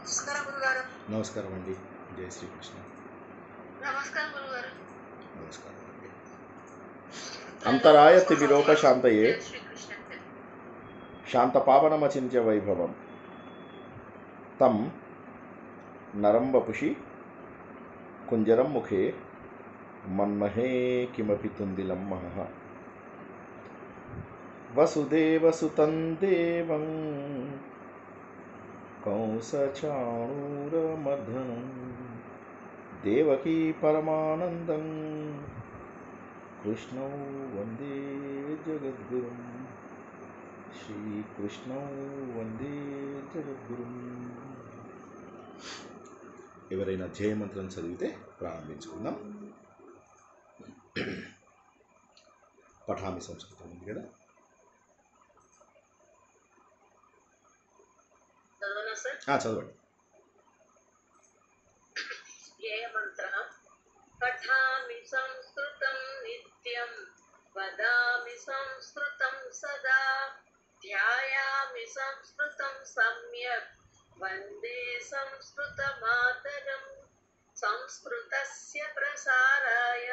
నమస్కారం గురుగారు. నమస్కారం అండి. జై శ్రీకృష్ణ. నమస్కారం గురుగారు. నమస్కారం అండి. అంతరాయ త్రిలోక శాంతయే జై శ్రీకృష్ణ. శాంతపావనమచింత్య వైభవం తం నరం వపుషి కుంజరం ముఖే మన్మహే కిమపి తుందిలం మహః వసుదేవసుతం దేవం కంసచాణూరమర్దనం దేవకీ పరమానందం కృష్ణౌ వందే జగద్గురుం శ్రీకృష్ణౌ వందే జగద్గురుం. ఎవరైనా జయమంత్రం చదివితే ప్రారంభించుకుందాం. పఠామి సంస్కృతం ఉంది కదా. చదవనా సార్? చదవండి. ధ్యేయమంత్రః పఠామి సంస్కృతం నిత్యం వదామి సంస్కృతం సదా ధ్యాయామి సంస్కృతం సమ్యక్ వందే సంస్కృతమాతరం సంస్కృతస్య ప్రసారాయ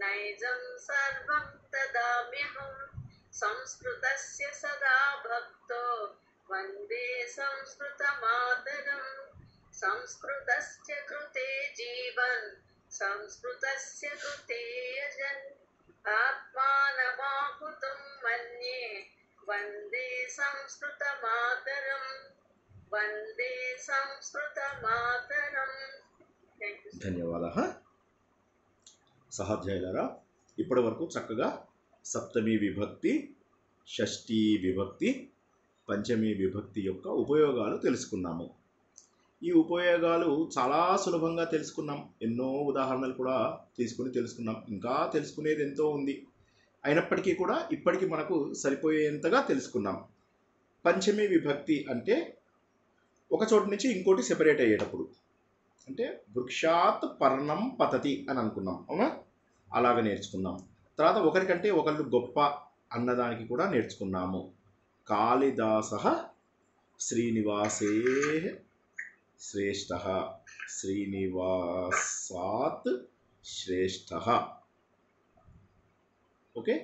నైజం సర్వం దదామ్యహం సంస్కృతస్య సదా భక్తో వందే సంస్కృతమాతరం సంస్కృతస్య కృతే జీవన్ సంస్కృతస్య కృతే యజన్ ఆత్మానమాహుతం మన్యే వందే సంస్కృతమాతరం వందే సంస్కృతమాతరం. ధన్యవాదాలు. సహాధ్యాయులారా, ఇప్పటి వరకు చక్కగా సప్తమి విభక్తి, షష్ఠీ విభక్తి, పంచమీ విభక్తి యొక్క ఉపయోగాలు తెలుసుకున్నాము. ఈ ఉపయోగాలు చాలా సులభంగా తెలుసుకున్నాం. ఎన్నో ఉదాహరణలు కూడా తీసుకుని తెలుసుకున్నాం. ఇంకా తెలుసుకునేది ఎంతో ఉంది. అయినప్పటికీ కూడా ఇప్పటికీ మనకు సరిపోయేంతగా తెలుసుకున్నాం. పంచమీ విభక్తి అంటే ఒక చోటు నుంచి ఇంకోటి సెపరేట్ అయ్యేటప్పుడు, అంటే వృక్షాత్ పర్ణం పతతి అని అనుకున్నాం, అవునా? అలాగ నేర్చుకున్నాం. తర్వాత ఒకరికంటే ఒకళ్ళు గొప్ప అన్నదానికి కూడా నేర్చుకున్నాము. కాళిదాసః శ్రీనివాసే శ్రేష్ఠః, శ్రీనివాసాత్ శ్రేష్ఠః. ఓకే,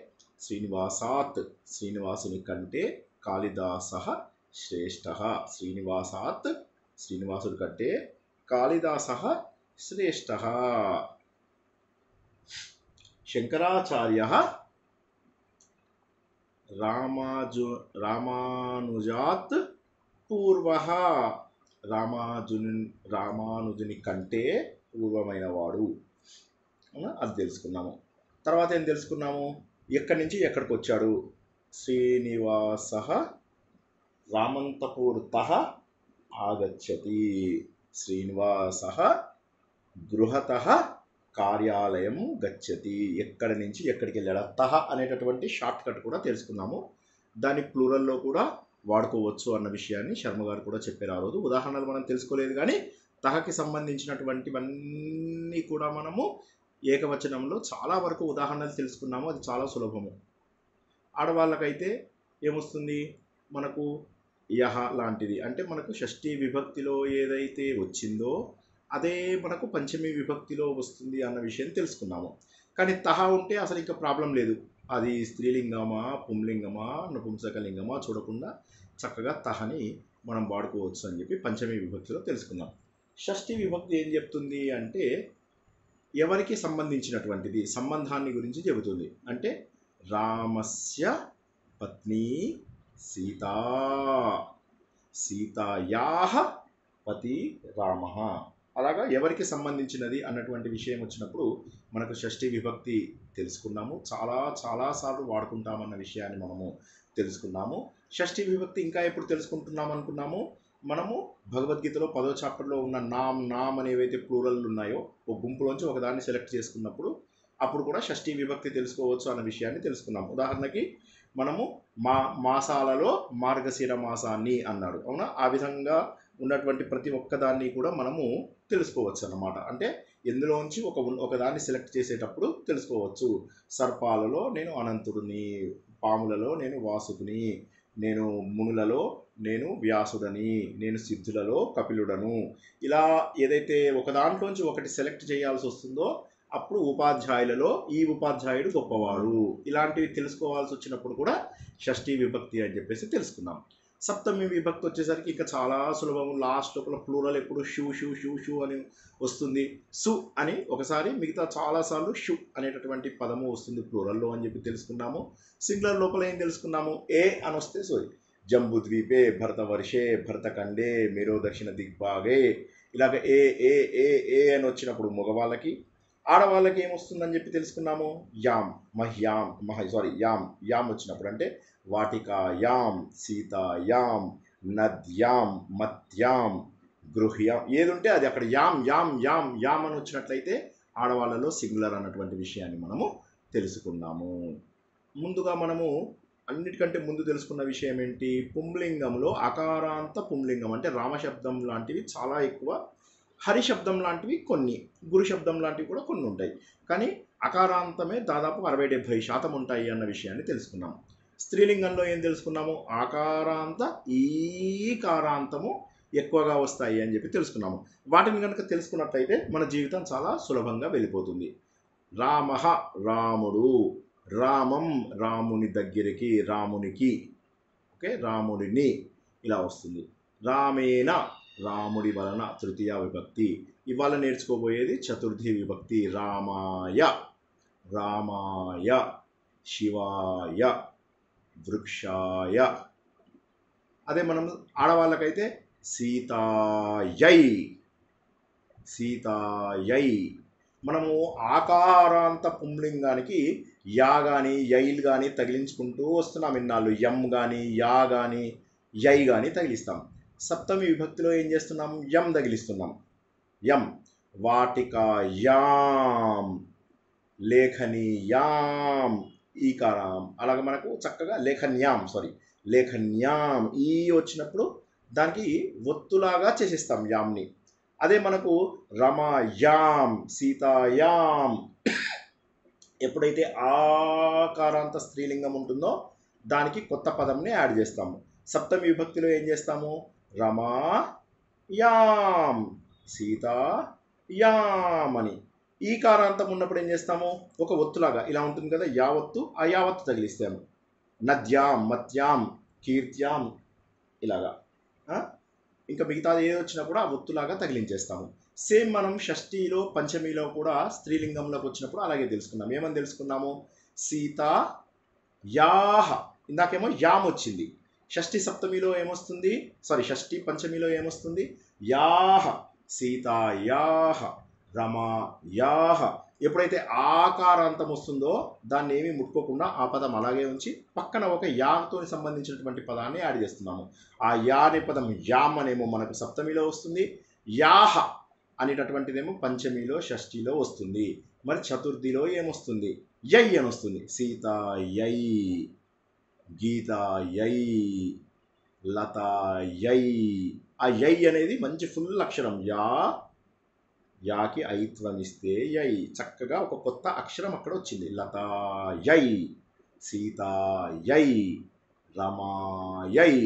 శ్రీనివాసాత్ శ్రీనివాసుని కంటే కాళిదాసః శ్రేష్ఠః, శ్రీనివాసాత్ శ్రీనివాసుడి కంటే కాళిదాసః శ్రేష్ఠః. శంకరాచార్యః రామానుజాత్ పూర్వః, రామానుజుని కంటే పూర్వమైన వాడు. అది తెలుసుకున్నాము. తర్వాత ఏం తెలుసుకున్నాము? ఎక్కడి నుంచి ఎక్కడికి వచ్చాడు? శ్రీనివాసః రామంతపూర్తః ఆగచ్చతి, శ్రీనివాసః గృహతః కార్యాలయం గచ్చతి. ఎక్కడి నుంచి ఎక్కడికి వెళ్ళాడు? తహ అనేటటువంటి షార్ట్ కట్ కూడా తెలుసుకున్నాము. దాన్ని ప్లూరల్లో కూడా వాడుకోవచ్చు అన్న విషయాన్ని శర్మ గారు కూడా చెప్పారు ఆ రోజు. ఉదాహరణలు మనం తెలుసుకోలేదు, కానీ తహకి సంబంధించినటువంటివన్నీ కూడా మనము ఏకవచనంలో చాలా వరకు ఉదాహరణలు తెలుసుకున్నాము. అది చాలా సులభము. ఆడవాళ్ళకైతే ఏమొస్తుంది మనకు? యహ లాంటిది, అంటే మనకు షష్ఠీ విభక్తిలో ఏదైతే వచ్చిందో అదే మనకు పంచమీ విభక్తిలో వస్తుంది అన్న విషయం తెలుసుకున్నాము. కానీ తహ ఉంటే అసలు ఇంకా ప్రాబ్లం లేదు. అది స్త్రీలింగమా, పుంలింగమా, నపుంసకలింగమా చూడకుండా చక్కగా తహని మనం వాడుకోవచ్చు అని చెప్పి పంచమీ విభక్తిలో తెలుసుకున్నాం. షష్ఠీ విభక్తి ఏం చెప్తుంది అంటే ఎవరికి సంబంధించినటువంటిది, సంబంధాన్ని గురించి చెబుతుంది. అంటే రామస్య పత్ని సీతా, సీతాయాః పతి రామః. అలాగా ఎవరికి సంబంధించినది అన్నటువంటి విషయం వచ్చినప్పుడు మనకు షష్ఠీ విభక్తి తెలుసుకున్నాము. చాలాసార్లు వాడుకుంటామన్న విషయాన్ని మనము తెలుసుకున్నాము. షష్ఠీ విభక్తి ఇంకా ఎప్పుడు తెలుసుకుంటున్నాం అనుకున్నాము? మనము భగవద్గీతలో 10వ చాప్టర్లో ఉన్న నామ్ అనేవైతే ప్లూరల్ ఉన్నాయో ఒక గుంపులోంచి ఒకదాన్ని సెలెక్ట్ చేసుకున్నప్పుడు అప్పుడు కూడా షష్ఠీ విభక్తి తెలుసుకోవచ్చు అన్న విషయాన్ని తెలుసుకున్నాం. ఉదాహరణకి మనము మాసాలలో మార్గశిర మాసాన్ని అన్నాడు, అవునా? ఆ విధంగా ఉన్నటువంటి ప్రతి ఒక్కదాన్ని కూడా మనము తెలుసుకోవచ్చు అన్నమాట. అంటే ఎందులోంచి ఒకదాన్ని సెలెక్ట్ చేసేటప్పుడు తెలుసుకోవచ్చు. సర్పాలలో నేను అనంతుడిని, పాములలో నేను వాసుకుని, నేను మునులలో నేను వ్యాసుడని, నేను సిద్ధులలో కపిలుడను. ఇలా ఏదైతే ఒక దాంట్లోంచి ఒకటి సెలెక్ట్ చేయాల్సి వస్తుందో అప్పుడు ఉపాధ్యాయులలో ఈ ఉపాధ్యాయుడు గొప్పవాడు, ఇలాంటివి తెలుసుకోవాల్సి వచ్చినప్పుడు కూడా షష్ఠీ విభక్తి అని చెప్పేసి తెలుసుకున్నాం. సప్తమి విభక్తి వచ్చేసరికి ఇంకా చాలా సులభం. లాస్ట్ లోపల ప్లూరల్ ఎప్పుడు షూ షూ షూ షూ అని వస్తుంది. సు అని ఒకసారి, మిగతా చాలాసార్లు షు అనేటటువంటి పదము వస్తుంది ప్లూరల్లో అని చెప్పి తెలుసుకున్నాము. సింగులర్ లోపల ఏం తెలుసుకున్నాము? ఏ అని వస్తే సారీ జంబుద్వీపే, భరతవర్షే, భరతఖండే, మేరో దక్షిణ దిగ్భాగే, ఇలాగ ఏ ఏ ఏ ఏ అని వచ్చినప్పుడు మగవాళ్ళకి, ఆడవాళ్ళకి ఏమొస్తుందని చెప్పి తెలుసుకున్నాము. యామ్, మహ్యాం, యామ్ వచ్చినప్పుడు అంటే వాటికాయాం, సీతాయాం, నద్యాం, మత్యాం, గృహ్యాం, ఏది ఉంటే అది అక్కడ యామ్ యామ్ యామ్ యామ్ అని వచ్చినట్లయితే ఆడవాళ్ళలో సింగులర్ అన్నటువంటి విషయాన్ని మనము తెలుసుకున్నాము. ముందుగా మనము అన్నిటికంటే ముందు తెలుసుకున్న విషయం ఏంటి? పుంలింగంలో అకారాంత పుంలింగం అంటే రామశబ్దం లాంటివి చాలా ఎక్కువ, హరిశబ్దం లాంటివి కొన్ని, గురు శబ్దం లాంటివి కూడా కొన్ని ఉంటాయి. కానీ అకారాంతమే దాదాపు 60-70% ఉంటాయి అన్న విషయాన్ని తెలుసుకున్నాం. స్త్రీలింగంలో ఏం తెలుసుకున్నాము? ఆకారాంత ఈకారాంతము ఎక్కువగా వస్తాయి అని చెప్పి తెలుసుకున్నాము. వాటిని కనుక తెలుసుకున్నట్లయితే మన జీవితం చాలా సులభంగా వెళ్ళిపోతుంది. రామః రాముడు, రామం రాముని దగ్గరికి, రామునికి, ఓకే, రాముడిని, ఇలా వస్తుంది. రామేణ రాముడి వలన తృతీయ విభక్తి. ఇవాళ నేర్చుకోబోయేది చతుర్థి విభక్తి. రామాయ, రామాయ, శివాయ, వృక్షాయ. అదే మనం ఆడవాళ్ళకైతే సీతాయై, సీతాయై. మనము ఆకారాంత పుంలింగానికి యా కానీ యైలు కానీ తగిలించుకుంటూ వస్తున్నాం ఇన్నాళ్ళు. యం కానీ యా కానీ యై కానీ తగిలిస్తాం. సప్తమి విభక్తిలో ఏం చేస్తున్నాం? యం తగిలిస్తున్నాం. యం, వాటికాయాం, లేఖనీయాం, ఈకారాం. అలాగ మనకు చక్కగా లేఖన్యాం ఈ వచ్చినప్పుడు దానికి ఒత్తులాగా చేసేస్తాం యామ్ని. అదే మనకు రమాయాం, సీతాయాం ఎప్పుడైతే ఆకారాంత స్త్రీలింగం ఉంటుందో దానికి కొత్త పదంని యాడ్ చేస్తాము. సప్తమి విభక్తిలో ఏం చేస్తాము? రమాయాం, సీతాయాం అని. ఈకారాంతం ఉన్నప్పుడు ఏం చేస్తాము? ఒక ఒత్తులాగా ఇలా ఉంటుంది కదా, యావత్తు, ఆ యావత్తు తగిలిస్తాము. నద్యాం, మత్యాం, కీర్త్యాం, ఇలాగా. ఇంకా మిగతాది ఏది వచ్చినా కూడా ఆ ఒత్తులాగా తగిలించేస్తాము. సేమ్ మనం షష్ఠీలో పంచమిలో కూడా స్త్రీలింగంలోకి వచ్చినప్పుడు అలాగే తెలుసుకున్నాం. ఏమని తెలుసుకున్నాము? సీత యాహ, ఇందాకేమో యామ్ వచ్చింది. షష్ఠి సప్తమిలో ఏమొస్తుంది? షష్ఠి పంచమిలో ఏమొస్తుంది? యాహ, సీతాయాహ, రమాయాహ. ఎప్పుడైతే ఆకారాంతం వస్తుందో దాన్ని ఏమీ ముట్టుకోకుండా ఆ పదం అలాగే ఉంచి పక్కన ఒక యాతో సంబంధించినటువంటి పదాన్ని యాడ్ చేస్తున్నాము. ఆ యా అనే పదం యామ్ అనేమో మనకు సప్తమిలో వస్తుంది, యాహ అనేటటువంటిదేమో పంచమిలో షష్ఠిలో వస్తుంది. మరి చతుర్థిలో ఏమొస్తుంది? యై అని వస్తుంది. సీతాయై, గీతాయై, లతాయై. ఆ యై అనేది మంచి ఫుల్ అక్షరం. యాకి ఐత్వం ఇస్తే యై, చక్కగా ఒక కొత్త అక్షరం అక్కడ వచ్చింది. లతాయై, సీతాయై, రమాయై.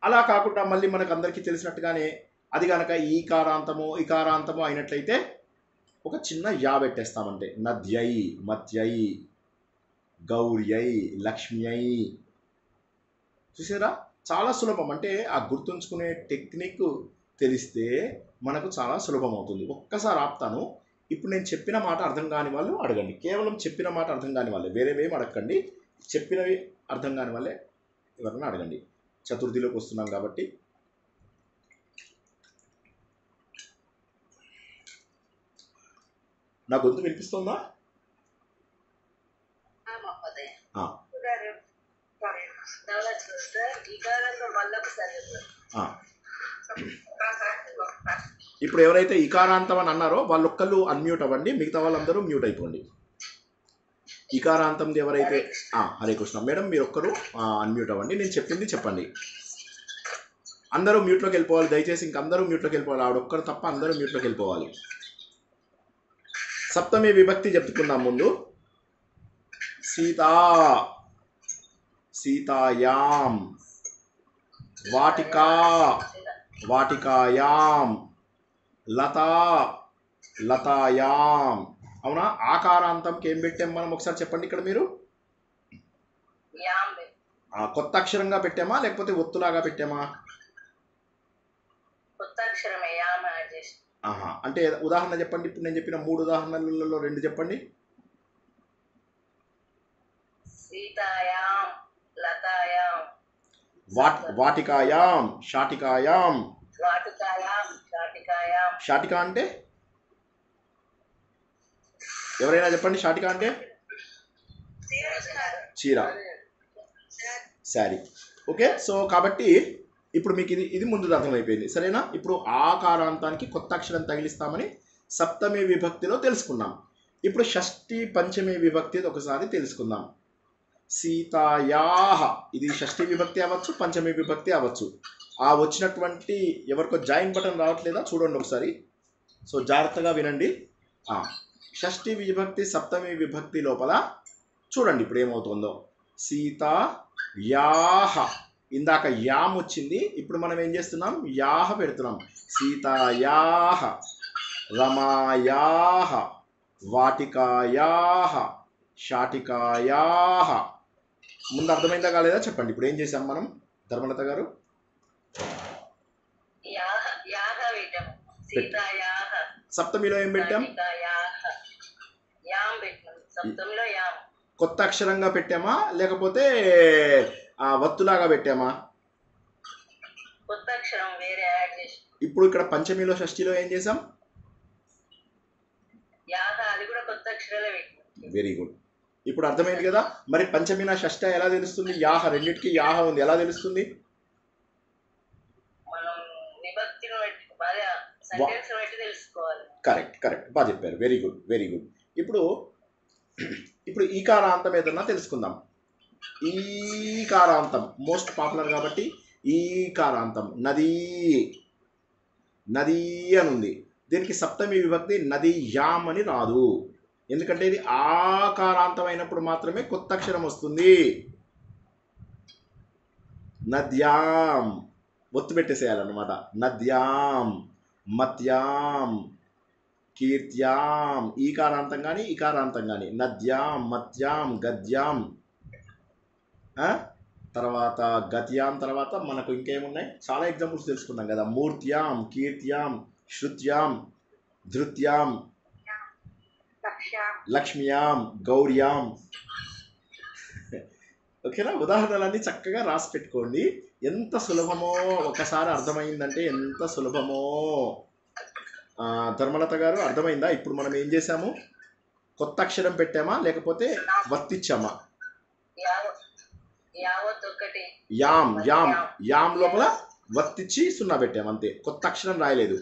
అలా కాకుండా మళ్ళీ మనకు అందరికీ తెలిసినట్టుగానే అది కనుక ఇకారాంతము అయినట్లయితే ఒక చిన్న యా పెట్టేస్తామంటే నద్యై, మత్యై, గౌర్యై, లక్ష్మ్యై. చూసారా, చాలా సులభం. అంటే ఆ గుర్తుంచుకునే టెక్నిక్ తెలిస్తే మనకు చాలా సులభం అవుతుంది. ఒక్కసారి ఆపుతాను. ఇప్పుడు నేను చెప్పిన మాట అర్థం కాని వాళ్ళు అడగండి. కేవలం చెప్పిన మాట అర్థం కాని వాళ్ళే, వేరేవేం అడగండి. చెప్పినవి అర్థం కాని వాళ్ళే ఎవరన్నా అడగండి. చతుర్థిలోకి వస్తున్నాం కాబట్టి. నా గొంతు వినిపిస్తుందా? ఇప్పుడు ఎవరైతే ఇకారాంతం అని అన్నారో వాళ్ళొక్కళ్ళు అన్మ్యూట్ అవ్వండి, మిగతా వాళ్ళందరూ మ్యూట్ అయిపోండి. ఇకారాంతం ఎవరైతే హరే కృష్ణ మేడం మీరు ఒక్కరు అన్మ్యూట్ అవ్వండి. నేను చెప్పింది చెప్పండి. అందరూ మ్యూట్లోకి వెళ్ళిపోవాలి దయచేసి. ఇంక అందరూ మ్యూట్లోకి వెళ్ళిపోవాలి. ఆడొక్కరు తప్ప అందరూ మ్యూట్లోకి వెళ్ళిపోవాలి. సప్తమి విభక్తి చెప్పుకుందాం ముందు. సీతా, సీతాయాం, వాటికా వాటికాయాం, లతా లతాయాం. అవునా? ఆకారాంతంకి ఏం పెట్టాం మనం ఒకసారి చెప్పండి ఇక్కడ మీరు. కొత్త అక్షరంగా పెట్టామా లేకపోతే ఒత్తులాగా పెట్టామా? ఆహా, అంటే ఉదాహరణ చెప్పండి. ఇప్పుడు నేను చెప్పిన 3 ఉదాహరణలలో 2 చెప్పండి. సీతాయాం, లతాయాం, వాటికాయాం, షాటికాయాం. వాటికాయాం, శాటికాయాం. షాటిక అంటే ఎవరైనా చెప్పండి. షాటిక అంటే చీర, శారీ. ఓకే, సో కాబట్టి ఇప్పుడు మీకు ఇది ముందు అర్థమైపోయింది, సరేనా? ఇప్పుడు ఆకారాంతానికి కొత్త అక్షరం తగిలిస్తామని సప్తమి విభక్తిలో తెలుసుకున్నాం. ఇప్పుడు షష్ఠి పంచమి విభక్తి ఒకసారి తెలుసుకుందాం. సీతాయాహ, ఇది షష్ఠి విభక్తి అవ్వచ్చు, పంచమి విభక్తి అవ్వచ్చు. ఆ వచ్చినటువంటి ఎవరికో జాయిన్ బటన్ రావట్లేదా చూడండి ఒకసారి. సో జాగ్రత్తగా వినండి. షష్ఠి విభక్తి సప్తమి విభక్తి లోపల చూడండి ఇప్పుడు ఏమవుతుందో. సీతాయాహ, ఇందాక యామ్ వచ్చింది, ఇప్పుడు మనం ఏం చేస్తున్నాం? యాహ పెడుతున్నాం. సీతాయాహ, రమాయాహ, వాటికాయాహ, షాటికాయాహ. ముందు అర్థమైందా కాలేదా చెప్పండి. ఇప్పుడు ఏం చేసాం మనం ధర్మలత గారు? సప్తమిలో ఏం పెట్టాం? కొత్త అక్షరంగా పెట్టామా లేకపోతే వత్తులాగా పెట్టామా? కొత్త అక్షరం వేరే యాడ్ చేసి. ఇప్పుడు ఇక్కడ పంచమిలో షష్ఠిలో ఏం చేసాం? అది కూడా కొత్త అక్షరాలే పెట్టాం. Very good. ఇప్పుడు అర్థమైంది కదా. మరి పంచమిన షష్ఠ ఎలా తెలుస్తుంది? యాహ, రెండింటికి యాహ ఉంది, ఎలా తెలుస్తుంది? మనం విభక్తిని బట్టి బాగా సెంటెన్స్ బట్టి తెలుసుకోవాలి. కరెక్ట్, బాగా చెప్పారు. Very good. ఇప్పుడు ఈకారాంతం ఏదన్నా తెలుసుకుందాం. ఈకారాంతం మోస్ట్ పాపులర్ కాబట్టి ఈకారాంతం. నదీ అని ఉంది. దీనికి సప్తమి విభక్తి నది యామ్ అని రాదు, ఎందుకంటే ఇది ఆకారాంతం అయినప్పుడు మాత్రమే కొత్త అక్షరం వస్తుంది. నద్యాం ఒత్తు పెట్టేసేయాలన్నమాట. నద్యాం, మత్యాం, కీర్త్యాం. ఈకారాంతం కానీ ఇకారాంతం కానీ. నద్యాం, మత్యాం, గద్యాం, తర్వాత గత్యాం. తర్వాత మనకు ఇంకేమున్నాయి? చాలా ఎగ్జాంపుల్స్ తెలుసుకున్నాం కదా. మూర్త్యాం, కీర్త్యాం, శృత్యాం, ధృత్యాం, లక్ష్మ్యాం, గౌర్యాం. ఓకేనా? ఉదాహరణలన్నీ చక్కగా రాసి పెట్టుకోండి. ఎంత సులభమో ఒకసారి అర్థమైందంటే ఎంత సులభమో. ధర్మలత గారు అర్థమైందా? ఇప్పుడు మనం ఏం చేసాము? కొత్త అక్షరం పెట్టామా లేకపోతే వర్తిచ్చామా? యామ్ లోపల వర్తిచ్చి సున్నా పెట్టాము, అంతే. కొత్త అక్షరం రాయలేదు,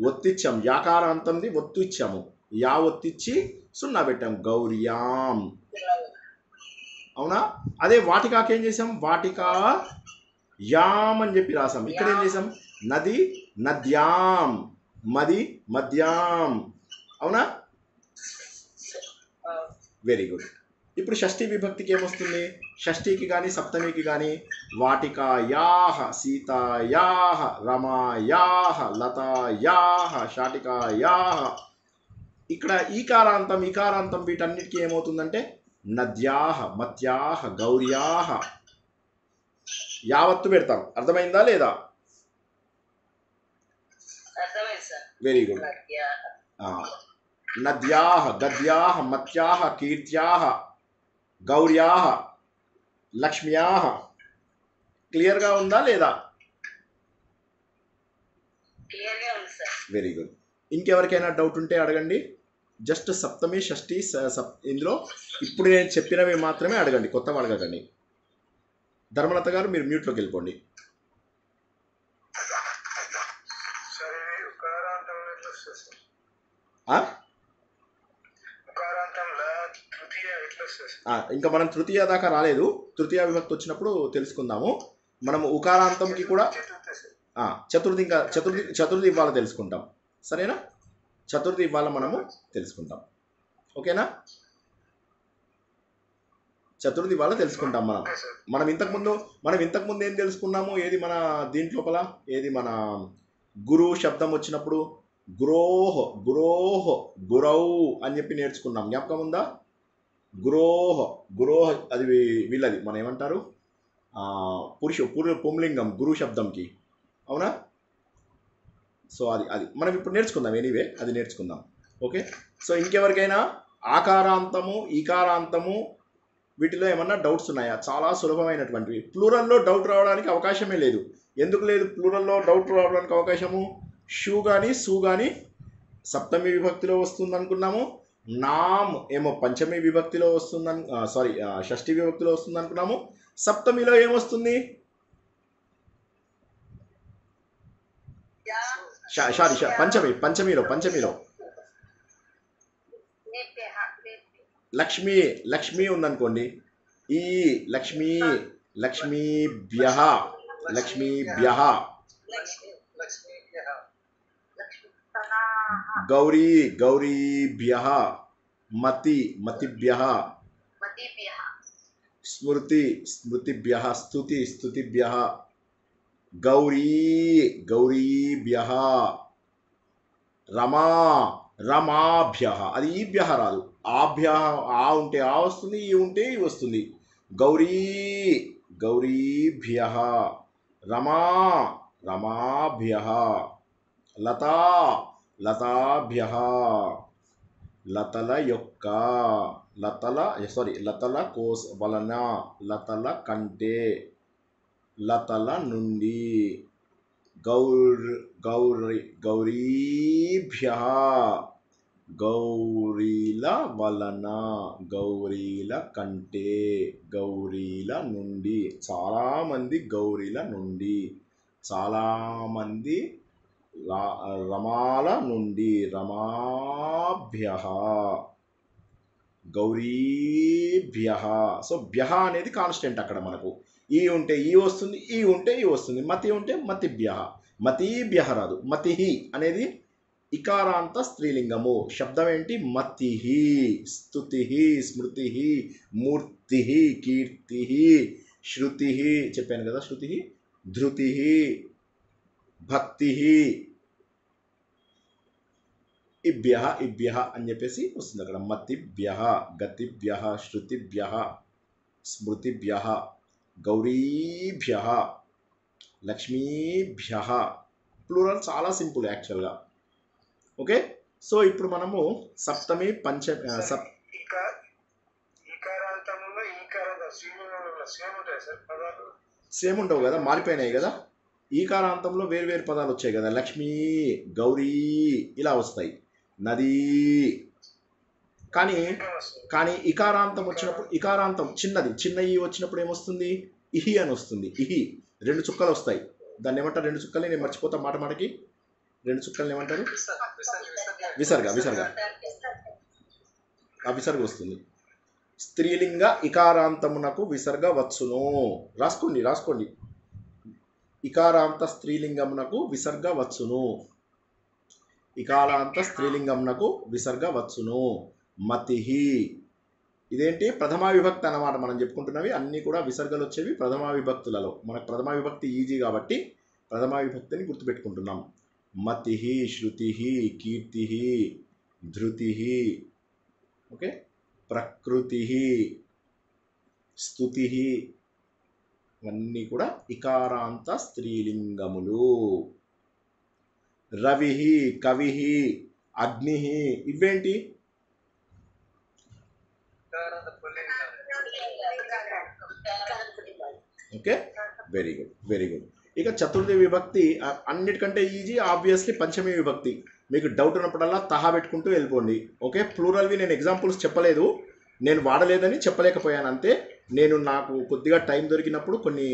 ఒత్తిచ్చాం. యాకారాంతంది ఒత్తు ఇచ్చాము, యా ఒత్తిచ్చి సున్నా పెట్టాం. గౌర్యాం. అవునా? అదే వాటికాకి ఏం చేసాం? వాటికా యామ్ అని చెప్పి రాసాం. ఇక్కడ ఏం చేసాం? నది నద్యాం, మది మద్యాం. అవునా? Very good. ఇప్పుడు షష్ఠి విభక్తికి ఏమొస్తుంది? షష్ఠికి కానీ సప్తమికి కానీ వాటికాయాహ, సీతాయాహ, రమాయాహ, లతాయాహ, షాటికాయాహ. ఇక్కడ ఈకారాంతం వీటన్నిటికీ ఏమవుతుందంటే నద్యాహ, మత్యాహ, గౌర్యాహ. యావత్తు పెడతాం. అర్థమైందా లేదా? Very good. నద్యాహ, గద్యాహ, మత్యాహ, కీర్త్యాహ, గౌర్యాహ, లక్ష్మ్యాహ. క్లియర్గా ఉందా లేదా? Very good. ఇంకెవరికైనా డౌట్ ఉంటే అడగండి. జస్ట్ సప్తమి షష్ఠి ఇందులో ఇప్పుడు నేను చెప్పినవి మాత్రమే అడగండి, కొత్తగా అడగకండి. ధర్మలత గారు మీరు మ్యూట్లోకి వెళ్ళిపోండి. ఇంకా మనం తృతీయ దాకా రాలేదు. తృతీయ విభక్తి వచ్చినప్పుడు తెలుసుకుందాము. మనము ఉకారాంతంకి కూడా చతుర్థి ఇవాళ తెలుసుకుంటాం, సరేనా? చతుర్థి ఇవాళ మనము తెలుసుకుంటాం, ఓకేనా? చతుర్థి వల్ల తెలుసుకుంటాం మనం. మనం ఇంతకుముందు ఏం తెలుసుకున్నాము? ఏది మన దీంట్లోపల ఏది మన గురు శబ్దం వచ్చినప్పుడు గురోహ్ గురోహ్ గురౌ అని చెప్పి నేర్చుకున్నాం. జ్ఞాపకం ఉందా? గురోహ్ అది వీళ్ళది మన ఏమంటారు పుంలింగం గురు శబ్దంకి, అవునా? సో అది మనం ఇప్పుడు నేర్చుకుందాం. ఎనీవే అది నేర్చుకుందాం. ఓకే. సో ఇంకెవరికైనా ఆకారాంతము ఈకారాంతము వీటిలో ఏమన్నా డౌట్స్ ఉన్నాయా? చాలా సులభమైనటువంటివి. ప్లూరల్లో డౌట్ రావడానికి అవకాశమే లేదు. ఎందుకు లేదు ప్లూరల్లో డౌట్ రావడానికి అవకాశము? షూ కానీ సు కానీ సప్తమి విభక్తిలో వస్తుంది అనుకున్నాము. నామ్ ఏమో పంచమి విభక్తిలో వస్తుందని షష్ఠి విభక్తిలో వస్తుంది అనుకున్నాము. సప్తమిలో ఏమొస్తుంది? పంచమిలో లక్ష్మి ఉందనుకోండి. ఈ లక్ష్మీభ్యః గౌరీభ్యః మతిభ్యః స్మృతిభ్యః స్తుతిభ్యః గౌరీభ్యః రమాభ్యః. అది ఈభ్యః రాదు. ఆభ్యః ఆ ఉంటే ఆ వస్తుంది, ఈ ఉంటే ఈ వస్తుంది. గౌరీభ్యః రమాభ్యః లతాభ్యః లతల కోస వలన, లతల కంటే, లతల నుండి. గౌరీభ్యః గౌరీల వలన, గౌరీల కంటే, గౌరీల నుండి. చాలామంది గౌరీల నుండి, చాలామంది రమాల నుండి. రమాభ్యః గౌరీభ్యః. సో భ్యః అనేది కాన్స్టెంట్ అక్కడ మనకు. ఈ ఉంటే ఈ వస్తుంది, ఈ ఉంటే ఈ వస్తుంది. మతి ఉంటే మతిభ్యః. మతీభ్యః రాదు. మతిహి అనేది ఇకారాంత స్త్రీలింగము. శబ్దం ఏంటి? మతిహి. స్తుతిహి, స్మృతిహి, మూర్తిహి, కీర్తిహి, శృతిహి చెప్పాను కదా. శృతిహి, ధృతిహి, భక్తిహి, ఇభ్యః అని చెప్పేసి వస్తుంది అక్కడ. మతిభ్యః, గతిభ్యః, శృతిభ్యః, స్మృతిభ్యః, గౌరీభ్యః, లక్ష్మీభ్యః. ప్లూరల్ చాలా సింపుల్ యాక్చువల్గా. ఓకే. సో ఇప్పుడు మనము సప్తమి సేమ్ ఉండవు కదా, మారిపోయినాయి కదా. ఈకారాంతంలో వేరు పదాలు వచ్చాయి కదా. లక్ష్మీ, గౌరీ ఇలా వస్తాయి. నదీ. కానీ ఇకారాంతం వచ్చినప్పుడు, ఇకారాంతం చిన్న ఈ వచ్చినప్పుడు ఏమొస్తుంది? ఇహి అని వస్తుంది. ఇహి 2 చుక్కలు వస్తాయి. దాన్ని ఏమంటారు? 2 చుక్కల్ని నేను మర్చిపోతా మాటకి. 2 చుక్కల్ని ఏమంటారు? విసర్గ. ఆ విసర్గ వస్తుంది. స్త్రీలింగ ఇకారాంతమునకు విసర్గ వచ్చును. రాసుకోండి. ఇకారాంత స్త్రీలింగమునకు విసర్గ వచ్చును. ఇకారాంత స్త్రీలింగమునకు విసర్గ వచ్చును. మతిహి. ఇదేంటి? ప్రథమా విభక్తి అన్నమాట. మనం చెప్పుకుంటున్నవి అన్నీ కూడా విసర్గలు వచ్చేవి ప్రథమా విభక్తులలో. మనకు ప్రథమా విభక్తి ఈజీ కాబట్టి ప్రథమా విభక్తిని గుర్తుపెట్టుకుంటున్నాం. మతిహి, శృతిహి, కీర్తిహి, ధృతిహి, ఓకే, ప్రకృతిహి, స్తుతిహి, ఇవన్నీ కూడా ఇకారాంత స్త్రీలింగములు. రవిహి, కవిహి, అగ్నిహి ఇవేంటి? Okay, very good. ఇక చతుర్థి విభక్తి అన్నిటికంటే ఈజీ. ఆబ్వియస్లీ పంచమి విభక్తి. మీకు డౌట్ ఉన్నప్పుడల్లా తహా పెట్టుకుంటూ వెళ్ళిపోండి. ఓకే. ప్లూరల్వి నేను ఎగ్జాంపుల్స్ చెప్పలేదు, నేను వాడలేదని చెప్పలేకపోయాను అంతే. నాకు కొద్దిగా టైం దొరికినప్పుడు కొన్ని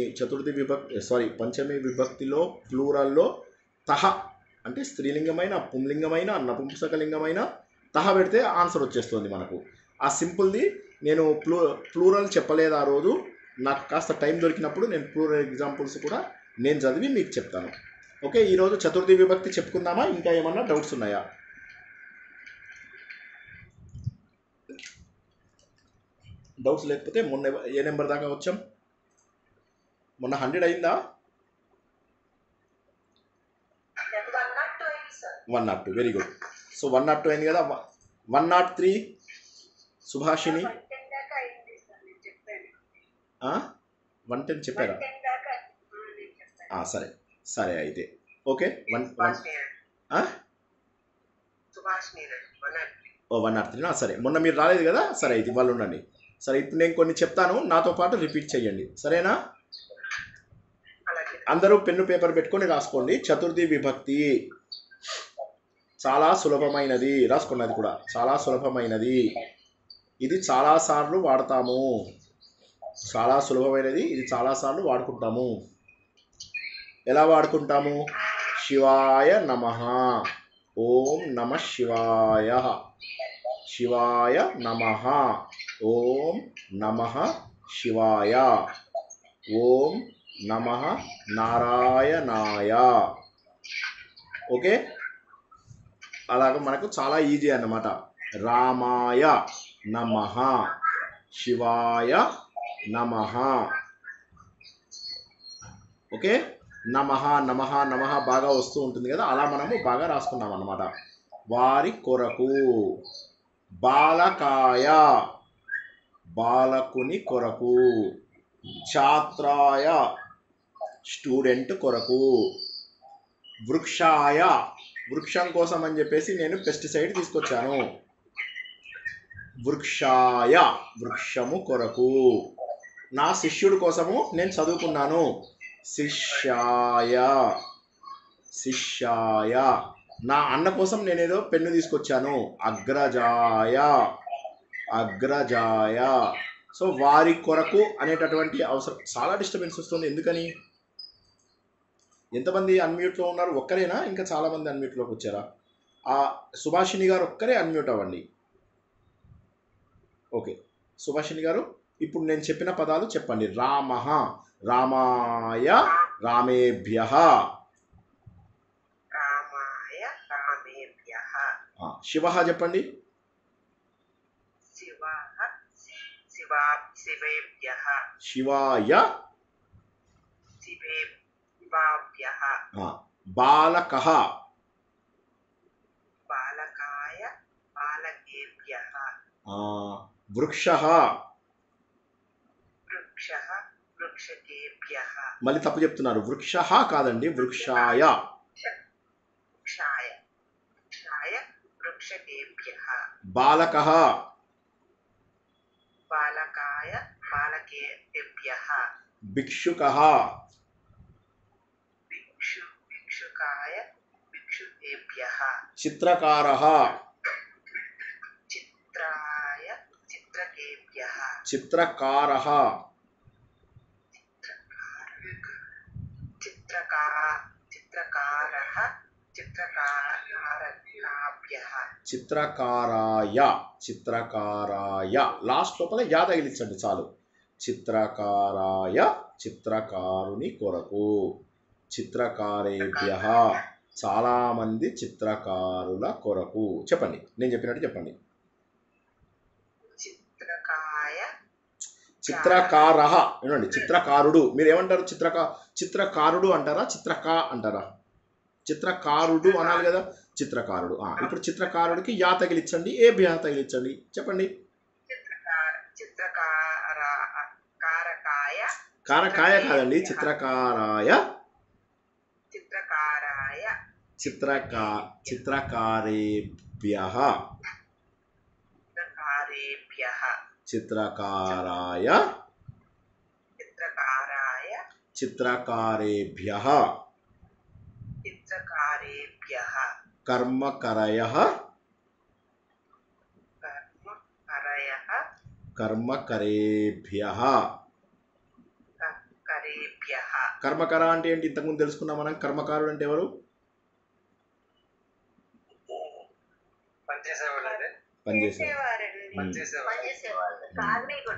పంచమి విభక్తిలో ప్లూరల్లో తహ అంటే స్త్రీలింగమైన, పుంలింగమైన, నపుంసకలింగమైన తహ పెడితే ఆన్సర్ వచ్చేస్తుంది మనకు. ఆ సింపుల్ది నేను ప్లూరల్ చెప్పలేదు ఆ రోజు. నాకు కాస్త టైం దొరికినప్పుడు నేను ప్లూరల్ ఎగ్జాంపుల్స్ కూడా నేను చదివి మీకు చెప్తాను. ఓకే. ఈరోజు చతుర్థి విభక్తి చెప్పుకుందామా? ఇంకా ఏమన్నా డౌట్స్ ఉన్నాయా? డౌట్స్ లేకపోతే మొన్న ఏ నెంబర్ దాకా వచ్చాం? మొన్న 100 అయిందా? 102. Very good. సో 102 అయింది కదా. 103 సుభాషిణి 110 చెప్పారా? సరే సరే అయితే ఓకే. 103 సరే. మొన్న మీరు రాలేదు కదా, సరే అయితే వాళ్ళు ఉండండి. సరే ఇప్పుడు నేను కొన్ని చెప్తాను, నాతో పాటు రిపీట్ చేయండి, సరేనా? అందరూ పెన్ను పేపర్ పెట్టుకొని రాసుకోండి. చతుర్థి విభక్తి చాలా సులభమైనది, రాసుకున్నది కూడా చాలా సులభమైనది. ఇది చాలాసార్లు వాడతాము, చాలా సులభమైనది. ఇది చాలాసార్లు వాడుకుంటాము. ఎలా వాడుకుంటాము? శివాయ నమః, ఓం నమః శివాయ, శివాయ నమః, ఓం నమః శివాయ, ఓం నమః నారాయణాయ. ఓకే, అలాగ మనకు చాలా ఈజీ అన్నమాట. రామాయ నమః, శివాయ నమః. ఓకే, నమః నమః నమః బాగా వస్తూ ఉంటుంది కదా, అలా మనము బాగా రాసుకున్నాం అన్నమాట. వారి కొరకు, బాలకాయ బాలకుని కొరకు, ఛాత్రాయ స్టూడెంట్ కొరకు, వృక్షాయ వృక్షం కోసం అని చెప్పేసి నేను పెస్టిసైడ్ తీసుకొచ్చాను. వృక్షాయ వృక్షము కొరకు. నా శిష్యుడి కోసము నేను చదువుకున్నాను. శిష్యాయ శిష్యాయ. నా అన్న కోసం నేనేదో పెన్ను తీసుకొచ్చాను. అగ్రజాయ అగ్రజాయ. సో వారి కొరకు అనేటటువంటి అవసరం. చాలా డిస్టర్బెన్స్ వస్తుంది, ఎందుకని? ఎంతమంది అన్మ్యూట్లో ఉన్నారు? ఒక్కరేనా? ఇంకా చాలామంది అన్మ్యూట్లోకి వచ్చారా? సుభాషిణి గారు ఒక్కరే అన్మ్యూట్ అవ్వండి. ఓకే, సుభాషిణి గారు ఇప్పుడు నేను చెప్పిన పదాలు చెప్పండి. రామః, రామాయ రామేభ్యః, రామాయ రామేభ్యః. శివః చెప్పండి. శివేభ్యః, శివాయ శివేభ్యః. బాలకః, బాలకాయ బాలకేభ్యః. వృక్షః, వృక్షః వృక్షకేభ్యః. మళ్ళీ తప్పు చెప్తున్నారు. వృక్షః కాదండి, వృక్షాయ. వృక్షాయ వృక్షాయ వృక్షకేభ్యః. బాలకః, బాలకాయ బాలకేభ్యః. భిక్షుకః, భిక్షుకాయ భిక్షుకేభ్యః. చిత్రకారః, చిత్రాయ చిత్రకేభ్యః. చిత్రకారః, చిత్రకారః చిత్రకారాభ్యః. చిత్రకారాయ చిత్రకారాయ. లాస్ట్ లోపల యా తగిలించండి చాలు. చిత్రకారాయ చిత్రకారుని కొరకు. చిత్రకారేభ్యః చాలామంది చిత్రకారుల కొరకు. చెప్పండి, నేను చెప్పినట్టు చెప్పండి. చిత్రకారః వినండి. చిత్రకారుడు. మీరు ఏమంటారు? చిత్రకారుడు అంటారా, చిత్రకా అంటారా? చిత్రకారుడు అనాలి కదా, చిత్రకారుడు. ఇప్పుడు చిత్రకారుడికి యా తగిలించండి, ఏ భ్యా తగిలించండి, చెప్పండి. కారకాయ కాదండి, చిత్రకారాయ. చిత్రకారేభ్యః చిత్రకారాయ చిత్రకారేభ్యః కర్మకరయః కర్మకరేభ్యః. కర్మకర అంటే ఏంటి? ఇంతకుముందు తెలుసుకున్నాం మనం. కర్మకారుడు అంటే ఎవరు?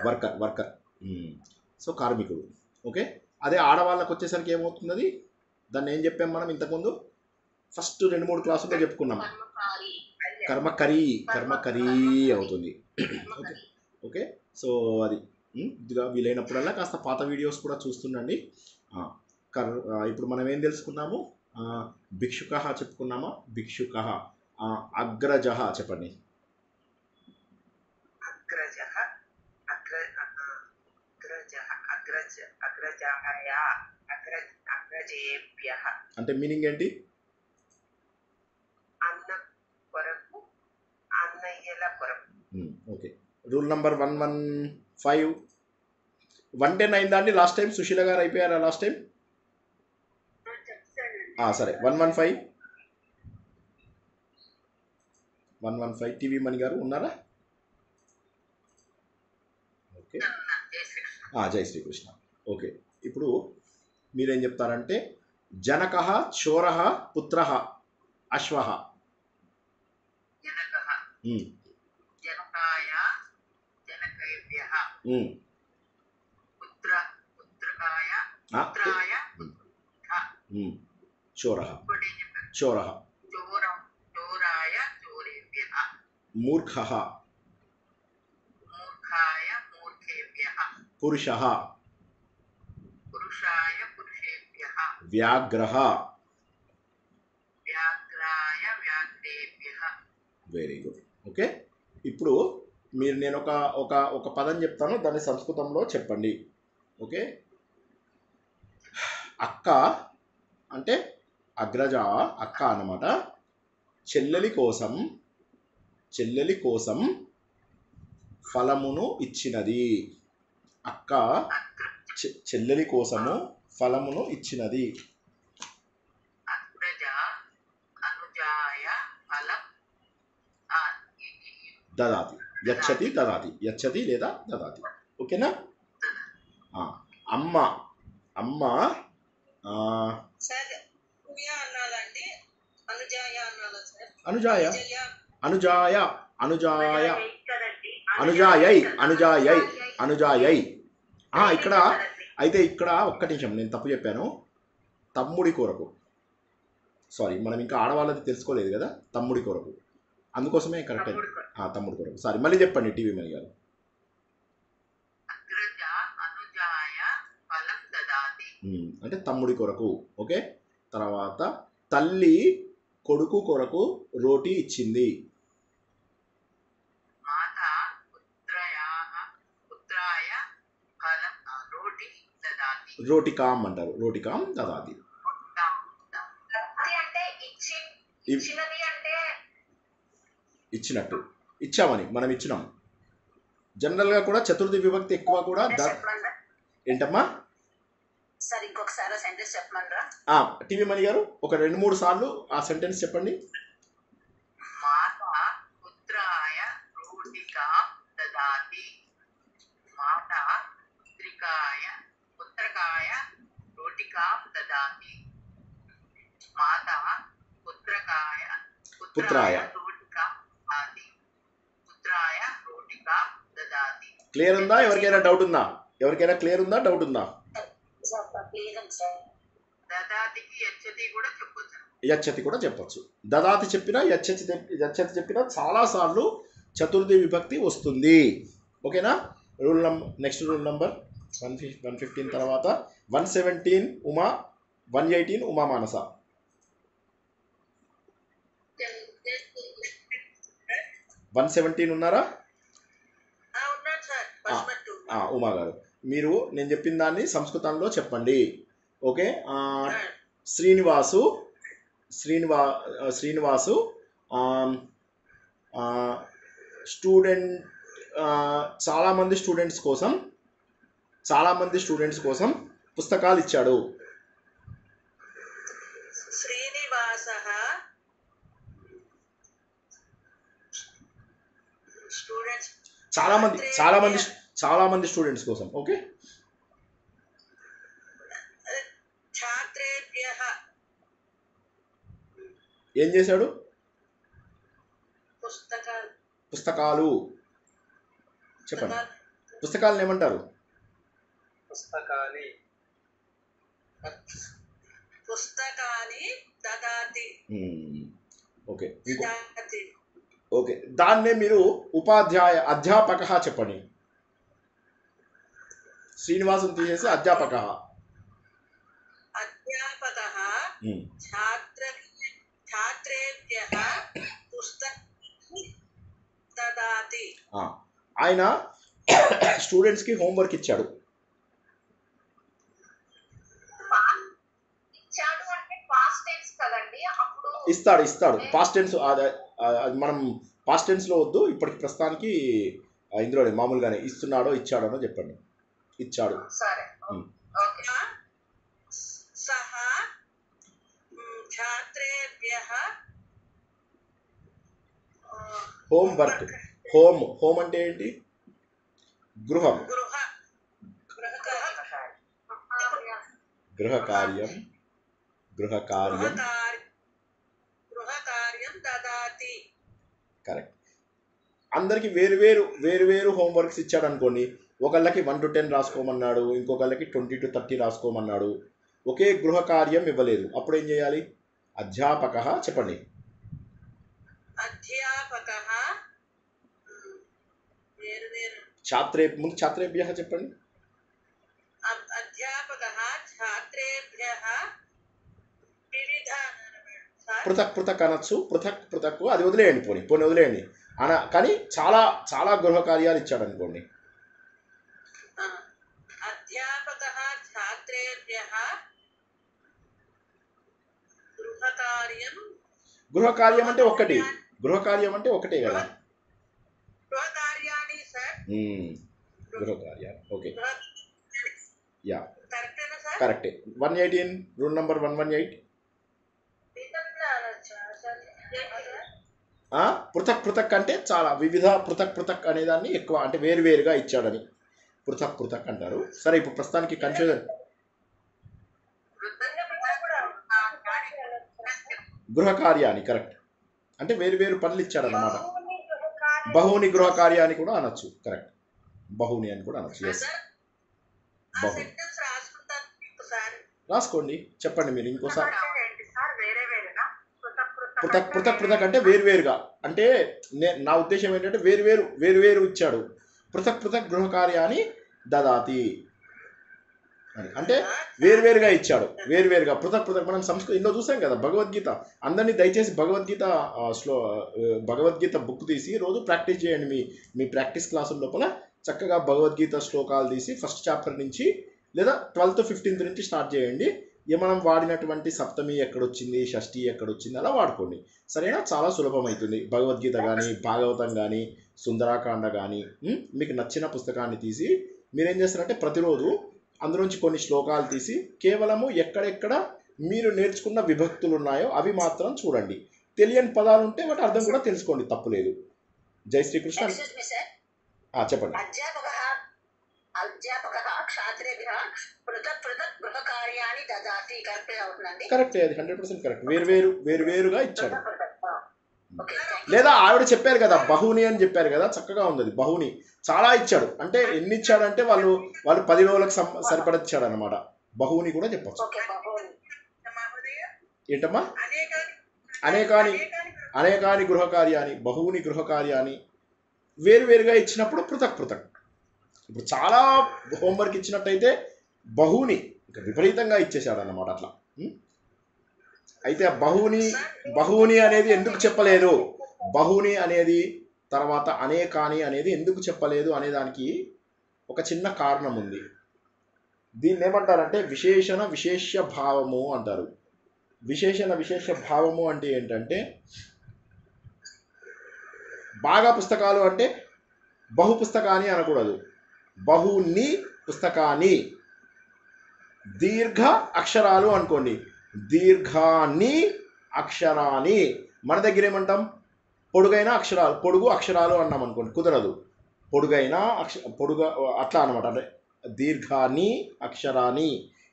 వర్కర్. సో కార్మికుడు. ఓకే, అదే ఆడవాళ్ళకు వచ్చేసరికి ఏమవుతుంది? దాన్ని ఏం చెప్పాం మనం ఇంతకుముందు? ఫస్ట్ 2-3 క్లాసుల్లో చెప్పుకున్నాం. కర్మకరీ అవుతుంది. ఓకే, సో అది ఇదిగా వీలైనప్పుడల్లా కాస్త పాత వీడియోస్ కూడా చూస్తుండండి. ఇప్పుడు మనం ఏం తెలుసుకున్నాము? భిక్షుక చెప్పుకున్నామా? భిక్షుక. అగ్రజ చెప్పండి. అంటే మీనింగ్ ఏంటి? ఓకే. Rule number 115. 110 అయిందా అండి లాస్ట్ టైం? సుశీల గారు అయిపోయారా లాస్ట్ టైం? సరే. 115 టీవీ మణి గారు ఉన్నారా? ఓకే. జై శ్రీకృష్ణ. ఓకే. ఇప్పుడు మీరేం చెప్తారంటే జనక చోర పుత్ర అశ్వ. చోర చోర మూర్ఖ పురుష వ్యాఘ్ర. Very good. ఓకే. ఇప్పుడు మీరు నేను ఒక పదం చెప్తాను, దాన్ని సంస్కృతంలో చెప్పండి. ఓకే. అక్క అంటే అగ్రజ, అక్క అన్నమాట. చెల్లెలి కోసం ఫలమును ఇచ్చినది. అక్క చెల్లెలి కోసము ఫలమును ఇచ్చినది. దదాతి, యచ్చతి దదాతి, యచ్చతి లేదా దదాతి. ఓకేనా? అమ్మ అనుజాయై. ఇక్కడ అయితే ఇక్కడ ఒక్క నిమిషం, నేను తప్పు చెప్పాను. తమ్ముడి కొరకు. సారీ, మనం ఇంకా ఆడవాళ్ళది తెలుసుకోలేదు కదా, తమ్ముడి కొరకు. అందుకోసమే కరెక్ట్ అయింది. తమ్ముడి కొరకు. సారీ, మళ్ళీ చెప్పండి టీవీ మణి గారు. అంటే తమ్ముడి కొరకు. ఓకే. తర్వాత తల్లి కొడుకు కొరకు రోటీ ఇచ్చింది. రోటికాం అంటారు. రోటికాం దదాతి. ఇచ్చినట్టు, ఇచ్చామని, మనం ఇచ్చినాం. జనరల్గా కూడా చతుర్థి విభక్తి ఎక్కువ కూడా ఏంటమ్మా? టీవీ మణి గారు ఒక 2-3 సార్లు ఆ సెంటెన్స్ చెప్పండి. పుత్రాయ. క్లియర్ ఉందా? ఎవరికైనా డౌట్ ఉందా? క్లియర్ ఉందా? డౌట్ ఉందా? యచ్చతి కూడా చెప్పచ్చు. దదాతి చెప్పినా యచ్చతి చెప్పినా చాలా సార్లు చతుర్థి విభక్తి వస్తుంది. ఓకేనా? నెక్స్ట్ రూల్ నంబర్ 115 తర్వాత 117 ఉమా, 118 ఉమా మానస. ఉన్నారా? ఉమా గారు, మీరు నేను చెప్పిన దాన్ని సంస్కృతంలో చెప్పండి. ఓకే. శ్రీనివాసు స్టూడెంట్, చాలామంది స్టూడెంట్స్ కోసం పుస్తకాలు ఇచ్చాడు. చాలా మంది స్టూడెంట్స్ కోసం. ఓకే. ఏం చేశాడు? పుస్తకాలు చెప్పండి. పుస్తకాలను ఏమంటారు? ఓకే. ఓకే, దాన్నే మీరు అధ్యాపక చెప్పండి. శ్రీనివాసం తీసేసి అధ్యాపక. అధ్యాపకः ఛాత్రేభ్యः పుస్తకాన్ని దదాతి. ఆయన స్టూడెంట్స్కి హోంవర్క్ ఇచ్చాడు. ఇస్తాడు పాస్ట్ టెన్స్. మనం పాస్ట్ టెన్స్లో వద్దు, ఇప్పటికి ప్రస్తుతానికి ఇందులోనే మామూలుగానే ఇస్తున్నాడో ఇచ్చాడనో చెప్పండి. ఇచ్చాడు. సహా ఛాత్రేభ్యः హోంవర్క్. హోమ్ అంటే ఏంటి? గృహం. గృహకార్యం దదాతి. కరెక్ట్. అందరికి వేరు హోంవర్క్స్ ఇచ్చాడు అనుకోండి. ఒకళ్ళకి 1 to 10 రాసుకోమన్నాడు, ఇంకొకళ్ళకి 20 to 30 రాసుకోమన్నాడు. ఒకే గృహ కార్యం ఇవ్వలేదు. అప్పుడు ఏం చేయాలి? అధ్యాపకః చెప్పండి. అధ్యాపకః ముందు ఛాత్రేభ్యః చెప్పండి. అధ్యాపకః ఛాత్రేభ్యః పృథక్ అనొచ్చు. పృథక్ అది వదిలేయండి, పోనీ వదిలేయండి కానీ చాలా గృహ కార్యాలు ఇచ్చాడు అనుకోండి. అధ్యాపకః ఛాత్రేభ్యః గృహకార్యం అంటే ఒకటి. గృహకార్యం అంటే ఒకటే కదా. గృహకార్యాన్ని సార్. గృహకార్యాలు. ఓకే, యా కరెక్టే. 118 రూల్ నెంబర్ 118. పృథక్ అంటే చాలా వివిధ. పృథక్ అనే దాన్ని ఎక్కువ అంటే వేరువేరుగా ఇచ్చాడని పృథక్ అంటారు. సరే, ఇప్పుడు ప్రస్తుతానికి కన్ఫ్యూజన్. గృహకార్యాన్ని కరెక్ట్ అంటే వేరు పనులు ఇచ్చాడన్నమాట. బహుని గృహకార్యాన్ని కూడా అనొచ్చు. కరెక్ట్, బహుని అని కూడా అనొచ్చు. ఎస్, బహుని. రాసుకోండి, చెప్పండి మీరు ఇంకోసారి. పృథక్ అంటే వేరువేరుగా. అంటే నా ఉద్దేశం ఏంటంటే వేరువేరు ఇచ్చాడు. పృథక్ గృహకార్యాన్ని దదాతి అంటే వేరువేరుగా ఇచ్చాడు. వేరువేరుగా పృథక్. మనం సంస్కృతి ఇందులో చూసాం కదా, భగవద్గీత. అందరినీ దయచేసి భగవద్గీత బుక్ తీసి రోజు ప్రాక్టీస్ చేయండి. మీ ప్రాక్టీస్ క్లాసుల లోపల చక్కగా భగవద్గీత శ్లోకాలు తీసి ఫస్ట్ చాప్టర్ నుంచి లేదా 12th 15th నుంచి స్టార్ట్ చేయండి. మనం వాడినటువంటి సప్తమి ఎక్కడొచ్చింది, షష్ఠి ఎక్కడొచ్చింది అలా వాడుకోండి. సరేనా? చాలా సులభమవుతుంది. భగవద్గీత కానీ, భాగవతం కానీ, సుందరాకాండ కానీ మీకు నచ్చిన పుస్తకాన్ని తీసి మీరేం చేస్తారంటే ప్రతిరోజు అందులోంచి కొన్ని శ్లోకాలు తీసి కేవలము ఎక్కడెక్కడ మీరు నేర్చుకున్న విభక్తులు ఉన్నాయో అవి మాత్రం చూడండి. తెలియని పదాలు ఉంటే వాటి అర్థం కూడా తెలుసుకోండి, తప్పులేదు. జై శ్రీకృష్ణ. చెప్పండి. కరెక్టే, అది 100% కరెక్ట్. వేరువేరుగా ఇచ్చాడు. లేదా ఆవిడ చెప్పారు కదా బహుని అని చెప్పారు కదా, చక్కగా ఉంది. అది బహుని చాలా ఇచ్చాడు. అంటే ఎన్ని ఇచ్చాడంటే వాళ్ళు 10 రోజులకు సరిపడ ఇచ్చాడు అనమాట. బహుని కూడా చెప్పచ్చు. ఏంటమ్మా? అనేకాని గృహకార్యాన్ని, బహుని గృహకార్యాన్ని వేరువేరుగా ఇచ్చినప్పుడు పృథక్. ఇప్పుడు చాలా హోంవర్క్ ఇచ్చినట్టయితే బహుని ఇంకా విపరీతంగా ఇచ్చేసాడు అన్నమాట. అట్లా అయితే బహుని అనేది ఎందుకు చెప్పలేదు, బహుని అనేది తర్వాత అనేకాని అనేది ఎందుకు చెప్పలేదు అనే దానికి ఒక చిన్న కారణం ఉంది. దీన్ని ఏమంటారంటే విశేష భావము అంటారు. విశేష భావము అంటే ఏంటంటే బాగా పుస్తకాలు అంటే బహు పుస్తకాన్ని అనకూడదు, బహుని పుస్తకాన్ని. దీర్ఘ అక్షరాలు అనుకోండి, దీర్ఘాన్ని అక్షరాన్ని. మన దగ్గర ఏమంటాం? పొడుగు అక్షరాలు అన్నాం అనుకోండి, కుదరదు. పొడుగు అట్లా అనమాట. అంటే దీర్ఘాన్ని అక్షరాన్ని.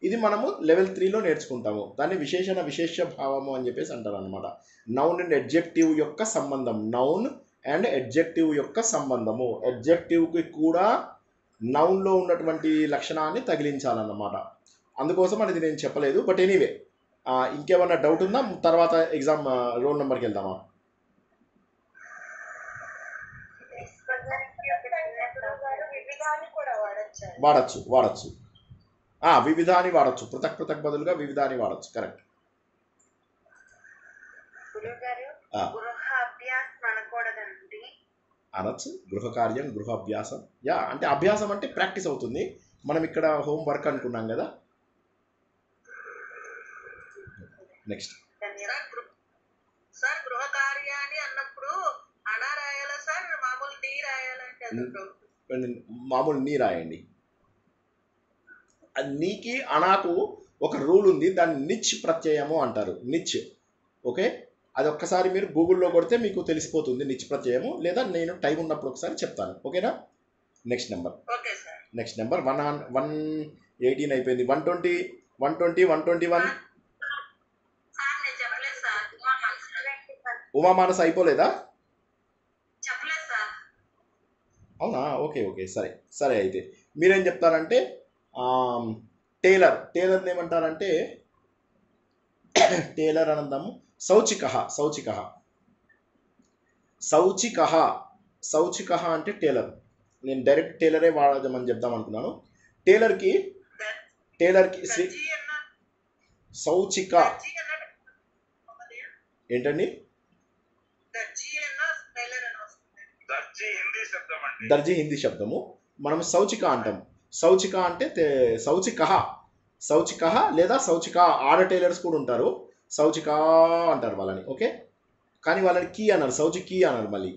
ఇది మనము లెవెల్ 3లో నేర్చుకుంటాము. దాన్ని విశేష భావము అని చెప్పేసి అంటారు అనమాట. నౌన్ అండ్ ఎడ్జెక్టివ్ యొక్క సంబంధం. నౌన్ అండ్ ఎడ్జెక్టివ్ యొక్క సంబంధము. ఎడ్జెక్టివ్కి కూడా నౌన్లో ఉన్నటువంటి లక్షణాన్ని తగిలించాలన్నమాట. అందుకోసం అనేది నేను చెప్పలేదు. బట్ ఎనీవే, ఇంకేమన్నా డౌట్ ఉందా? తర్వాత ఎగ్జామ్ రోల్ నెంబర్కి వెళ్దామా? వాడచ్చు వాడచ్చు వివిధాని వాడచ్చు, పృథక్ పృథక్ బదులుగా వివిధాని వాడచ్చు. కరెక్ట్. అనొచ్చు గృహ కార్యం, గృహ అభ్యాసం. అంటే అభ్యాసం అంటే ప్రాక్టీస్ అవుతుంది. మనం ఇక్కడ హోమ్ వర్క్ అనుకున్నాం కదా. నెక్స్ట్ సార్ గృహ కార్యాన్ని అన్నప్పుడు అణ రాయాలా సార్, మామూలు నీ రాయాలంటే? మామూలు నీ రాయండి. నీకి అనాకు ఒక రూల్ ఉంది, దాన్ని నిచ్ ప్రత్యయము అంటారు. నిచ్. ఓకే, అది ఒక్కసారి మీరు గూగుల్లో కొడితే మీకు తెలిసిపోతుంది నిచ్ ప్రత్యయము, లేదా నేను టైం ఉన్నప్పుడు ఒకసారి చెప్తాను. ఓకేనా. Next number. నెక్స్ట్ నెంబర్ 118 అయిపోయింది. 120, 120, 121. ఉమామానస అయిపోలేదా? అవునా, ఓకే ఓకే, సరే సరే. అయితే మీరేం చెప్తారంటే టేలర్ని ఏమంటారంటే టేలర్ అనందాము శౌచిక. అంటే టేలర్. నేను డైరెక్ట్ టేలరే వాడదామని చెప్దాం అనుకున్నాను. టేలర్కి శౌచిక ఏంటండి? దర్జీ హిందీ శబ్దము. మనం శౌచిక అంటాం. శౌచిక అంటే శౌచిక లేదా శౌచిక. ఆడ టైలర్స్ కూడా ఉంటారు, శౌచిక అంటారు వాళ్ళని. ఓకే, కానీ వాళ్ళని కీ అన్నారు, శౌచికీ అన్నారు. మళ్ళీ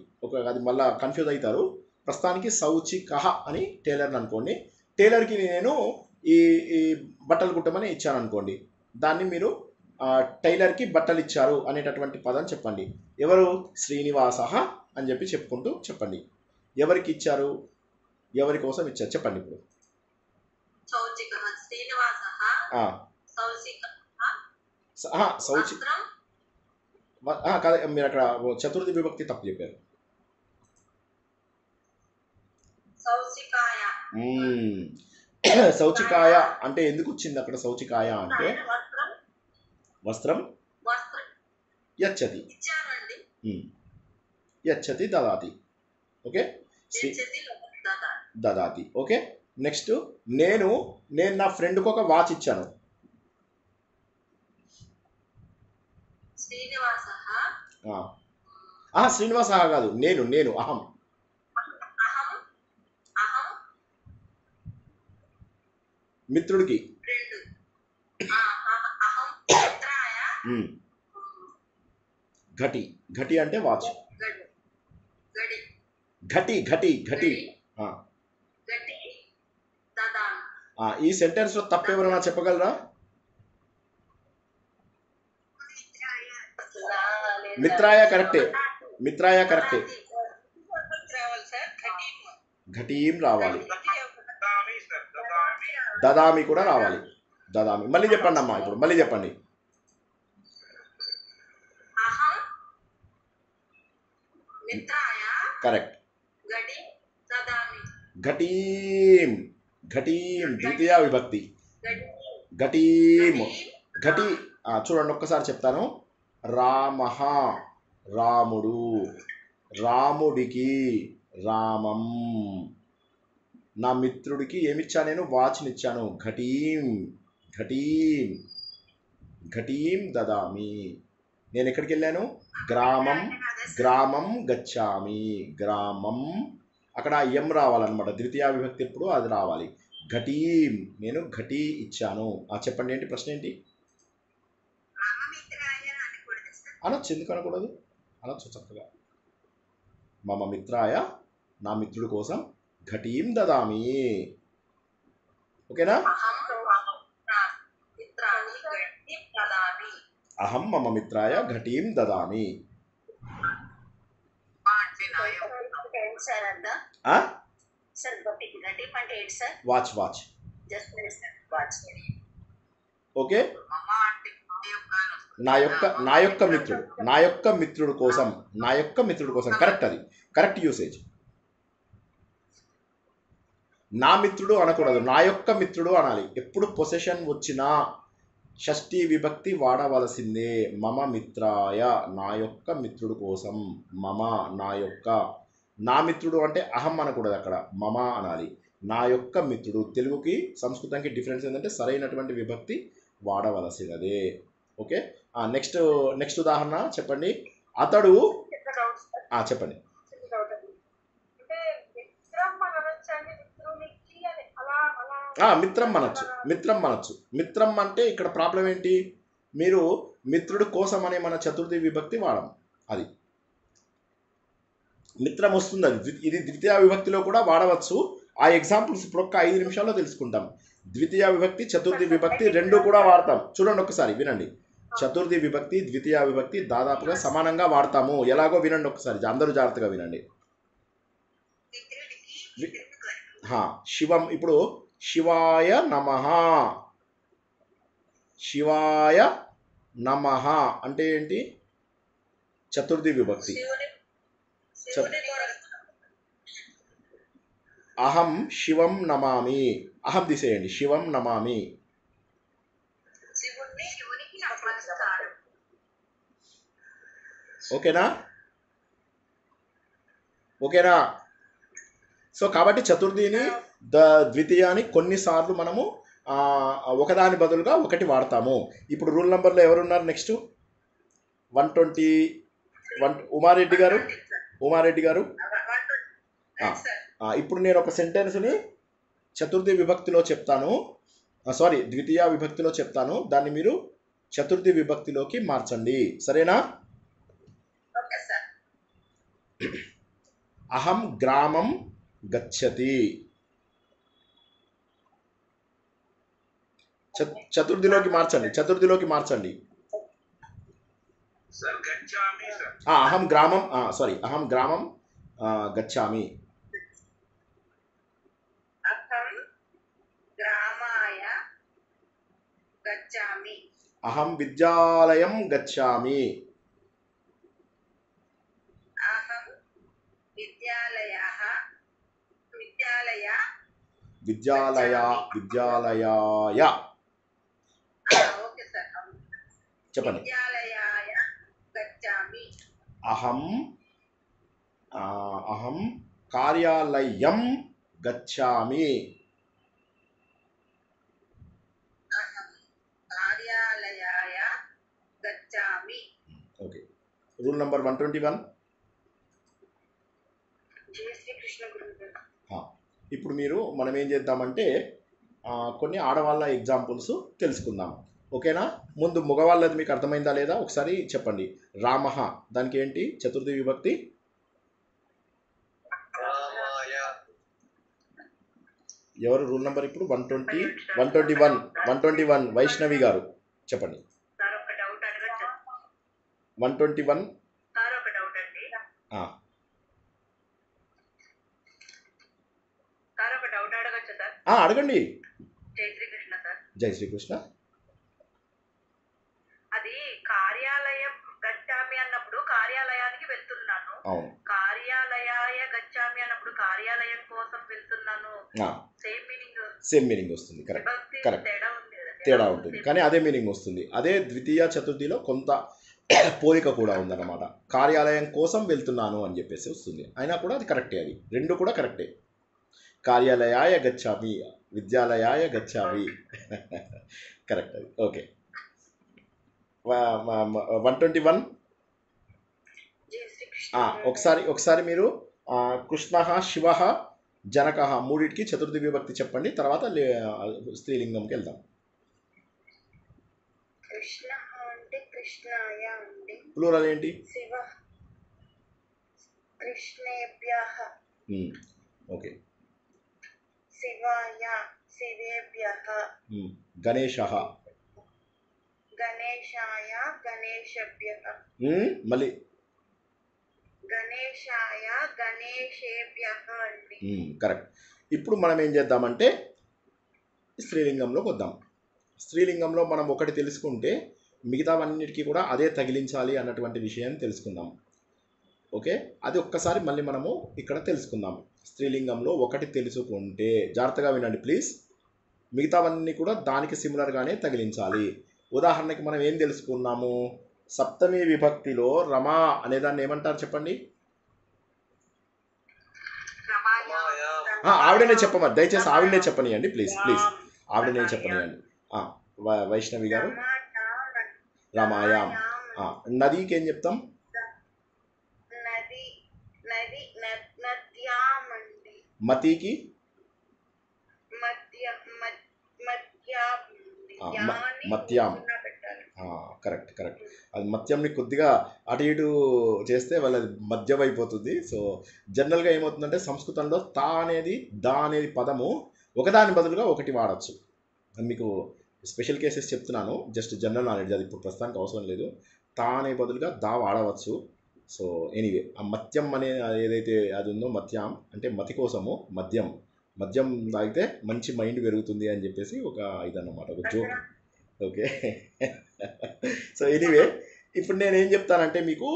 అది మళ్ళీ కన్ఫ్యూజ్ అవుతారు. ప్రస్తుతానికి శౌచిక అని టైలర్ని అనుకోండి. టైలర్కి నేను ఈ బట్టలు కుట్టమని ఇచ్చాను అనుకోండి, దాన్ని మీరు టైలర్కి బట్టలు ఇచ్చారు అనేటటువంటి పదం చెప్పండి. ఎవరు? శ్రీనివాస అని చెప్పి చెప్పుకుంటూ చెప్పండి. ఎవరికి ఇచ్చారు, ఎవరి కోసం ఇచ్చారు చెప్పండి. ఇప్పుడు కదా, మీరు అక్కడ చతుర్థి విభక్తి తప్పు చెప్పారు. శౌచికాయ అంటే ఎందుకు వచ్చింది అక్కడ? శౌచికాయ అంటే వస్త్రం యచ్చతి, యచ్చతి దదాతి. ఓకే, దదాతి. ఓకే, నెక్స్ట్ నేను నా ఫ్రెండ్కి ఒక వాచ్ ఇచ్చాను. శ్రీనివాస కాదు, నేను అహం. మిత్రుడికి ఘటి అంటే వాచ్. ఘటి. ఈ సెంటెన్స్ లో తప్పు ఎవరైనా చెప్పగలరా? మిత్రాయ కరెక్టే. ఘటీం రావాలి. దదామి కూడా రావాలి. దదామి. మళ్ళీ చెప్పండి అమ్మా, ఇప్పుడు మళ్ళీ చెప్పండి. కరెక్ట్. ఘటీం ద్వితీయ విభక్తి. ఘటీం. ఘటి చూడండి, ఒక్కసారి చెప్తాను. రామః రాముడు, రాముడికి రామం. నా మిత్రుడికి ఏమిచ్చా నేను? వాచ్ని ఇచ్చాను. ఘటీం దదామి. నేను ఎక్కడికి వెళ్ళాను? గ్రామం గచ్చామి. గ్రామం, అక్కడ ఎం రావాలన్నమాట. ద్వితీయ విభక్తి ఎప్పుడు అది రావాలి. ఘటీం, నేను ఘటీ ఇచ్చాను. చెప్పండి, ఏంటి ప్రశ్న ఏంటి? అనొచ్చు, ఎందుకు అనకూడదు? అనొచ్చు చక్కగా. మమ మిత్రాయ, నా మిత్రుడి కోసం ఘటీం దదామి. ఓకేనా? అహం మమ మిత్రాయ ఘటీం దదామి. వాచ్. ఓకే, నా యొక్క మిత్రుడు కోసం. కరెక్ట్, అది కరెక్ట్ యూసేజ్. నా మిత్రుడు అనకూడదు, నా యొక్క మిత్రుడు అనాలి. ఎప్పుడు పొసెషన్ వచ్చినా షష్ఠీ విభక్తి వాడవలసిందే. మమ మిత్రాయ, నా యొక్క మిత్రుడు కోసం. మమ, నా యొక్క. నా మిత్రుడు అంటే అహం అనకూడదు, అక్కడ మమ అనాలి. నా యొక్క మిత్రుడు. తెలుగుకి సంస్కృతానికి డిఫరెన్స్ ఏంటంటే సరైనటువంటి విభక్తి వాడవలసినదే. ఓకే, నెక్స్ట్ నెక్స్ట్ ఉదాహరణ చెప్పండి. అతడు చిన్న డౌట్ సార్, చెప్పండి. చిన్న డౌట్ అండి. అంటే మిత్రం అని అనొచ్చండి, మిత్రునికి అని అలా అలా మిత్రం అనొచ్చు, మిత్రం అనొచ్చు. మిత్రం అంటే ఇక్కడ ప్రాబ్లం ఏంటి, మీరు మిత్రుడు కోసం అనే మన చతుర్థి విభక్తి వాడము. అది మిత్రం వస్తుంది, అది ఇది ద్వితీయ విభక్తిలో కూడా వాడవచ్చు. ఆ ఎగ్జాంపుల్స్ ఇప్పుడు ఒక్క 5 నిమిషాల్లో తెలుసుకుంటాం. ద్వితీయ విభక్తి చతుర్థి విభక్తి రెండు కూడా వాడతాం. చూడండి ఒకసారి వినండి. చతుర్థి విభక్తి ద్వితీయ విభక్తి దాదాపుగా సమానంగా వాడతాము. ఎలాగో వినండి ఒకసారి, అందరూ జాగ్రత్తగా వినండి. శివం, ఇప్పుడు శివాయ నమః, శివాయ నమః అంటే ఏంటి, చతుర్థి విభక్తి. అహం శివం నమామి, అహం తీసేయండి, శివం నమామి. ఓకేనా, ఓకేనా. సో కాబట్టి చతుర్థిని ద్వితీయాన్ని కొన్నిసార్లు మనము ఒకదాని బదులుగా ఒకటి వాడతాము. ఇప్పుడు రూల్ నెంబర్లో ఎవరున్నారు, నెక్స్ట్ 121 ఉమారెడ్డి గారు. ఉమారెడ్డి గారు, ఇప్పుడు నేను ఒక సెంటెన్స్ని చతుర్థి విభక్తిలో చెప్తాను, సారీ ద్వితీయ విభక్తిలో చెప్తాను, దాన్ని మీరు చతుర్థి విభక్తిలోకి మార్చండి, సరేనా? అహం గ్రామం గచ్చతి, చతుర్థిలోకి మార్చండి, చతుర్థిలోకి మార్చండి. అహం గ్రామం, సారీ అహం గ్రామం గచ్చామి. అహం విద్యాలయం గచ్చామి. విద్యాలయాయ చెప్పండి. అహం అహం కార్యాలయం గచ్చామి. Okay, rule number 121. ఇప్పుడు మనం ఏం చేద్దామంటే కొన్ని ఆడవాళ్ళ ఎగ్జాంపుల్స్ తెలుసుకుందాం, ఓకేనా? ముందు మగవాళ్ళది మీకు అర్థమైందా లేదా ఒకసారి చెప్పండి. రామః, దానికి ఏంటి చతుర్థి విభక్తి? ఎవరు రూల్ నెంబర్ ఇప్పుడు? 121 వైష్ణవి గారు చెప్పండి. 121. అడగండి. జై శ్రీకృష్ణ. అది కార్యాలయం గచ్చామి అన్నప్పుడు కార్యాలయానికి వెళ్తున్నాను, కార్యాలయాయ గచ్చామి అన్నప్పుడు కార్యాలయం కోసం వెళ్తున్నాను. సేమ్ మీనింగ్ వస్తుంది. కరెక్ట్, తేడా ఉంటుంది కానీ అదే మీనింగ్ వస్తుంది. అదే ద్వితీయ చతుర్థిలో కొంత పోలిక కూడా ఉందన్నమాట. కార్యాలయం కోసం వెళ్తున్నాను అని చెప్పేసి వస్తుంది, అయినా కూడా అది కరెక్టే, అది రెండు కూడా కరెక్టే. కార్యాలయాయ గచ్చామి, విద్యాలయాయ గచ్చామి, కరెక్ట్ అది. ఓకే, 121. ఒకసారి మీరు కృష్ణః శివః జనకః మూడింటికి చతుర్థి విభక్తి చెప్పండి, తర్వాత స్త్రీలింగంకి వెళ్దాం. ప్లూరల్ ఏంటి? ఓకే, శివాయ శివేభ్యః, గణేశః గణేశాయ గణేశభ్యః, మళ్ళీ గణేశాయ గణేశేభ్యః అండి. కరెక్ట్. ఇప్పుడు మనం ఏం చేద్దామంటే స్త్రీలింగంలోకి వద్దాం. స్త్రీలింగంలో మనం ఒకటి తెలుసుకుంటే మిగతావన్నిటికీ కూడా అదే తగిలించాలి అన్నటువంటి విషయం తెలుసుకుందాం. ఓకే, అది ఒక్కసారి మళ్ళీ మనము ఇక్కడ తెలుసుకుందాం. స్త్రీలింగంలో ఒకటి తెలుసుకుంటే, జాగ్రత్తగా వినండి ప్లీజ్, మిగతావన్నీ కూడా దానికి సిమిలర్గానే తగిలించాలి. ఉదాహరణకి మనం ఏం తెలుసుకున్నాము, సప్తమి విభక్తిలో రమా అనేదాన్ని ఏమంటారు చెప్పండి? ఆవిడనే చెప్పమని దయచేసి ఆవిడనే చెప్పనియండి ప్లీజ్ ప్లీజ్ ఆవిడనే చెప్పనియండి. వైష్ణవి గారు రామాయాం. నదికి ఏం చెప్తాం? మతికి మత్యాం. Correct correct. అది మత్యంని కొద్దిగా అటు ఇటు చేస్తే వాళ్ళది మద్యం అయిపోతుంది. సో జనరల్గా ఏమవుతుందంటే సంస్కృతంలో తా అనేది దా అనేది పదము ఒకదాని బదులుగా ఒకటి వాడచ్చు. మీకు స్పెషల్ కేసెస్ చెప్తున్నాను, జస్ట్ జనరల్ నాలెడ్జ్, అది ఇప్పుడు ప్రస్తుతానికి అవసరం లేదు. తా అనే బదులుగా దా వాడవచ్చు. సో ఎనీవే ఆ మత్యం అనే ఏదైతే అది ఉందో మత్యం అంటే మతి కోసము మద్యం తాగితే మంచి మైండ్ పెరుగుతుంది అని చెప్పేసి ఒక ఇదన్నమాట, ఒక జోక్. ఓకే. సో ఎనీవే ఇప్పుడు నేను ఏం చెప్తానంటే మీకు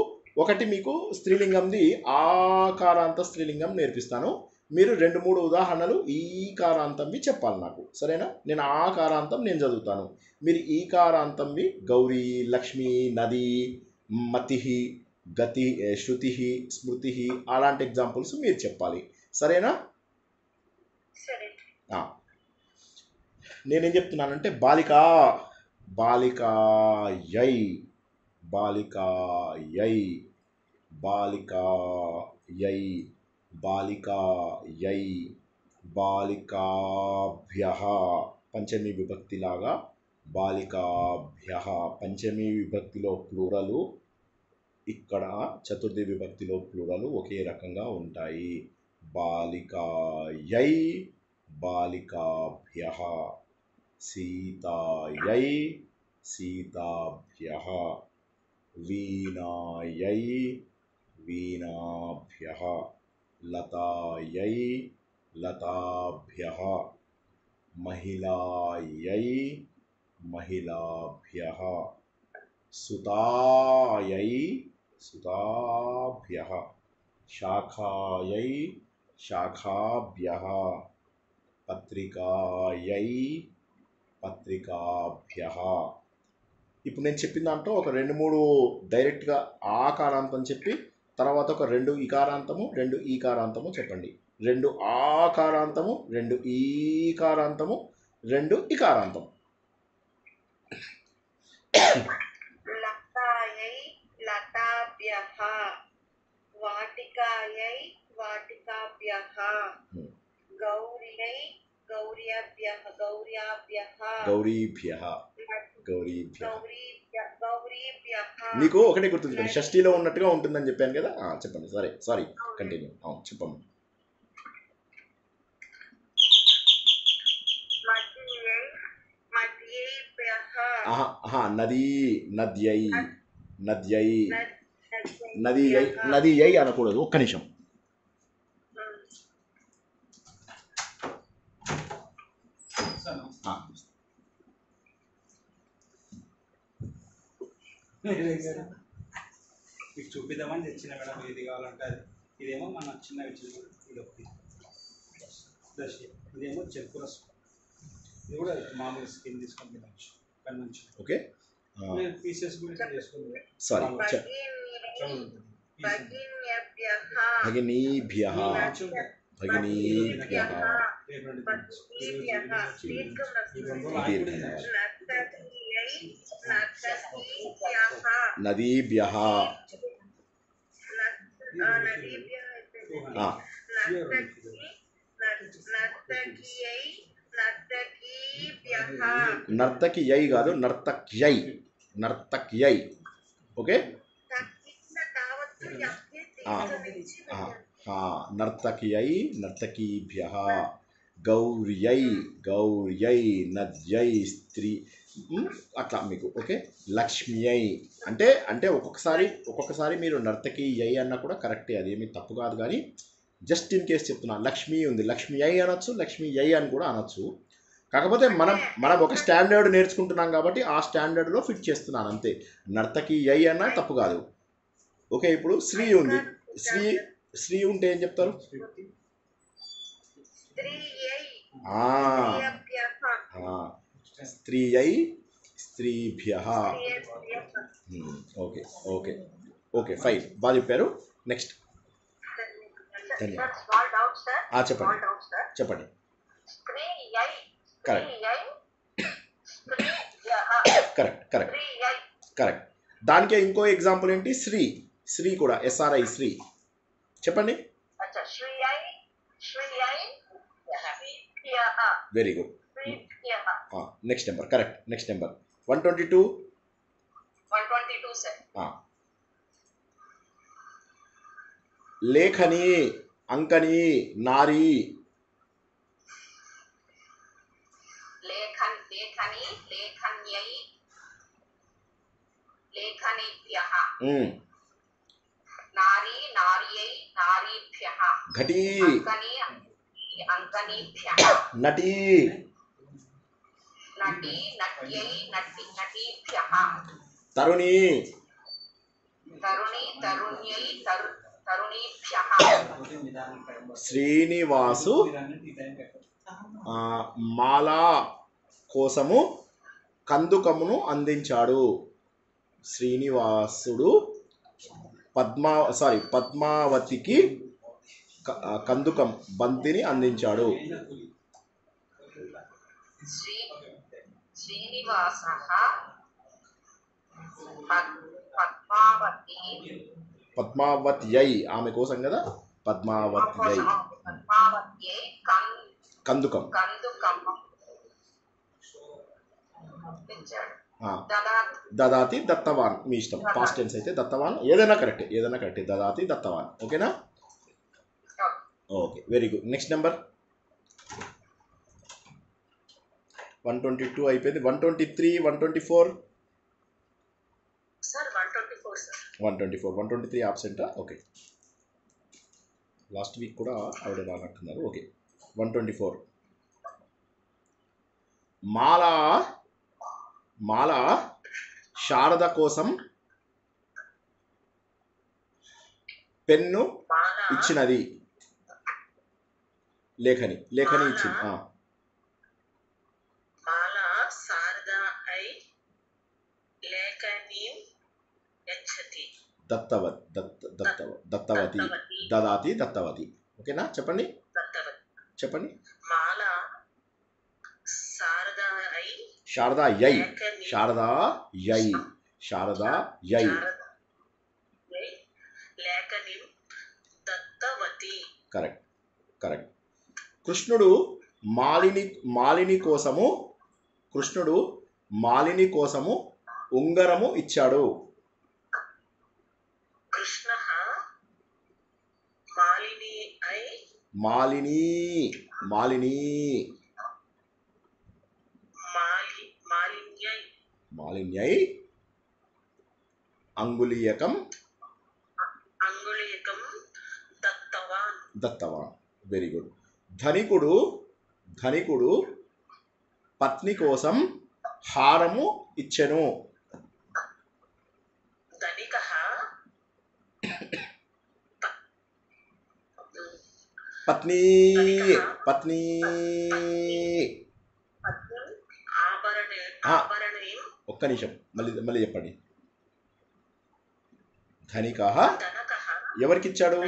స్త్రీలింగంది ఆకారాంత స్త్రీలింగం నేర్పిస్తాను. మీరు 2-3 ఉదాహరణలు ఈకారాంతంవి చెప్పాలి నాకు, సరేనా? నేను ఆకారాంతం నేను చదువుతాను, మీరు ఈకారాంతంవి గౌరీ, లక్ష్మి, నది, మతి, గతి, శృతి, స్మృతి అలాంటి ఎగ్జాంపుల్స్ మీరు చెప్పాలి, సరేనా? నేనేం చెప్తున్నానంటే బాలికాయై బాలికాభ్యః పంచమీ విభక్తిలాగా బాలికాభ్యః పంచమీ విభక్తిలో ప్లూరలు, ఇక్కడ చతుర్థి విభక్తిలో ప్లూరలు ఒకే రకంగా ఉంటాయి. బాలికాయై బాలికాభ్యః, సీతాయై సీతాభ్యః, వీణాయై వీణాభ్యః, లతాయై లతాభ్యః, మహిళాయై మహిళాభ్యః, సుతాయై సుతాభ్యః, శాఖాయై శాఖాభ్యః, పత్రికాయై పత్రికాభ్యః. ఇప్పుడు నేను చెప్పిన దాంట్లో ఒక 2-3 డైరెక్ట్గా ఆకారాంతం చెప్పి తర్వాత ఒక 2 ఈకారాంతము 2 ఈకారాంతము చెప్పండి. 2 ఆకారాంతము 2 ఈకారాంతము 2 ఇకారాంతం. లతాయై లతాభ్యః, వాటికాయై వాటికాభ్యః, గౌర్యై గౌర్యాభ్యః గౌరీభ్యః. మీకు ఒకటే గుర్తుంచుకోండి, షష్ఠీలో ఉన్నట్టుగా ఉంటుందని చెప్పాను కదా. చెప్పండి. Sorry continue. చెప్పండి. నదియై అనకూడదు, ఒక్క నిమిషం. మీకు చూపిద్దామని తెచ్చిన మేడం, ఇది కావాలంటే అది. ఇదేమో మన చిన్న ఇది ఒకటి ఫ్రెష్, ఇదేమో చెరుకు రసం. ఇది కూడా మామూలు స్కిన్ తీసుకొని తినచ్చు కానీ మంచి. ఓకే, పీసెస్ కూడా చేసుకుంటాం. సారీ భగినీభ్యః భగినీభ్యః నదీభ్యః నర్తకియై కాదు, నర్తక్యై. ఓకే, నర్తకియై నర్తకీభ్యః, గౌర్యై నద్యై స్త్రీ, అట్లా మీకు. ఓకే, లక్ష్మ్యై అంటే ఒక్కొక్కసారి మీరు నర్తకీయై అన్నా కూడా కరెక్టే, అదేమీ తప్పు కాదు. కానీ జస్ట్ ఇన్ కేస్ చెప్తున్నా, లక్ష్మి ఉంది, లక్ష్మీయై అనొచ్చు, లక్ష్మీయై అని కూడా అనొచ్చు. కాకపోతే మనం ఒక స్టాండర్డ్ నేర్చుకుంటున్నాం కాబట్టి ఆ స్టాండర్డ్లో ఫిట్ చేస్తున్నాను అంతే. నర్తకీయై అన్నా తప్పు కాదు. ఓకే, ఇప్పుడు శ్రీ ఉంది, శ్రీ ఉంటే ఏం చెప్తారు? స్త్రీయై స్త్రీభ్యః. ఓకే ఫైన్, బాగా చెప్పారు. నెక్స్ట్. ధన్యవాదాలు. సార్ చెప్పండి స్మాల్ డౌట్ సార్ చెప్పండి. స్త్రీయై కరెక్ట్ స్త్రీయై స్త్రీయః కరెక్ట్ కరెక్ట్ స్త్రీయై కరెక్ట్. దానికే ఇంకో ఎగ్జాంపుల్ ఏంటి? శ్రీ. శ్రీ కూడా SRI శ్రీ. చెప్పండి. అచ్చా శ్రీయై శ్రీయై స్త్రీభ్యః వెరీ గుడ్. స్త్రీభ్యః next number correct. Next number 122. 122 sir లేఖని, అంకని, నారి. లేఖని లేఖన్యై లేఖనేభ్యః నారీ నార్యై నారీభ్యః ఘటి, అంకని అంకనీభ్యః నటి, నటి నట్యై నటీభ్యః తరుణి, తరుణి తరుణ్యై తరుణీభ్యః శ్రీనివాసు మాల కోసము కందుకమును అందించాడు. శ్రీనివాసుడు పద్మావతికి కందుకం బంతిని అందించాడు. శ్రీనివాసః పద్మావత్యై ఆమె కోసం కదా, పద్మావత్యై పద్మావత్యై కందుకం దదాతి దత్తవాన్. మీ ఇష్టం. పాస్ట్ టెన్స్ అయితే దత్తవాన్, ఏదైనా కరెక్ట్, ఏదైనా కరెక్ట్. దదాతి దత్తవాన్. ఓకేనా? Okay, very good. Next number 122 అయిపోయింది. 123, 124. సార్ 124 సార్ 124, 123 ఆబ్సెంటా? ఓకే, లాస్ట్ వీక్ కూడా ఆవిడ రానట్టున్నారు. ఓకే, 124. మాల శారద కోసం పెన్ను ఇచ్చినది. లేఖని ఇచ్చింది. మాల శారద ఐ లేఖనీం యచ్చతి. దత్తవతి దదాతి దత్తవతి. ఓకేనా? చెప్పండి చెప్పండి. మాల శారద శారదా ఐ యై లేఖనీం దత్తవతి. Correct correct. కృష్ణుడు మాలిని కోసము ఉంగరము ఇచ్చాడు. కృష్ణః మాలిన్యై అంగుళీయకం దత్తవాన్. Very good. ధనికుడు పత్ని కోసం హారము ఇచ్చెను. పత్ని ఒక్క నిమిషం, మళ్ళీ చెప్పండి. ధనికః ఎవరికి ఇచ్చాడు?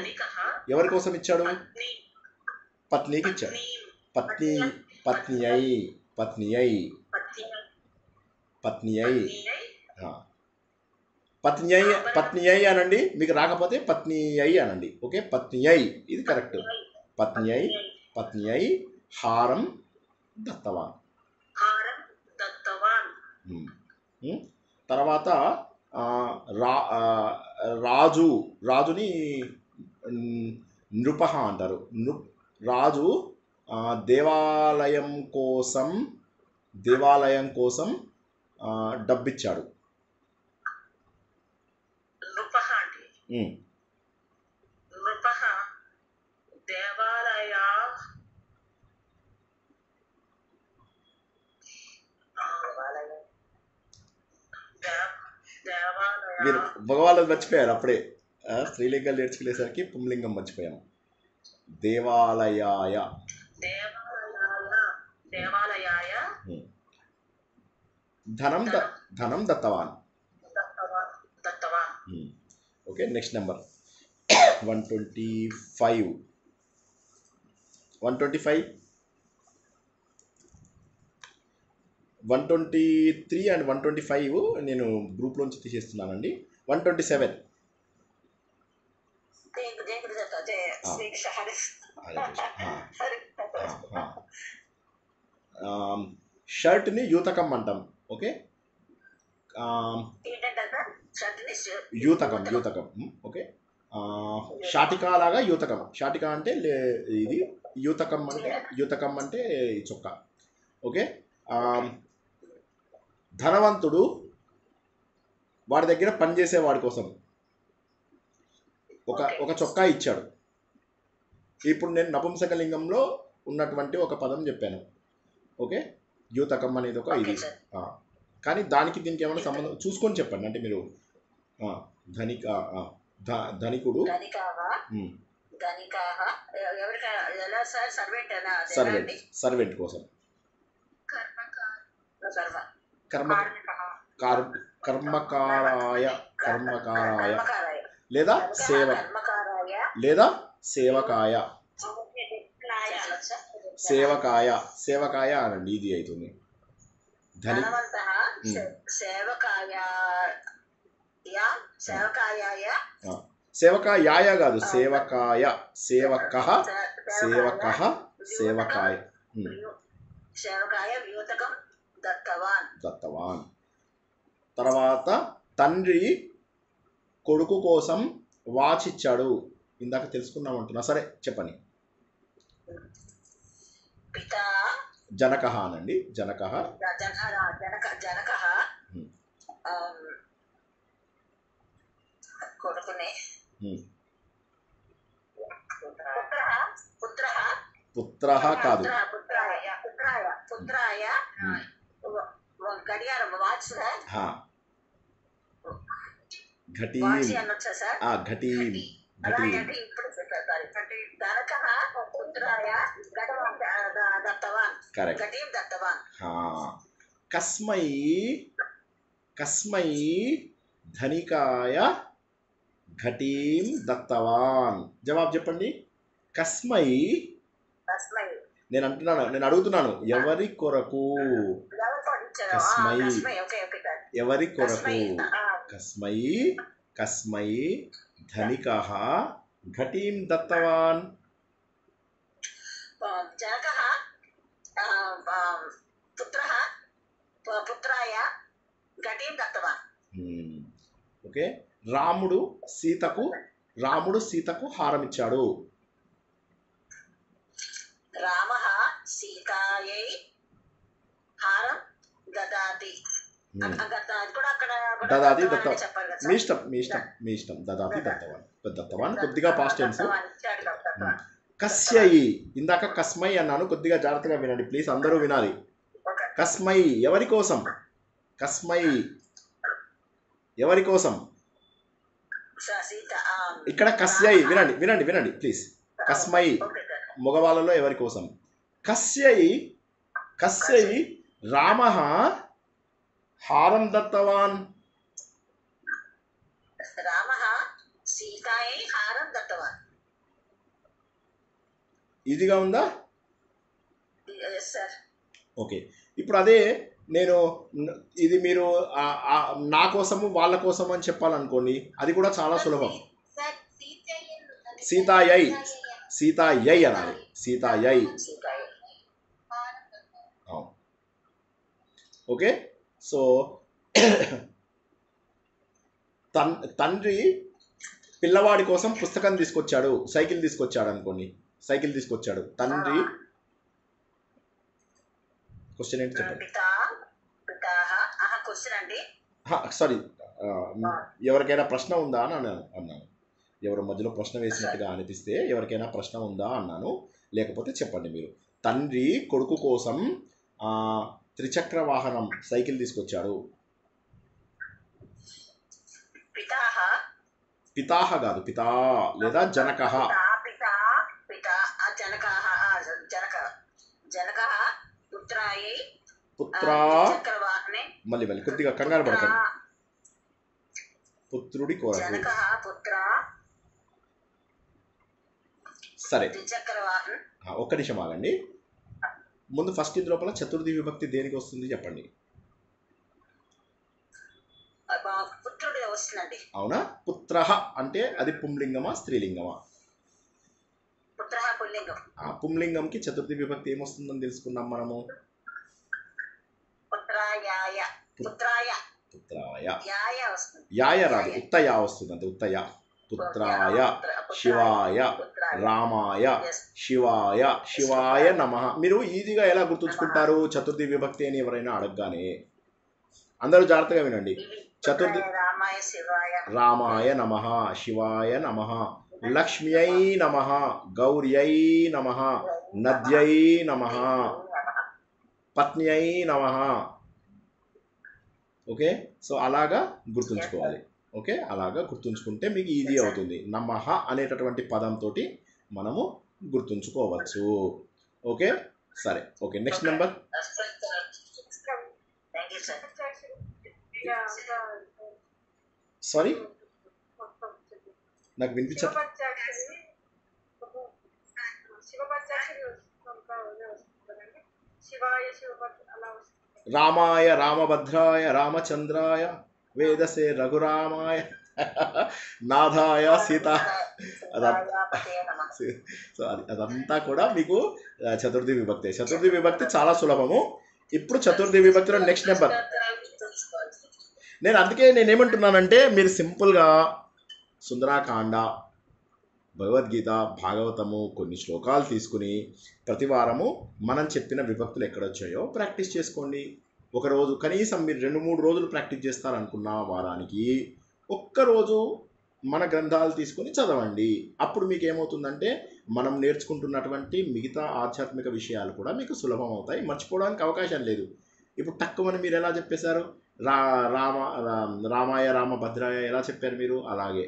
ఎవరి కోసం ఇచ్చాడు? పత్నికి ఇచ్చాడు. పత్ని అయి అనండి. మీకు రాకపోతే పత్ని అయి అనండి. ఓకే, పత్ని అయి ఇది కరెక్ట్. పత్ని అయి హారం దత్తవాన్. తర్వాత రాజుని నృపః అంటారు. రాజు దేవాలయం కోసం డబ్బిచ్చాడు. మీరు భగవాన్ మర్చిపోయారు అప్పుడే. స్త్రీలింగం నేర్చుకునేసరికి పుంలింగం మర్చిపోయాము. దేవాలయాయ ధనం దత్తవాన్. Okay, next number 125. 125, 123 అండ్ 125 నేను గ్రూప్లోంచి తీసేస్తున్నానండి. 127. షర్ట్ని యూతకం అంటాం. Okay, యూతకం okay. షాటికా లాగా యూతకం. షాటికా అంటే ఇది, యూతకం అంటే చొక్కా. ఓకే. ధనవంతుడు వాడి దగ్గర పనిచేసే వాడి కోసం ఒక చొక్కా ఇచ్చాడు. ఇప్పుడు నేను నపుంసకలింగంలో ఉన్నటువంటి ఒక పదం చెప్పాను. ఓకే, యూతకం అనేది ఒక ఇది. కానీ దానికి దీనికి ఏమైనా సంబంధం చూసుకొని చెప్పండి. అంటే మీరు ధనికుడు, సర్వెంట్ కోసం, కర్మకారాయ లేదా సేవకాయ అనండి, ఇది అవుతుంది. సేవకాయ కాదు, సేవకాయ, సేవకాయ దత్తవాన్. తర్వాత తండ్రి కొడుకు కోసం వాచ్ ఇచ్చాడు. ఇందాక తెలుసుకున్నామంటున్నా. సరే చెప్పండి. జనకః అనండి. జనకః కొడుకునే, పుత్రః కాదు, గడియారం, వాచ్. ఘటీం, ఘటీం. కస్మై ధనికాయ ఘటీం దత్తవాన్. జవాబు చెప్పండి. కస్మై, నేను అడుగుతున్నాను ఎవరి కొరకు? ఎవరి కొరకు? కస్మై ధనికః ఘటీం దత్తవాన్. ఓకే. రాముడు సీతకు హారం ఇచ్చాడు. రామః సీతాయై హారం దదాతి. దదాతి దత్తవాన్. మీ ఇష్టం. దదాతి దత్తవాన్ కొద్దిగా పాస్ట్ టెన్స్. కస్యై, ఇందాక కస్మై అన్నాను, కొద్దిగా జాగ్రత్తగా వినండి ప్లీజ్, అందరూ వినాలి. కస్మై ఎవరి కోసం? కస్మై ఎవరి కోసం? ఇక్కడ కస్యై, వినండి ప్లీజ్. కస్మై మగవాళ్ళలో ఎవరి కోసం? కస్యై రామః హారం దత్తవాన్. ఈజీగా ఉందా? ఓకే. ఇప్పుడు అదే నేను ఇది మీరు నా కోసము వాళ్ళ కోసము అని చెప్పాలనుకోండి, అది కూడా చాలా సులభం. సీతాయై అనాలి. సీతాయై. ఓకే. సో తండ్రి పిల్లవాడి కోసం పుస్తకం తీసుకొచ్చాడు, సైకిల్ తీసుకొచ్చాడు అనుకోండి. సైకిల్ తీసుకొచ్చాడు తండ్రి. క్వశ్చన్ ఏంటి చెప్పండి. సారీ, ఎవరికైనా ప్రశ్న ఉందా అని అన్నాను. ఎవరి మధ్యలో ప్రశ్న వేసినట్టుగా అనిపిస్తే ఎవరికైనా ప్రశ్న ఉందా అన్నాను. లేకపోతే చెప్పండి మీరు. తండ్రి కొడుకు కోసం త్రిచక్ర వాహనం సైకిల్ తీసుకొచ్చాడు. పితాహ కాదు, పితా లేదా జనకః. పుత్రా, మళ్ళీ కొద్దిగా కంగారు పడకండి. పుత్రుడి కొరకు. సరే, ఒక్క నిమిషం ఆగండి. ముందు ఫస్ట్ ఇందు లోపల చతుర్థి విభక్తి దేనికి వస్తుంది చెప్పండి. పుత్రుడు వస్తుందండి. అవునా? పుత్ర అంటే అది పుంలింగమా స్త్రీలింగమా? పుత్ర పుల్లింగం. పుంలింగంకి చతుర్థి విభక్తి ఏమొస్తుందని తెలుసుకున్నాం మనము. పుత్రాయ పుత్రాయ పుత్రాయ. యాయ వస్తుంది. యాయ రాదు, ఉత్తయ వస్తుంది అంతే. ఉత్తయ. పుత్రాయ శివాయ రామాయ శివాయ శివాయ నమః. మీరు ఈజీగా ఎలా గుర్తుంచుకుంటారు చతుర్థి విభక్తి అని ఎవరైనా అడగగానే? అందరూ జాగ్రత్తగా వినండి. చతుర్థి రామాయ శివాయ రామాయ నమః శివాయ నమః లక్ష్మ్యై నమః గౌర్యై నమః నద్యై నమః పత్న్యై నమః. ఓకే, సో అలాగా గుర్తుంచుకోవాలి. ఓకే, అలాగా గుర్తుంచుకుంటే మీకు ఈజీ అవుతుంది. నమః అనేటటువంటి పదంతో మనము గుర్తుంచుకోవచ్చు. ఓకే, సరే. Okay, next number. సారీ, నాకు వినిపించదు. రామాయ రామభద్రాయ రామచంద్రాయ వేదసే రఘురామాయ నాథాయ సీత. అదంతా కూడా మీకు చతుర్థి విభక్తి. చతుర్థి విభక్తి చాలా సులభము. ఇప్పుడు చతుర్థి విభక్తిలో నెక్స్ట్ నెంబర్. అందుకే నేనేమంటున్నానంటే మీరు సింపుల్గా సుందరాకాండ, భగవద్గీత, భాగవతము కొన్ని శ్లోకాలు తీసుకుని ప్రతి వారము మనం చెప్పిన విభక్తులు ఎక్కడొచ్చాయో ప్రాక్టీస్ చేసుకోండి. ఒకరోజు కనీసం మీరు 2-3 రోజులు ప్రాక్టీస్ చేస్తారనుకున్న వారానికి ఒక్కరోజు మన గ్రంథాలు తీసుకొని చదవండి. అప్పుడు మీకు ఏమవుతుందంటే మనం నేర్చుకుంటున్నటువంటి మిగతా ఆధ్యాత్మిక విషయాలు కూడా మీకు సులభం అవుతాయి, మర్చిపోవడానికి అవకాశం లేదు. ఇప్పుడు తక్కువని మీరు ఎలా చెప్పేశారు? రామాయ రామభద్రాయ ఎలా చెప్పారు మీరు? అలాగే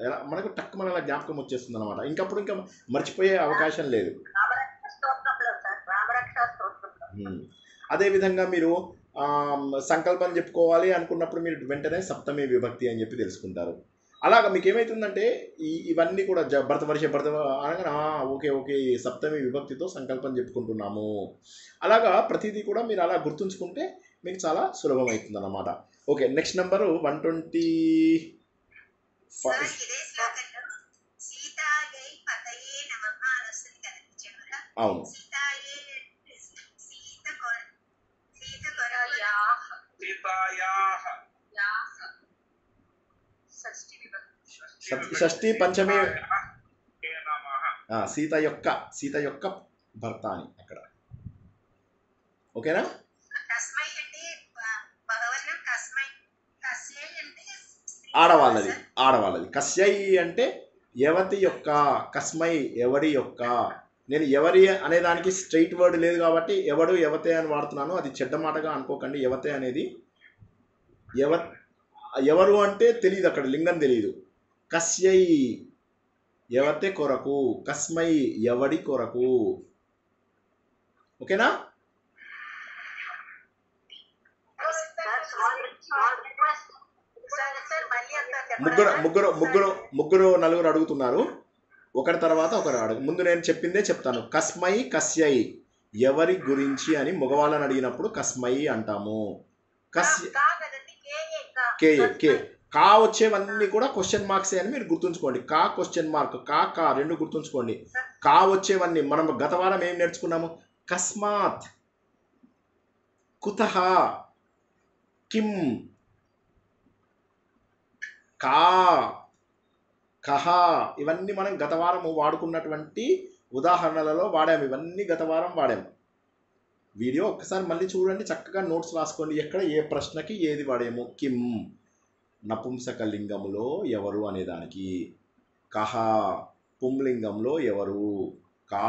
ఎలా మనకు తక్కువ అలా జ్ఞాపకం వచ్చేస్తుంది అనమాట. ఇంకప్పుడు ఇంకా మర్చిపోయే అవకాశం లేదు. అదేవిధంగా మీరు సంకల్పం చెప్పుకోవాలి అనుకున్నప్పుడు మీరు వెంటనే సప్తమి విభక్తి అని చెప్పి తెలుసుకుంటారు. అలాగా మీకు ఏమవుతుందంటే ఇవన్నీ కూడా భర్త అనగా ఓకే సప్తమి విభక్తితో సంకల్పం చెప్పుకుంటున్నాము. అలాగా ప్రతిదీ కూడా మీరు అలా గుర్తుంచుకుంటే మీకు చాలా సులభం అవుతుంది అన్నమాట. Okay, next number 120. అవును, షష్ఠి పంచమి. సీత యొక్క భర్త అని అక్కడ. ఓకేనా? ఆడవాళ్ళది. కస్యై అంటే యవతి యొక్క, కస్మై ఎవడి యొక్క. నేను ఎవరి అనేదానికి స్ట్రైట్ వర్డ్ లేదు కాబట్టి ఎవడు యవతే అని వాడుతున్నాను. అది చెడ్డ మాటగా అనుకోకండి. యవతే అనేది ఎవరు అంటే తెలియదు, అక్కడ లింగం తెలియదు. కస్యై యవతే కొరకు, కస్మై ఎవడి కొరకు. ఓకేనా? ముగ్గురు నలుగురు అడుగుతున్నారు. ఒకరి తర్వాత ఒకరు అడుగు. ముందు నేను చెప్పిందే చెప్తాను. కస్మై కస్యై ఎవరి గురించి అని మగవాళ్ళని అడిగినప్పుడు కస్మై అంటాము. కా వచ్చేవన్నీ కూడా క్వశ్చన్ మార్క్సే అని మీరు గుర్తుంచుకోండి. కా క్వశ్చన్ మార్క్, కా రెండు గుర్తుంచుకోండి. కా వచ్చేవన్నీ మనం గత వారం ఏం నేర్చుకున్నాము? కస్మాత్, కుతః, కిం, కా, కహ, ఇవన్నీ మనం గత వారం వాడుకున్నటువంటి ఉదాహరణలలో వాడాము. ఇవన్నీ గత వారం వాడాము. వీడియో ఒక్కసారి మళ్ళీ చూడండి, చక్కగా నోట్స్ రాసుకోండి. ఎక్కడ ఏ ప్రశ్నకి ఏది వాడాము. కిం నపుంసక లింగములో ఎవరు అనేదానికి, కహ పుంలింగంలో ఎవరు, కా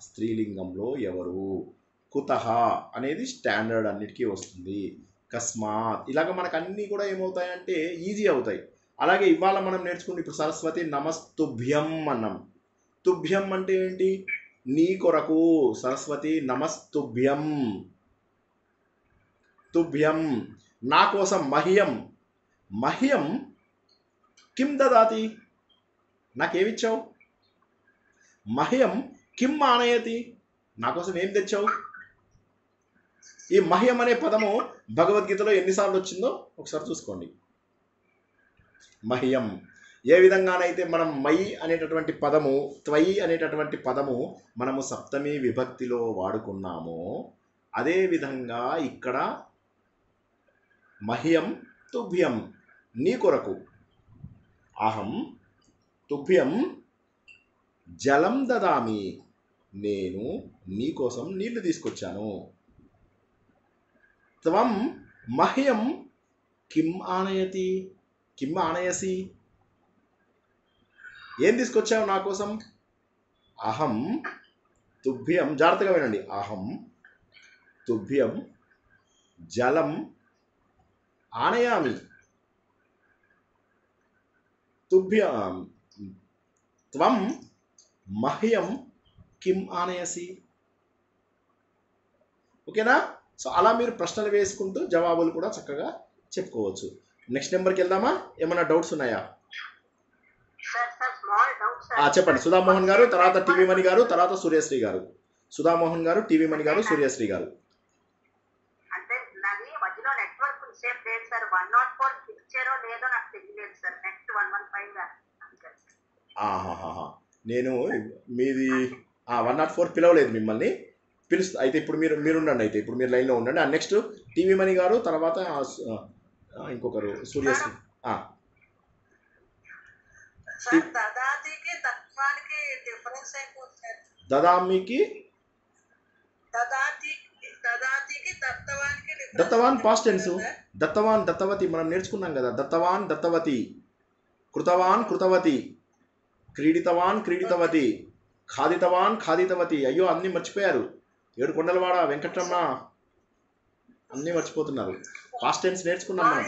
స్త్రీలింగంలో ఎవరు, కుతః అనేది స్టాండర్డ్ అన్నిటికీ వస్తుంది. కస్మాత్ ఇలాగ మనకు అన్నీ కూడా ఏమవుతాయంటే ఈజీ అవుతాయి. అలాగే ఇవాళ మనం నేర్చుకుంటే ఇప్పుడు సరస్వతి నమస్తుభ్యం అన్నాం. తుభ్యం అంటే ఏంటి? నీ కొరకు. సరస్వతి నమస్తుభ్యం. తుభ్యం నా కోసం. మహ్యం, మహ్యం కిం దదాతి, నాకేమిచ్చావు? మహ్యం కిమ్ ఆనయతి, నా కోసం ఏం తెచ్చావు? ఈ మహ్యం అనే పదము భగవద్గీతలో ఎన్నిసార్లు వచ్చిందో ఒకసారి చూసుకోండి. మహ్యం ఏ విధంగానైతే మనం మయి అనేటటువంటి పదము, త్వయి అనేటటువంటి పదము మనము సప్తమి విభక్తిలో వాడుకున్నామో అదేవిధంగా ఇక్కడ మహ్యం తుభ్యం, నీ కొరకు. అహం తుభ్యం జలం దదామి, నేను నీ కోసం నీళ్లు తీసుకొచ్చాను. త్వం మహ్యం కిం ఆనయతి, కిం ఆనయసి, ఏం తీసుకొచ్చావు నా కోసం? అహం తుభ్యం, జాగ్రత్తగా వినండి, అహం తుభ్యం జలం ఆనయామి, తుభ్యం త్వం మహ్యం కిం ఆనయసి. ఓకేనా? సో అలా మీరు ప్రశ్నలు వేసుకుంటూ జవాబులు కూడా చక్కగా చెప్పుకోవచ్చు. నెక్స్ట్ నెంబర్కి వెళ్దామా? ఏమైనా డౌట్స్ ఉన్నాయా? చెప్పండి. సుధామోహన్ గారు, తర్వాత టీవీ మణి గారు, తర్వాత సూర్యశ్రీ గారు. సుధామోహన్ గారు, టీవీ మణి గారు, సూర్యశ్రీ గారు. అంటే నాది మధ్యలో నెట్వర్క్ సేఫ్ లేదు సార్. 104 ఇచ్చారో లేదో నాకు తెలియలేదు సార్. నెక్స్ట్ 115 నేను మీది 104 పిలవలేదు మిమ్మల్ని, పిలుస్తా. అయితే ఇప్పుడు మీరు ఉండండి, అయితే ఇప్పుడు మీరు లైన్లో ఉండండి. నెక్స్ట్ టీవీ మణి గారు, తర్వాత ఇంకొకరు సూర్యశ్రీ. దదాతికి తత్వానికి డిఫరెన్స్ అయిపోతుంది సార్. దదామికి దదాతికి దత్తవానికి దత్తవాన్ పాస్ట్ టెన్స్. దత్తవాన్ దత్తవతి మనం నేర్చుకున్నాం కదా. దత్తవాన్ దత్తవతి, కృతవాన్ కృతవతి, క్రీడితవాన్ క్రీడితవతి, ఖాదితవాన్ ఖాదితవతి. అయ్యో అన్నీ మర్చిపోయారు. ఏడుకొండలవాడ వెంకటరమణ అన్నీ మర్చిపోతున్నారు. పాస్ట్ టెన్స్ నేర్చుకున్నాం మనం.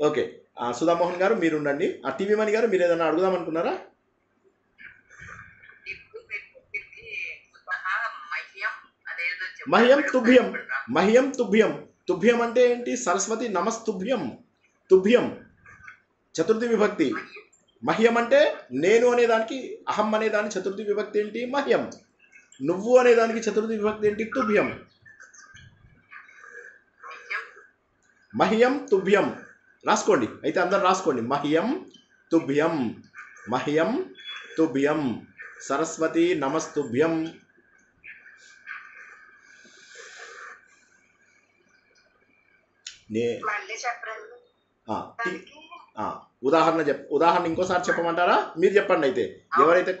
ఓకే, సుధామోహన్ గారు మీరు ఉండండి. టీవీ మణి గారు మీరు ఏదైనా అడుగుదాం అనుకున్నారా? మహ్యం తుభ్యం, మహ్యం తుభ్యం. తుభ్యం అంటే ఏంటి? సరస్వతి నమస్తుభ్యం, తుభ్యం చతుర్థి విభక్తి. మహ్యం అంటే నేను అనేదానికి, అహం అనేదానికి చతుర్థి విభక్తి ఏంటి? మహ్యం. నువ్వు అనేదానికి చతుర్థి విభక్తి ఏంటి? తుభ్యం. మహ్యం తుభ్యం రాసుకోండి. అయితే అందరు రాసుకోండి. మహ్యం తుభ్యం, మహ్యం తుభ్యం, సరస్వతి నమస్తుభ్యం. ఉదాహరణ ఇంకోసారి చెప్పమంటారా? మీరు చెప్పండి. అయితే ఎవరైతే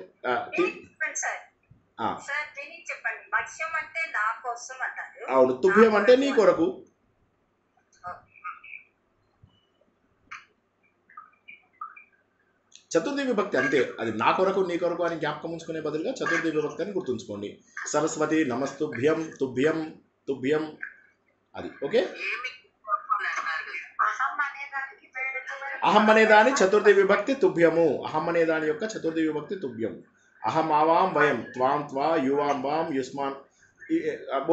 అవును, తుభ్యం అంటే నీ కొరకు. చతుర్థి విభక్తి అంతే. అది నా కొరకు నీ కొరకు అని జ్ఞాపకం ఉంచుకునే బదులుగా చతుర్థి విభక్తి అని గుర్తుంచుకోండి. సరస్వతి నమస్తుభ్యం, తుభ్యం తుభ్యం, అది. ఓకే. అహం అనే దాని చతుర్థి విభక్తి తుభ్యము. అహం అనే దాని యొక్క చతుర్థి విభక్తి తుభ్యం. అహం ఆవాం వయం, త్వాం త్వా, యువాం వాం, యుస్మాన్.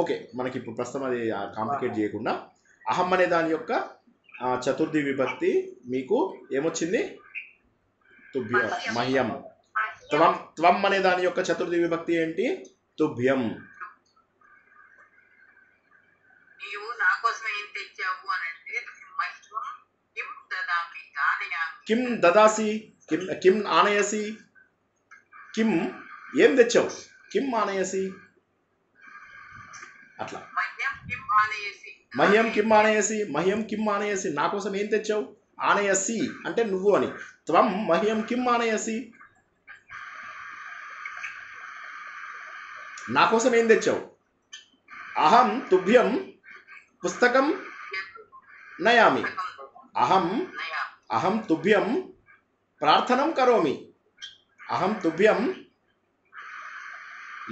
ఓకే, మనకి ఇప్పుడు ప్రస్తుతం అది కాంప్లికేట్ చేయకుండా అహం అనే దాని యొక్క చతుర్థి విభక్తి మీకు ఏమొచ్చింది? తుభ్యం, మహ్యం. త్వం, త్వం అనే దాని యొక్క చతుర్థి విభక్తి ఏంటి? తుభ్యం. కిం దదాసి, కిం ఆనయసి. కిం ఏం తెచ్చావు? కిం ఆనయసి, అట్లా. మహ్యం కిం ఆనయసి, మహ్యం కిం ఆనయసి, నా కోసం ఏం తెచ్చావు? ఆనయసి అంటే నువ్వు అని. త్వం మహ్యం కిం ఆనయసి, నా కోసం ఏం తెచ్చావు? అహం తుభ్యం పుస్తకం నయామి. అహం తుభ్యం ప్రార్థనం కరోమి. అహం తుభ్యం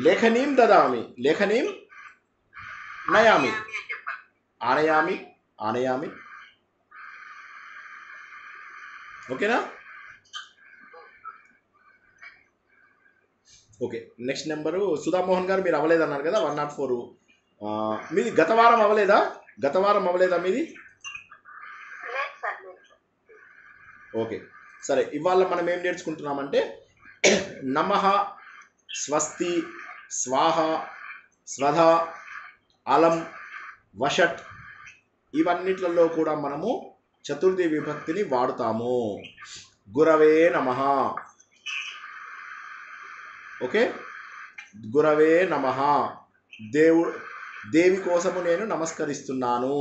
లేఖనీం దదామి, లేఖనీం నయామి. ఆనయామి, ఆనయామి. ఓకేనా? ఓకే, నెక్స్ట్ నెంబరు సుధామోహన్ గారు. మీరు అవ్వలేదన్నారు కదా 104. మీది గత వారం అవ్వలేదా? గత వారం అవ్వలేదా మీది? ఓకే, సరే. ఇవాళ మనం ఏం నేర్చుకుంటున్నామంటే నమః, స్వస్తి, స్వాహ, స్వధ, అలం, వషట్ ఇవన్నిట్లలో కూడా మనము చతుర్థి విభక్తిని వాడుతాము. గురవే నమః. ఓకే, గురవే నమః. దేవి కోసము నేను నమస్కరిస్తున్నాను.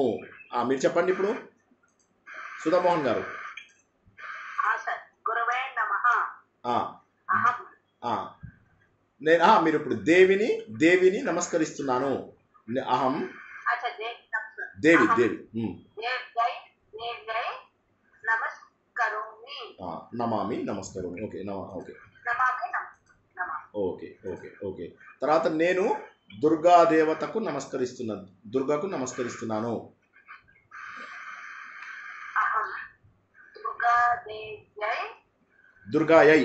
మీరు చెప్పండి ఇప్పుడు సుధామోహన్ గారు. సార్ గురవే నమః అహం. నేను మీరు ఇప్పుడు దేవిని నమస్కరిస్తున్నాను. అహం అచ్చా దేవి నమస్కరోమి. నమామి నమస్కరోమి. ఓకే ఓకే నమామి ఓకే ఓకే ఓకే. తర్వాత నేను దుర్గాదేవతకు దుర్గాకు నమస్కరిస్తున్నాను. అహం దుర్గాయై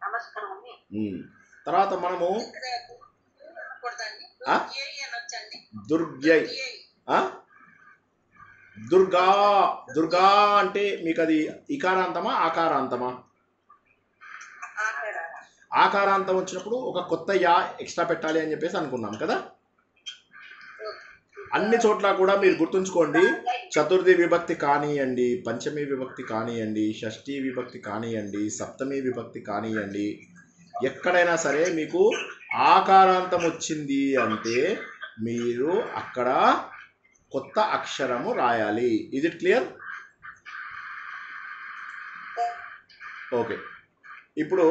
నమస్కరోమి. తర్వాత మనము దుర్గై దుర్గా అంటే మీకు అది ఇకారాంతమా ఆకారాంతమా? ఆకారాంతం వచ్చినప్పుడు ఒక కొత్త యా ఎక్స్ట్రా పెట్టాలి అని చెప్పేసి అనుకున్నాం కదా. అన్ని చోట్ల కూడా మీరు గుర్తుంచుకోండి, చతుర్థి విభక్తి కానివ్వండి, పంచమి విభక్తి కానివ్వండి, షష్ఠీ విభక్తి కానివ్వండి, సప్తమి విభక్తి కానివ్వండి, ఎక్కడైనా సరే మీకు ఆకారాంతం వచ్చింది అంటే మీరు అక్కడ కొత్త అక్షరము రాయాలి. Is it clear? ఓకే. ఇప్పుడు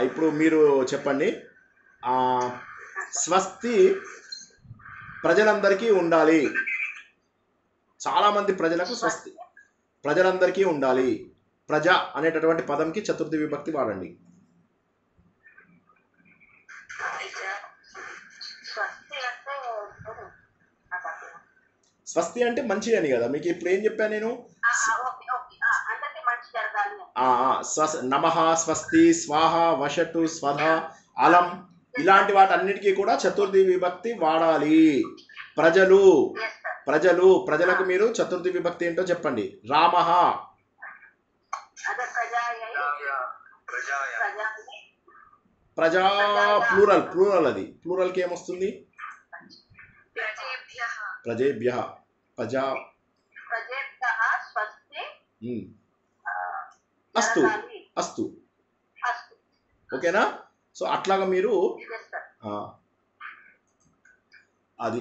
ఇప్పుడు మీరు చెప్పండి, స్వస్తి ప్రజలందరికీ ఉండాలి. చాలామంది ప్రజలకు స్వస్తి ప్రజలందరికీ ఉండాలి. ప్రజ అనేటటువంటి పదంకి చతుర్థి విభక్తి వాడండి. స్వస్తి అంటే మంచి అని కదా. మీకు ఇప్పుడు ఏం చెప్పాను నేను? నమః, స్వస్తి, స్వాహ, వషటు, స్వధ, అలం ఇలాంటి వాటన్నిటికీ కూడా చతుర్థి విభక్తి వాడాలి. ప్రజలకు మీరు చతుర్థి విభక్తి ఏంటో చెప్పండి. రామః ప్రజా ప్లూరల్ అది ప్లూరల్కి ఏమొస్తుంది? ప్రజేభ్యః అస్తు. ఓకేనా? సో అట్లాగా మీరు అది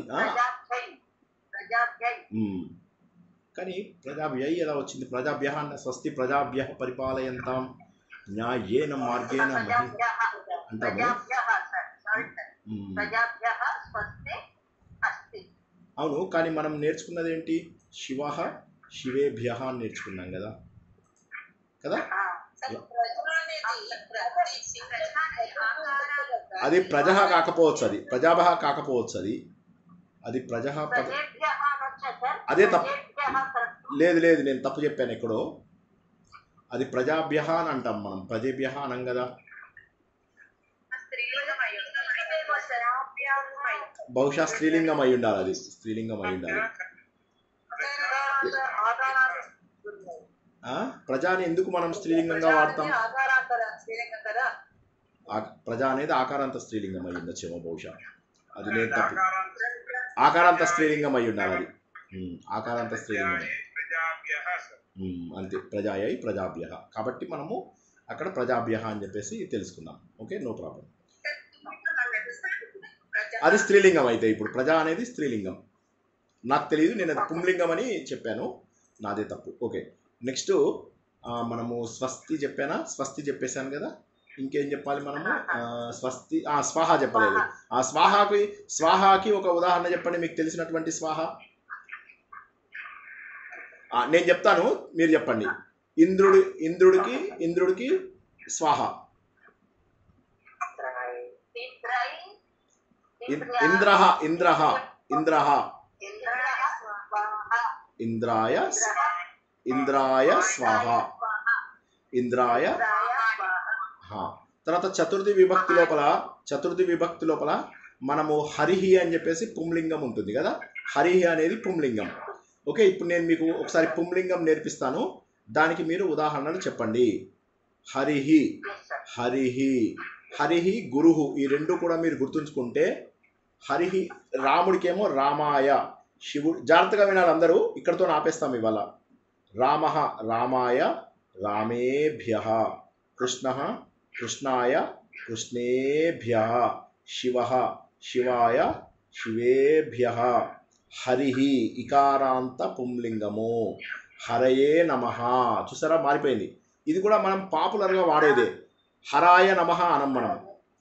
కానీ ప్రజాభ్యై ఎలా వచ్చింది? ప్రజాభ్యః అన్న స్వస్తి ప్రజాభ్యః పరిపాలయంతాం న్యాయేన మార్గేణ అంటాము. అవును, కానీ మనం నేర్చుకున్నది ఏంటి? శివః శివేభ్యః నేర్చుకున్నాం కదా. అది ప్రజః కాకపోవచ్చు, అది ప్రజాభః కాకపోవచ్చు, అది ప్రజః అదే తప్పు. లేదు నేను తప్పు చెప్పాను ఎక్కడో. అది ప్రజాభ్యః అని అంటాం మనం, ప్రజేభ్యః అనం కదా. బహుశా స్త్రీలింగం అయి ఉండాలి, అది స్త్రీలింగం అయి ఉండాలి. ప్రజాని ఎందుకు మనం స్త్రీలింగంగా వాడతాం? ప్రజా అనేది ఆకారాంత స్త్రీలింగం అయి ఉండొచ్చేమో బహుశా. అది నేను తప్పు. ఆకారాంత స్త్రీలింగం అయి ఉండాలి, అది ఆకారాంత స్త్రీలింగం అంతే. ప్రజాయై ప్రజాభ్యః కాబట్టి మనము అక్కడ ప్రజాభ్యః అని చెప్పేసి తెలుసుకుందాం. Okay, no problem. అది స్త్రీలింగం అయితే ఇప్పుడు ప్రజా అనేది స్త్రీలింగం. నాకు తెలియదు, నేను అది పుంలింగం అని చెప్పాను, నాదే తప్పు. ఓకే, నెక్స్ట్ మనము స్వస్తి చెప్పేశాను కదా. ఇంకేం చెప్పాలి మనము? స్వస్తి స్వాహ చెప్పలేదు. స్వాహాకి ఒక ఉదాహరణ చెప్పండి, మీకు తెలిసినటువంటి స్వాహ. నేను చెప్తాను, మీరు చెప్పండి. ఇంద్రుడికి స్వాహ. ఇంద్రః ఇంద్రాయ స్వాహ. ఇంద్రాయ. తర్వాత చతుర్థి విభక్తి లోపల మనము హరిహి అని చెప్పేసి పుంలింగం ఉంటుంది కదా. హరిహి అనేది పుంలింగం. ఓకే, ఇప్పుడు నేను మీకు ఒకసారి పుంలింగం నేర్పిస్తాను, దానికి మీరు ఉదాహరణలు చెప్పండి. హరిహి, ఎస్ సార్. హరిహి, హరిహి గురుహు, ఈ రెండు కూడా మీరు గుర్తుంచుకుంటే, హరిహి రాముడికేమో రామాయ, శివుడు, జాగ్రత్తగా వినాలి అందరూ, ఇక్కడతో ఆపేస్తాం ఇవాళ. రామ రామాయ రామేభ్య, కృష్ణ కృష్ణాయ కృష్ణేభ్య, శివ శివాయ శివేభ్య. హరిహి ఇకారాంత పుంలింగము. హరయే నమః, చూసారా మారిపోయింది. ఇది కూడా మనం పాపులర్గా వాడేదే. హరాయ నమః అనం మనం.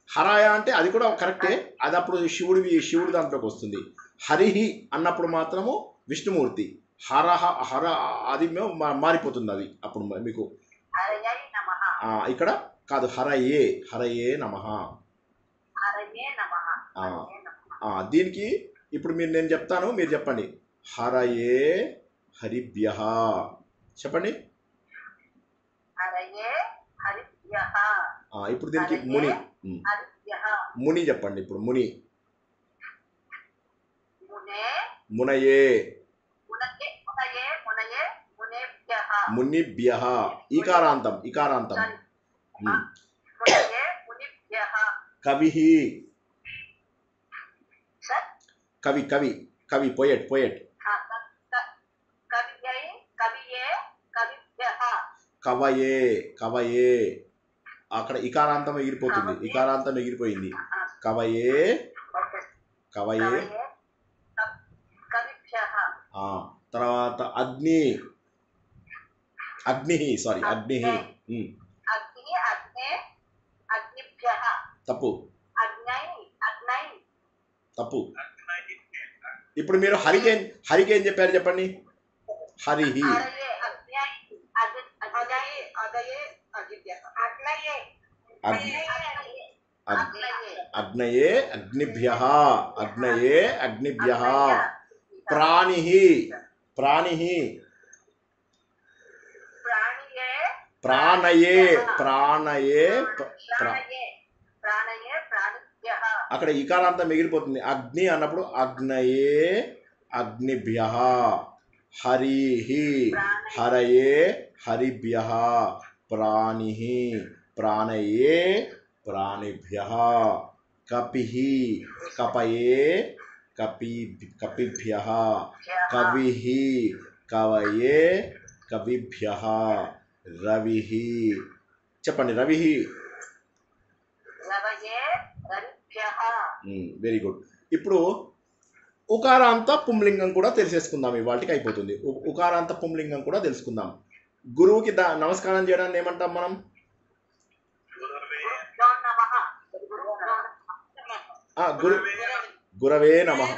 హరాయ అంటే అది కూడా కరెక్టే, అది అప్పుడు శివుడి దాంట్లోకి వస్తుంది. హరిహి అన్నప్పుడు మాత్రము విష్ణుమూర్తి. హరహ హర అది మారిపోతుంది, అది అప్పుడు మీకు హరయే నమః. ఇక్కడ కాదు, హరయే, హరయే నమః. హరయే నమః. హరయే నమః. దీనికి ఇప్పుడు నేను చెప్తాను, మీరు చెప్పండి. హరయే హరిభ్యః, చెప్పండి. హరయే హరిభ్యః. ఇప్పుడు దీనికి ముని, హరిభ్యః. ముని చెప్పండి. ఇప్పుడు ముని. మునే మునయే, మునయే మునయే మునయే మునేభ్యః. మునిభ్యః, ఈకారాంతం, ఈకారాంతం. మునయే మునిభ్యః. కవిహి, సార్. కవి కవి కవి, పోయెట్ పోయెట్. కవియై కవియే కవిభ్యః. కవయే కవయే, అక్కడ ఇకారాంతం ఎగిరిపోతుంది, ఇకారాంతం ఎగిరిపోయింది. కవయే ఓకే. కవయే. కవయే కవిభ్యః. తర్వాత అగ్ని, అగ్ని సారీ అగ్ని. అగ్ని అగ్నే అగ్నిభ్యః. తప్పు అగ్నై అగ్నై. తప్పు. ఇప్పుడు మీరు హరికి ఏం చెప్పారు చెప్పండి. హరిహి. హరయే అగ్నై అగ్నై అదయే అగిభ్యః. అగ్నయే అగ్నయే అగ్నయే అగ్నిభ్యః, అగ్నయే అగ్నిభ్యః. ప్రాణిహి, ప్రాణిహి. ప్రాణియే ప్రాణయే ప్రాణయే ప్రాణయే ప్రాణయే ప్రాణిభ్యః. అక్కడ ఇకారాంతం మిగిలిపోతుంది. అగ్ని అన్నప్పుడు అగ్నయే అగ్నిభ్యః. హరిహి హరయే హరిభ్యః. ప్రాణిహి ప్రాణయే ప్రాణిభ్యః. కపిహి కపయే కపిభ్యః. కవిహి కవయే కవిభ్యః. రవిహి, చెప్పండి. రవిహి. రవయే రవిభ్యః. Very good. ఇప్పుడు ఉకారాంత పుంలింగం కూడా తెలిసేసుకుందాం, ఇవాళకి అయిపోతుంది. ఉకారాంత పుంలింగం కూడా తెలుసుకుందాం. గురువుకి నమస్కారం చేయడాన్ని ఏమంటాం మనం? గురవే నమః.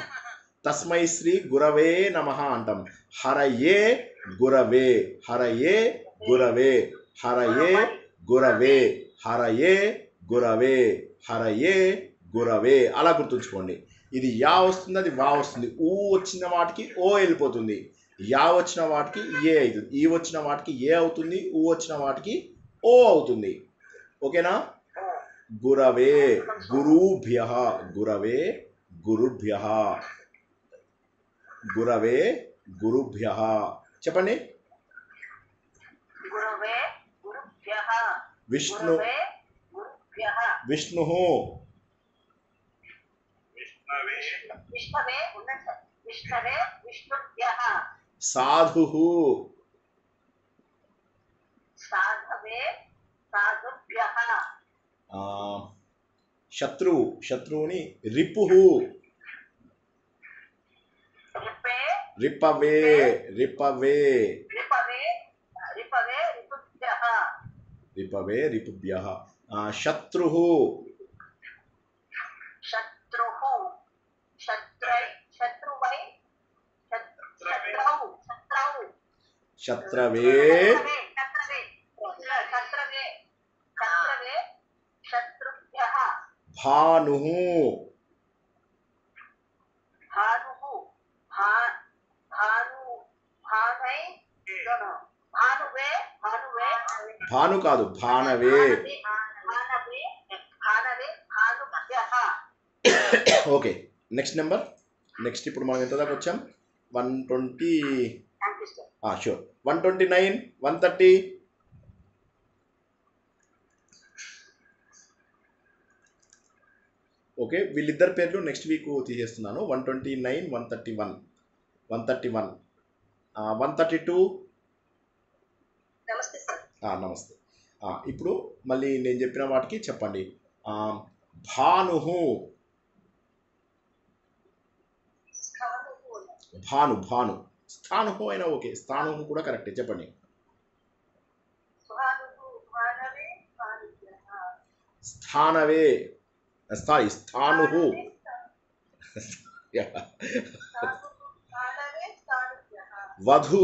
తస్మై శ్రీ గురవే నమః అంటాం. హరయే గురవే, హరయే గురవే, హరయే గురవే, హరయే గురవే, హరయే గురవే. అలా గుర్తుంచుకోండి. ఇది యా వస్తుంది, అది వా వస్తుంది. ఊ వచ్చిన వాటికి ఓ వెళ్ళిపోతుంది, యా వచ్చిన వాటికి ఏ అవుతుంది, ఈ వచ్చిన వాటికి ఏ అవుతుంది, ఊ వచ్చిన వాటికి ఓ అవుతుంది. ఓకేనా? గురవే గురుభ్యః, గురవే గురుభ్యః, గురవే గురుభ్యః. చెప్పండి. గురవే గురుభ్యః. విష్ణు గురవే గురుభ్యః. విష్ణు విష్ణవే ఉన్నత విష్ణవే విష్ణుభ్యః. సాధుః సాధవే సాధుభ్యః. శత్రువు, శత్రువుని రిపుః. రిపే రిపవే, రిపవే, రిపవే రిపవే రిపుభ్యః. రిపవే రిపుభ్యః. శత్రుః శత్రుః శత్రై శత్రువై శత్రౌ శత్రౌ. శత్రవే శత్రవే శత్రవే శత్రవే శత్రుభ్యః. భానుః భానుః భాను భానై భానువే భానువే భాను కాదు, భానవే. భానవే భానవే భానుభ్యః. Okay, next number. నెక్స్ట్ ఇప్పుడు మనం ఎంత దాకా వచ్చాం? 120. Thank you sir. Sure. 129, 130. Okay, వీళ్ళిద్దరి పేర్లు నెక్స్ట్ వీక్ తీసేస్తున్నాను. 129, 131, 131, 132. నమస్తే సార్. నమస్తే. ఇప్పుడు మళ్ళీ నేను చెప్పిన వాటికి చెప్పండి. భాను, భాను, భాను. స్థాను అయినా ఓకే, స్థాను కూడా కరెక్టే. చెప్పండి. స్థానవే, సారీ, స్థాను. వధు,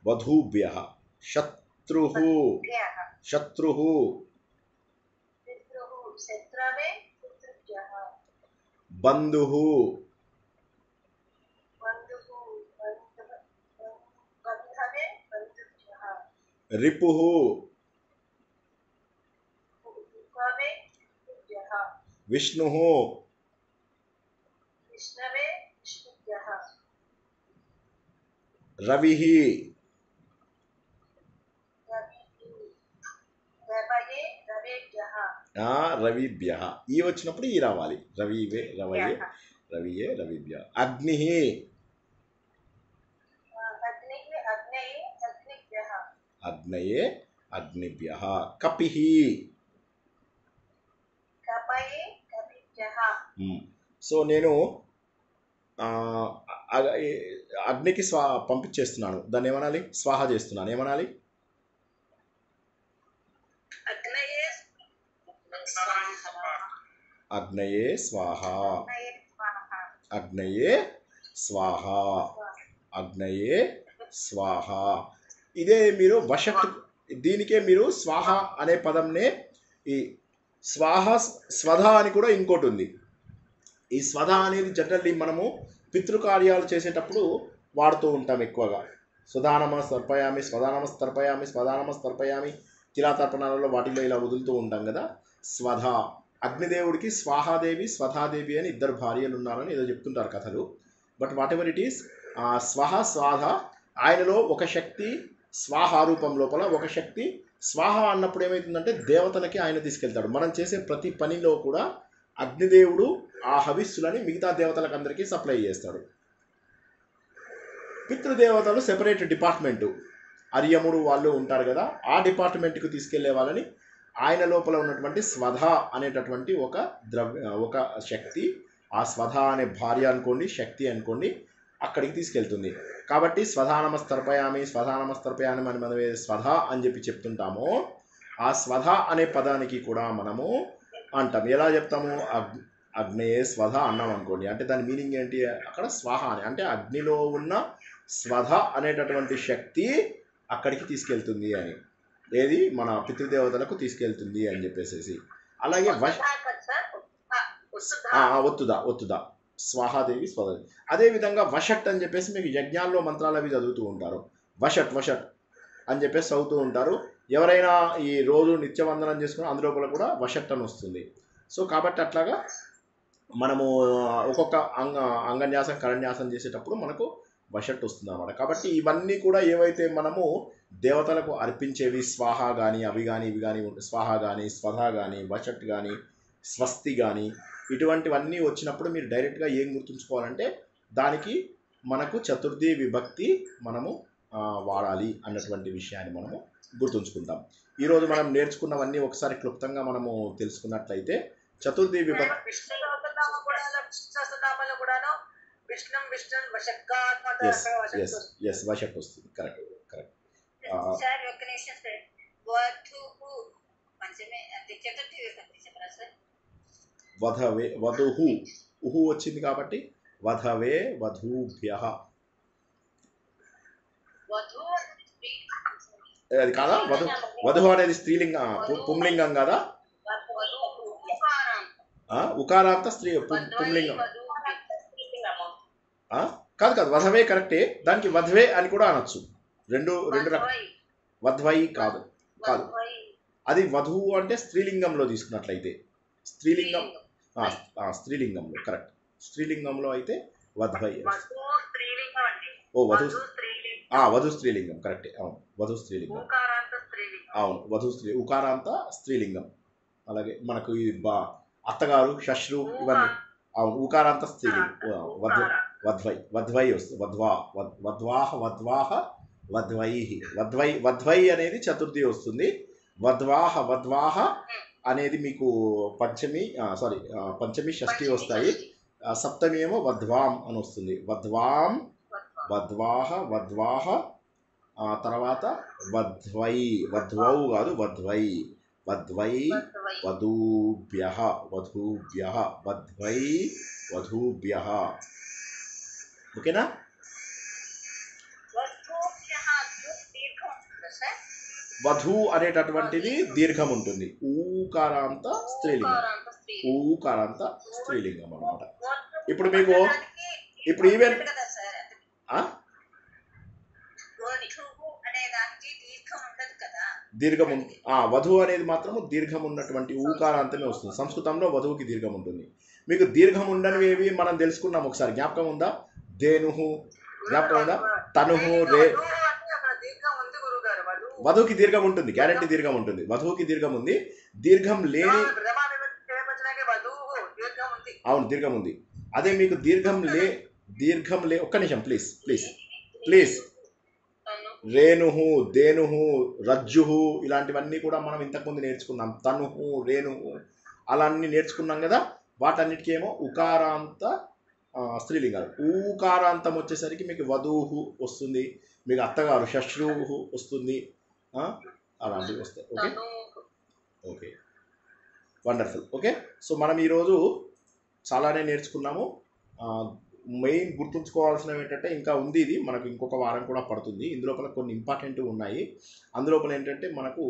వధూభ్య. శత్రు, శత్రు. బంధు, రిపు, విష్ణు, రవి, రవిభ్య. ఈ వచ్చినప్పుడు ఈ రావాలి. రవివే, రవయే, రవియే, రవిభ్య. అగ్ని, అగ్నయే, అగ్నిభ్య. కపి. సో నేను అగ్నికి పంపించేస్తున్నాను. దాన్ని ఏమనాలి? స్వాహ చేస్తున్నాను. ఏమనాలి? అగ్నయే స్వాహ, అగ్నయే స్వాహ, అగ్నయే స్వాహ. ఇదే మీరు వషట్, దీనికే మీరు స్వాహ అనే పదంనే ఈ స్వాహ స్వధ అని కూడా ఇంకోటి ఉంది. ఈ స్వధ అనేది జనరల్లీ మనము పితృకార్యాలు చేసేటప్పుడు వాడుతూ ఉంటాం ఎక్కువగా. స్వధానమస్తర్పయామి, స్వధానమస్తర్పయామి, స్వధానమస్తర్పయామి. తిలాతర్పణాలలో వాటిలో ఇలా వదులుతూ ఉంటాం కదా. స్వధ. అగ్నిదేవుడికి స్వాహాదేవి, స్వధాదేవి అని ఇద్దరు భార్యలు ఉన్నారని ఏదో చెప్తుంటారు కథలు. But whatever it is, స్వహ స్వాధ, ఆయనలో ఒక శక్తి స్వాహ రూపం లోపల, ఒక శక్తి స్వాహ అన్నప్పుడు ఏమవుతుందంటే దేవతలకి ఆయన తీసుకెళ్తాడు. మనం చేసే ప్రతి పనిలో కూడా అగ్నిదేవుడు ఆ హవిస్సులని మిగతా దేవతలకు అందరికీ సప్లై చేస్తాడు. పితృదేవతలు సెపరేట్ డిపార్ట్మెంటు, అర్యముడు వాళ్ళు ఉంటారు కదా, ఆ డిపార్ట్మెంట్కి తీసుకెళ్లే వాళ్ళని ఆయన లోపల ఉన్నటువంటి స్వధ అనేటటువంటి ఒక శక్తి, ఆ స్వధ అనే భార్య అనుకోండి, శక్తి అనుకోండి, అక్కడికి తీసుకెళ్తుంది. కాబట్టి స్వధానమస్తర్పయామి, స్వధానమస్తర్పయామి అని మనం స్వధ అని చెప్పి చెప్తుంటామో, ఆ స్వధ అనే పదానికి కూడా మనము అంటాం. ఎలా చెప్తాము? అగ్నేయే స్వధ అన్నాం అనుకోండి, అంటే దాని మీనింగ్ ఏంటి? అక్కడ స్వాహ అని అంటే అగ్నిలో ఉన్న స్వధ అనేటటువంటి శక్తి అక్కడికి తీసుకెళ్తుంది అని, ఏది మన పితృదేవతలకు తీసుకెళ్తుంది అని చెప్పేసి. అలాగే ఒత్తుదా స్వాహాదేవి, స్వధాదేవి. అదేవిధంగా వషట్ అని చెప్పేసి మీకు యజ్ఞాల్లో మంత్రాలు అవి చదువుతూ ఉంటారు. వషట్ అని చెప్పేసి చదువుతూ ఉంటారు. ఎవరైనా ఈ రోజు నిత్యవందనం చేసుకుని అందులోపల కూడా వషట్ అని వస్తుంది. సో కాబట్టి అట్లాగా మనము ఒక్కొక్క అంగన్యాసం కరన్యాసం చేసేటప్పుడు మనకు వషట్ వస్తుంది అన్నమాట. కాబట్టి ఇవన్నీ కూడా ఏవైతే మనము దేవతలకు అర్పించేవి, స్వాహ కానీ అవి కానీ ఇవి కానీ, స్వాహ కానీ స్వధ కానీ వషట్ కానీ స్వస్తి కానీ, ఇటువంటివన్నీ వచ్చినప్పుడు మీరు డైరెక్ట్గా ఏం గుర్తుంచుకోవాలంటే దానికి మనకు చతుర్థి విభక్తి మనము వాడాలి అన్నటువంటి విషయాన్ని మనము గుర్తుంచుకుంటాం. ఈరోజు మనం నేర్చుకున్నవన్నీ ఒకసారి క్లుప్తంగా మనము తెలుసుకున్నట్లయితే చతుర్థి విభక్తి వషట్ వస్తుంది. కరెక్ట్. వధవే, వధుహు, ఉహు వచ్చింది కాబట్టి వధవే, వధూభ్య. అది కాదా? వధు అనేది స్త్రీలింగ, పుంలింగం కాదా? ఉకారాంత స్త్రీ పుంలింగం కాదు. వధవే కరెక్టే. దానికి వధవే అని కూడా అనొచ్చు. రెండు వధ్వై కాదు. అది వధువు అంటే స్త్రీలింగంలో తీసుకున్నట్లయితే స్త్రీలింగం స్త్రీలింగంలో కరెక్ట్. స్త్రీలింగంలో అయితే వధ్వై. వధువు స్త్రీలింగం అండి. ఓ వధు స్త్రీలింగం. వధు స్త్రీలింగం కరెక్టే. అవును వధు స్త్రీలింగం. ఊకారాంత స్త్రీలింగం. అవును వధు ఉకారాంత స్త్రీలింగం. అలాగే మనకు ఈ అత్తగారు షష్రు ఇవన్నీ అవును ఊకారాంత స్త్రీలింగం. వధ్వై వధ్వై వస్తుంది. వధ్వాహ వధ్వై అనేది చతుర్థి వస్తుంది. వధ్వాహ అనేది మీకు పంచమి షష్ఠి వస్తాయి. సప్తమి ఏమో వధ్వాం అని వస్తుంది. వధ్వాహ తర్వాత వధ్వౌ కాదు వధ్వై వధూభ్యః ఓకేనా? వధు అనేటటువంటిది దీర్ఘం ఉంటుంది. ఊకారాంత స్త్రీలింగం అన్నమాట. ఇప్పుడు మీకు ఈవెన్ దీర్ఘం వధువు అనేది మాత్రము దీర్ఘం ఉన్నటువంటి ఊకారాంతమే వస్తుంది. సంస్కృతంలో వధువుకి దీర్ఘం ఉంటుంది. మీకు దీర్ఘం ఉండనివి ఏవి మనం తెలుసుకున్నాం ఒకసారి, జ్ఞాపకం ఉందా? ధేనుహు జ్ఞాపకం ఉందా? తనుహు రే. వధువుకి దీర్ఘం ఉంటుంది, గ్యారెంటీ దీర్ఘం ఉంటుంది. వధువుకి దీర్ఘం ఉంది. దీర్ఘం లేని అవును దీర్ఘం ఉంది. అదే మీకు దీర్ఘం లే ఒక్క నిమిషం ప్లీజ్. రేణుహు ధేనుహు రజ్జుహు ఇలాంటివన్నీ కూడా మనం ఇంతకుముందు నేర్చుకున్నాం. తనుహు రేణుహు అలా అన్ని నేర్చుకున్నాం కదా. వాటన్నిటికీ ఏమో ఉకారాంత స్త్రీలింగాలు. ఊకారాంతం వచ్చేసరికి మీకు వధూహు వస్తుంది, మీకు అత్తగారు షష్రూహు వస్తుంది, అలాంటివి వస్తాయి. Okay wonderful. ఓకే సో మనం ఈరోజు చాలానే నేర్చుకున్నాము. మెయిన్ గుర్తుంచుకోవాల్సినవి ఏంటంటే ఇంకా ఉంది, ఇది మనకు ఇంకొక వారం కూడా పడుతుంది. ఇందులోపల కొన్ని ఇంపార్టెంట్ ఉన్నాయి. అందులోపల ఏంటంటే మనకు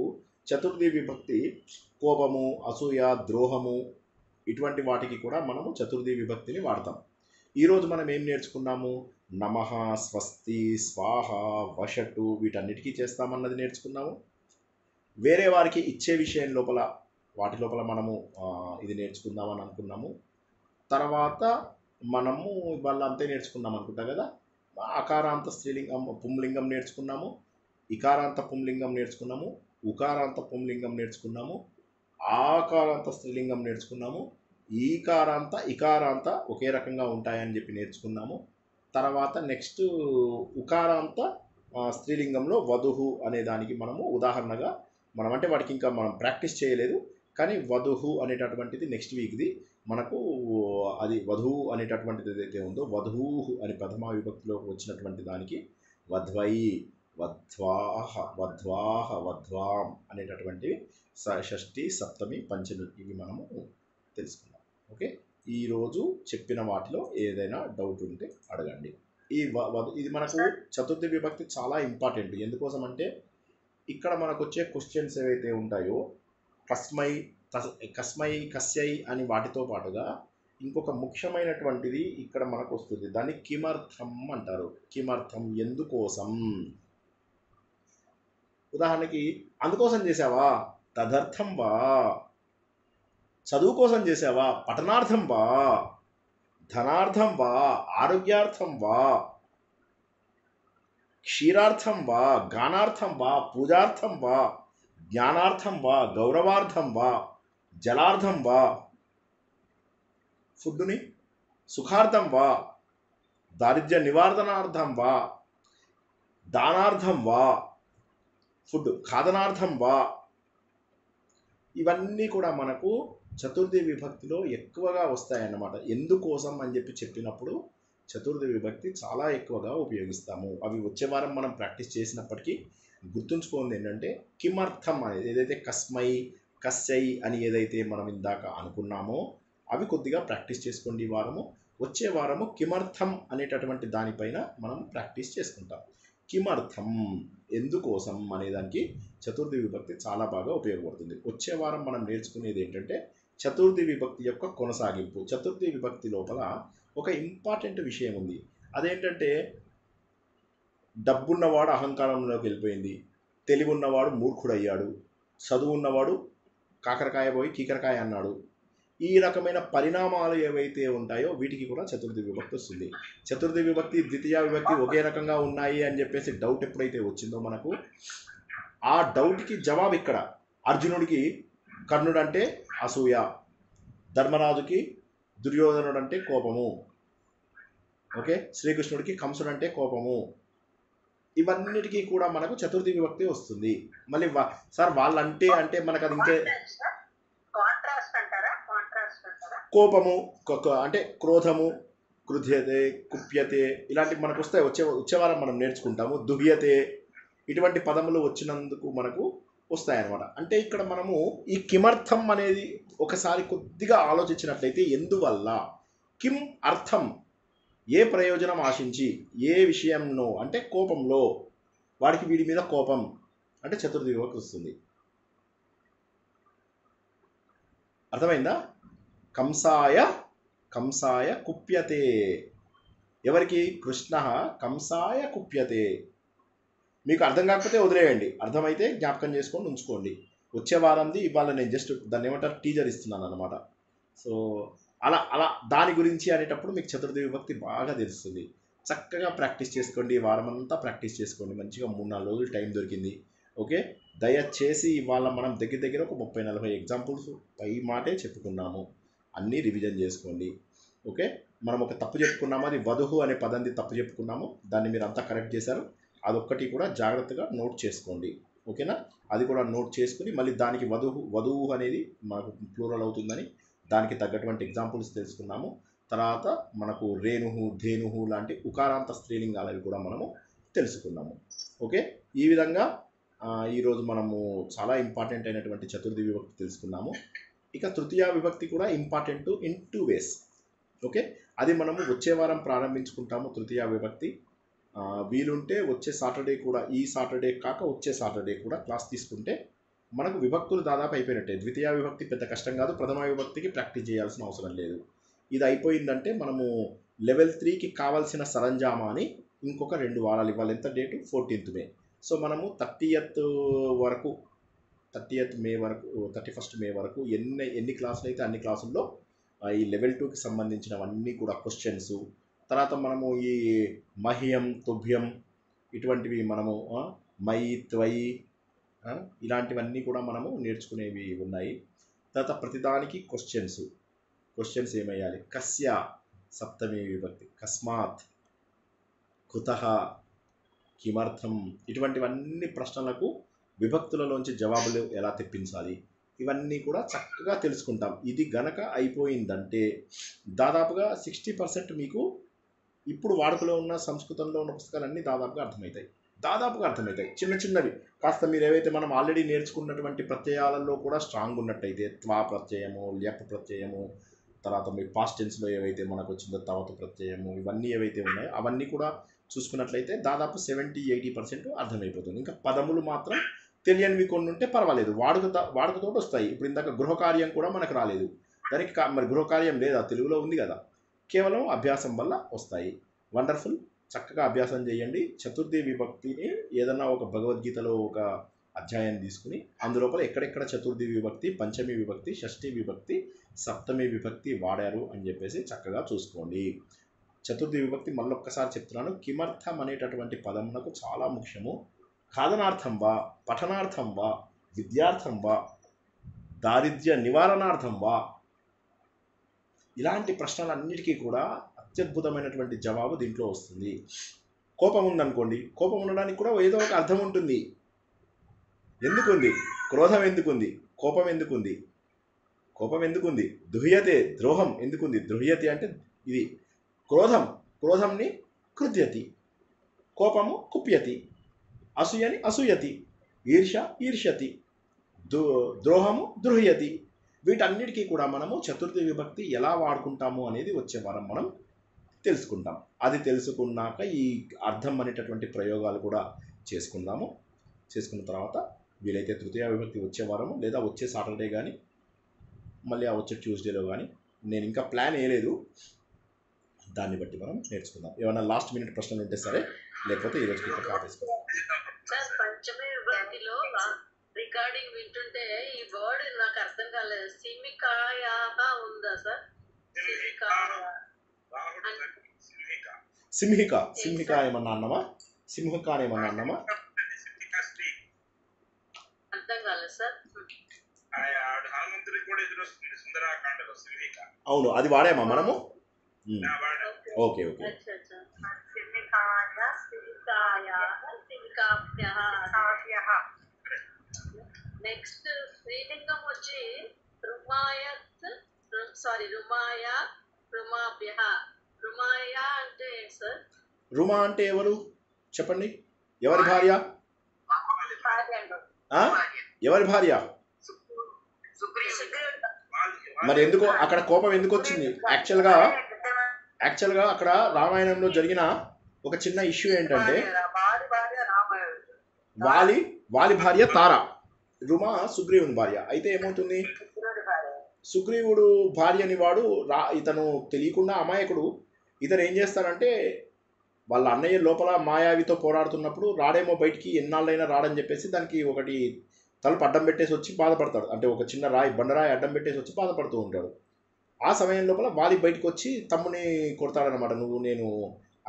చతుర్థి విభక్తి కోపము, అసూయ, ద్రోహము ఇటువంటి వాటికి కూడా మనము చతుర్థి విభక్తిని వాడతాం. ఈరోజు మనం ఏం నేర్చుకున్నాము? నమః, స్వస్తి, స్వాహ, వషటు వీటన్నిటికీ చేస్తామన్నది నేర్చుకున్నాము. వేరే వారికి ఇచ్చే విషయం లోపల వాటి లోపల మనము ఇది నేర్చుకుందామని అనుకున్నాము. తర్వాత మనము ఇవాళ అంతే నేర్చుకున్నాం అనుకుంటా కదా. అకారాంత స్త్రీలింగం పుంలింగం నేర్చుకున్నాము, ఇకారాంత పుంలింగం నేర్చుకున్నాము, ఉకారాంత పుంలింగం నేర్చుకున్నాము, ఆకారాంత స్త్రీలింగం నేర్చుకున్నాము, ఈకారాంత ఇకారాంత ఒకే రకంగా ఉంటాయని చెప్పి నేర్చుకున్నాము. తర్వాత నెక్స్ట్ ఉకారాంత స్త్రీలింగంలో వధుహు అనే దానికి మనము ఉదాహరణగా అంటే వాటికి ఇంకా మనం ప్రాక్టీస్ చేయలేదు, కానీ వధుహు అనేటటువంటిది నెక్స్ట్ వీక్ది మనకు. అది వధువు అనేటటువంటిది ఏదైతే ఉందో వధూ అని ప్రథమా విభక్తిలో వచ్చినటువంటి దానికి వధ్వై, వధ్వాం అనేటటువంటివి షష్ఠి, సప్తమి, పంచమి ఇవి మనము తెలుసుకున్నాం. ఓకే, ఈరోజు చెప్పిన వాటిలో ఏదైనా డౌట్ ఉంటే అడగండి. ఇది మనకు చతుర్థి విభక్తి చాలా ఇంపార్టెంట్. ఎందుకోసం అంటే ఇక్కడ మనకు వచ్చే క్వశ్చన్స్ ఏవైతే ఉంటాయో కస్మై, కస్యై అని వాటితో పాటుగా ఇంకొక ముఖ్యమైనటువంటిది ఇక్కడ మనకు వస్తుంది. దాన్ని కిమర్థం అంటారు. కిమర్థం ఎందుకోసం. ఉదాహరణకి అందుకోసం చేసావా, తదర్థం వా. చదువు కోసం చేసావా, పఠనార్థం వా, ధనార్థం వా, ఆరోగ్యార్థం వా, క్షీరార్థం వా, గానార్థం వా, పూజార్థం వా, జ్ఞానార్థం వా, గౌరవార్థం వా, జలార్థం వా, ఫుడ్డుని సుఖార్థం వా, దారిద్ర్య నివారణార్థం వా, దానార్థం వా, ఫుడ్ ఖాదనార్థం వా, ఇవన్నీ కూడా మనకు చతుర్థి విభక్తిలో ఎక్కువగా వస్తాయన్నమాట. ఎందుకోసం అని చెప్పినప్పుడు చతుర్థి విభక్తి చాలా ఎక్కువగా ఉపయోగిస్తాము. అవి వచ్చే వారం మనం ప్రాక్టీస్ చేసినప్పటికీ గుర్తుంచుకోండి ఏంటంటే కిమర్థం అనేది ఏదైతే కస్మై, కస్యై అని ఏదైతే మనం ఇందాక అనుకున్నామో అవి కొద్దిగా ప్రాక్టీస్ చేసుకోండి. ఈ వారము వచ్చే వారము కిమర్థం అనేటటువంటి దానిపైన మనం ప్రాక్టీస్ చేసుకుంటాం. కిమర్థం ఎందుకోసం అనేదానికి చతుర్థి విభక్తి చాలా బాగా ఉపయోగపడుతుంది. వచ్చే వారం మనం నేర్చుకునేది ఏంటంటే చతుర్థి విభక్తి యొక్క కొనసాగింపు. చతుర్థి విభక్తి లోపల ఒక ఇంపార్టెంట్ విషయం ఉంది. అదేంటంటే డబ్బున్నవాడు అహంకారంలోకి వెళ్ళిపోయింది, తెలివి ఉన్నవాడు మూర్ఖుడయ్యాడు, చదువు ఉన్నవాడు కాకరకాయ పోయి కీకరకాయ అన్నాడు. ఈ రకమైన పరిణామాలు ఏవైతే ఉంటాయో వీటికి కూడా చతుర్థి విభక్తి వస్తుంది. చతుర్థి విభక్తి ద్వితీయ విభక్తి ఒకే రకంగా ఉన్నాయి అని చెప్పేసి డౌట్ ఎప్పుడైతే వచ్చిందో మనకు, ఆ డౌట్కి జవాబు ఇక్కడ. అర్జునుడికి కర్ణుడు అంటే అసూయ, ధర్మరాజుకి దుర్యోధనుడు అంటే కోపము, ఓకే, శ్రీకృష్ణుడికి కంసుడు అంటే కోపము. ఇవన్నిటికీ కూడా మనకు చతుర్థి విభక్తి వస్తుంది. మళ్ళీ సార్ వాళ్ళంటే అంటే మనకు అది ఇంకే కాంట్రాస్ట్ అంటారా? కాంట్రాస్ట్ అంటారా? కోపము అంటే క్రోధము, క్రుధ్యతే, కుప్యతే ఇలాంటివి మనకు వస్తాయి. వచ్చే వారం మనం నేర్చుకుంటాము. దుహ్యతే ఇటువంటి పదములు వచ్చినందుకు మనకు వస్తాయన్నమాట. అంటే ఇక్కడ మనము ఈ కిమర్థం అనేది ఒకసారి కొద్దిగా ఆలోచించినట్లయితే, ఎందువల్ల, కిం అర్థం, ఏ ప్రయోజనం ఆశించి, ఏ విషయంలో అంటే కోపంలో, వాడికి వీడి మీద కోపం అంటే చతుర్థి విభక్తి వస్తుంది. అర్థమైందా? కంసాయ కుప్యతే, ఎవరికి? కృష్ణ కంసాయ కుప్యతే. మీకు అర్థం కాకపోతే వదిలేయండి, అర్థమైతే జ్ఞాపకం చేసుకొని ఉంచుకోండి. వచ్చే వారంది ఇవాళ నేను జస్ట్ దాన్ని ఏమంటారు టీజర్ ఇస్తున్నాను అనమాట. సో అలా దాని గురించి అనేటప్పుడు మీకు చతుర్థి విభక్తి బాగా తెలుస్తుంది. చక్కగా ప్రాక్టీస్ చేసుకోండి, వారం అంతా ప్రాక్టీస్ చేసుకోండి. మంచిగా 3-4 రోజులు టైం దొరికింది, ఓకే. దయచేసి ఇవాళ మనం దగ్గర ఒక 30-40 ఎగ్జాంపుల్స్ పై మాటే చెప్పుకున్నాము. అన్నీ రివిజన్ చేసుకోండి, ఓకే. మనం ఒక తప్పు చెప్పుకున్నాము, అది వధువు అనే పదంది తప్పు చెప్పుకున్నాము. దాన్ని మీరు అంతా కరెక్ట్ చేశారు. అదొక్కటి కూడా జాగ్రత్తగా నోట్ చేసుకోండి, ఓకేనా. అది కూడా నోట్ చేసుకుని మళ్ళీ దానికి వధువు అనేది మనకు ప్లూరల్ అవుతుందని దానికి తగ్గటువంటి ఎగ్జాంపుల్స్ తెలుసుకున్నాము. తర్వాత మనకు రేణుహు, ధేనుహు లాంటి ఉకారాంత స్త్రీలింగాలవి కూడా మనము తెలుసుకున్నాము, ఓకే. ఈ విధంగా ఈరోజు మనము చాలా ఇంపార్టెంట్ అయినటువంటి చతుర్థి విభక్తి తెలుసుకున్నాము. ఇక తృతీయ విభక్తి కూడా ఇంపార్టెంట్ ఇన్ 2 ways, ఓకే. అది మనము వచ్చే వారం ప్రారంభించుకుంటాము. తృతీయ విభక్తి వీలుంటే వచ్చే సాటర్డే కూడా, ఈ సాటర్డే కాక వచ్చే సాటర్డే కూడా క్లాస్ తీసుకుంటే మనకు విభక్తులు దాదాపు అయిపోయినట్టే. ద్వితీయ విభక్తి పెద్ద కష్టం కాదు, ప్రథమ విభక్తికి ప్రాక్టీస్ చేయాల్సిన అవసరం లేదు. ఇది అయిపోయిందంటే మనము లెవెల్ 3కి కావాల్సిన సరంజామాని ఇంకొక 2 వారాలు ఇవ్వాలి. ఎంత డేటు? 14th May. సో మనము 30th మే వరకు 31st May వరకు ఎన్ని క్లాసులు అయితే అన్ని క్లాసుల్లో ఈ లెవెల్ 2కి సంబంధించినవన్నీ కూడా క్వశ్చన్స్, తర్వాత మనము ఈ మహ్యం, తుభ్యం ఇటువంటివి మనము మై, త్వయి ఇలాంటివన్నీ కూడా మనము నేర్చుకునేవి ఉన్నాయి. తర్వాత ప్రతిదానికి క్వశ్చన్స్ ఏమయ్యాలి? కస్య సప్తమి విభక్తి, కస్మాత్, కుతః, కిమర్థం, ఇటువంటివన్నీ ప్రశ్నలకు విభక్తులలోంచి జవాబులు ఎలా తెప్పించాలి, ఇవన్నీ కూడా చక్కగా తెలుసుకుంటాం. ఇది గనక అయిపోయిందంటే దాదాపుగా 60% మీకు ఇప్పుడు వాడుకలో ఉన్న సంస్కృతంలో ఉన్న పుస్తకాలన్నీ దాదాపుగా అర్థమవుతాయి. చిన్నవి కాస్త మీరు ఏవైతే మనం ఆల్రెడీ నేర్చుకున్నటువంటి ప్రత్యయాలలో కూడా స్ట్రాంగ్ ఉన్నట్టయితే, త్వా ప్రత్యయము, ల్యప్ ప్రత్యయము, తర్వాత మీ పాస్ట్ టెన్స్లో ఏవైతే మనకు వచ్చిందో తవతు ప్రత్యయము, ఇవన్నీ ఏవైతే ఉన్నాయో అవన్నీ కూడా చూసుకున్నట్లయితే దాదాపు 70-80% అర్థమైపోతుంది. ఇంకా పదములు మాత్రం తెలియనివి కొన్ని ఉంటే పర్వాలేదు, వాడుకతో వస్తాయి. ఇప్పుడు ఇందాక గృహకార్యం కూడా మనకు రాలేదు, దానికి మరి గృహకార్యం లేదా, తెలుగులో ఉంది కదా, కేవలం అభ్యాసం వల్ల వస్తాయి. వండర్ఫుల్, చక్కగా అభ్యాసం చేయండి. చతుర్థి విభక్తిని ఏదన్నా ఒక భగవద్గీతలో ఒక అధ్యాయం తీసుకుని అందులోపల ఎక్కడెక్కడ చతుర్థి విభక్తి, పంచమి విభక్తి, షష్ఠి విభక్తి, సప్తమి విభక్తి వాడారు అని చెప్పేసి చక్కగా చూసుకోండి. చతుర్థి విభక్తి మళ్ళొక్కసారి చెప్తున్నాను, కిమర్థం అనేటటువంటి పదమునకు చాలా ముఖ్యము. ఖాదనార్థం వా, పఠనార్థం వా, విద్యార్థం వా, దారిద్ర్య నివారణార్థం వా, ఇలాంటి ప్రశ్నలన్నిటికీ కూడా అత్యద్భుతమైనటువంటి జవాబు దీంట్లో వస్తుంది. కోపం ఉందనుకోండి, కోపం ఉండడానికి కూడా ఏదో ఒక అర్థం ఉంటుంది. ఎందుకుంది? క్రోధం ఎందుకుంది? కోపం ఎందుకుంది? దుహ్యతే, ద్రోహం ఎందుకుంది? దుహ్యతే అంటే ఇది. క్రోధంని కృధ్యతి, కోపము కుప్యతి, అసూయని అసూయతి, ఈర్ష్యతి, ద్రోహము ద్రోహ్యతి. వీటన్నిటికీ కూడా మనము చతుర్థి విభక్తి ఎలా వాడుకుంటాము అనేది వచ్చే వారం మనం తెలుసుకుంటాం. అది తెలుసుకున్నాక ఈ అర్థం అనేటటువంటి ప్రయోగాలు కూడా చేసుకున్న తర్వాత వీలైతే తృతీయ విభక్తి వచ్చే వారము లేదా వచ్చే సాటర్డే కానీ మళ్ళీ వచ్చే ట్యూస్డేలో కానీ, నేను ఇంకా ప్లాన్ వేయలేదు, దాన్ని బట్టి మనం నేర్చుకుందాం. ఏమైనా లాస్ట్ మినిట్ ప్రశ్నలు ఉంటే సరే, లేకపోతే ఈరోజు ఆపేసుకుందాం. పంచమి విభక్తిలో రికార్డింగ్ మార్నింగ్ వింటుంటే ఈ వర్డ్ నాకు అర్థం కాలేదు. సిమికాయాహ ఉందా సార్? సింహిక సింహిక ఏమన్నా అన్నమా? సింహిక ఏమన్నా అన్నమా? అర్థం కాలేదు సార్. హనుమంతుడికి కూడా ఎదురొస్తుంది సుందరాకాండలో సింహిక. అవును, అది వాడామా మనము? Okay okay. నెక్స్ట్ స్త్రీలింగం వచ్చి రుమాయత్, రుమాయ, రుమాభ్య. రుమాయ అంటే సార్? రుమా అంటే ఎవరు చెప్పండి? ఎవరి భార్య? ఎవరి భార్య? మరి ఎందుకు అక్కడ కోపం ఎందుకు వచ్చింది? యాక్చువల్గా అక్కడ రామాయణంలో జరిగిన ఒక చిన్న ఇష్యూ ఏంటంటే వాలి భార్య తార, రుమ సుగ్రీవుని భార్య. అయితే ఏమవుతుంది, సుగ్రీవుడు భార్య అని వాడు ఇతను తెలియకుండా అమాయకుడు. ఇతను ఏం చేస్తాడంటే వాళ్ళ అన్నయ్య లోపల మాయావితో పోరాడుతున్నప్పుడు రాడేమో బయటికి, ఎన్నాళ్ళైనా రాడని చెప్పేసి దానికి ఒకటి తలుపు అడ్డం పెట్టేసి వచ్చి బాధపడతాడు. అంటే ఒక చిన్న బండరాయి అడ్డం పెట్టేసి వచ్చి బాధపడుతూ ఉంటాడు. ఆ సమయం లోపల వాలి బయటకు వచ్చి తమ్ముని కొడతాడనమాట. నేను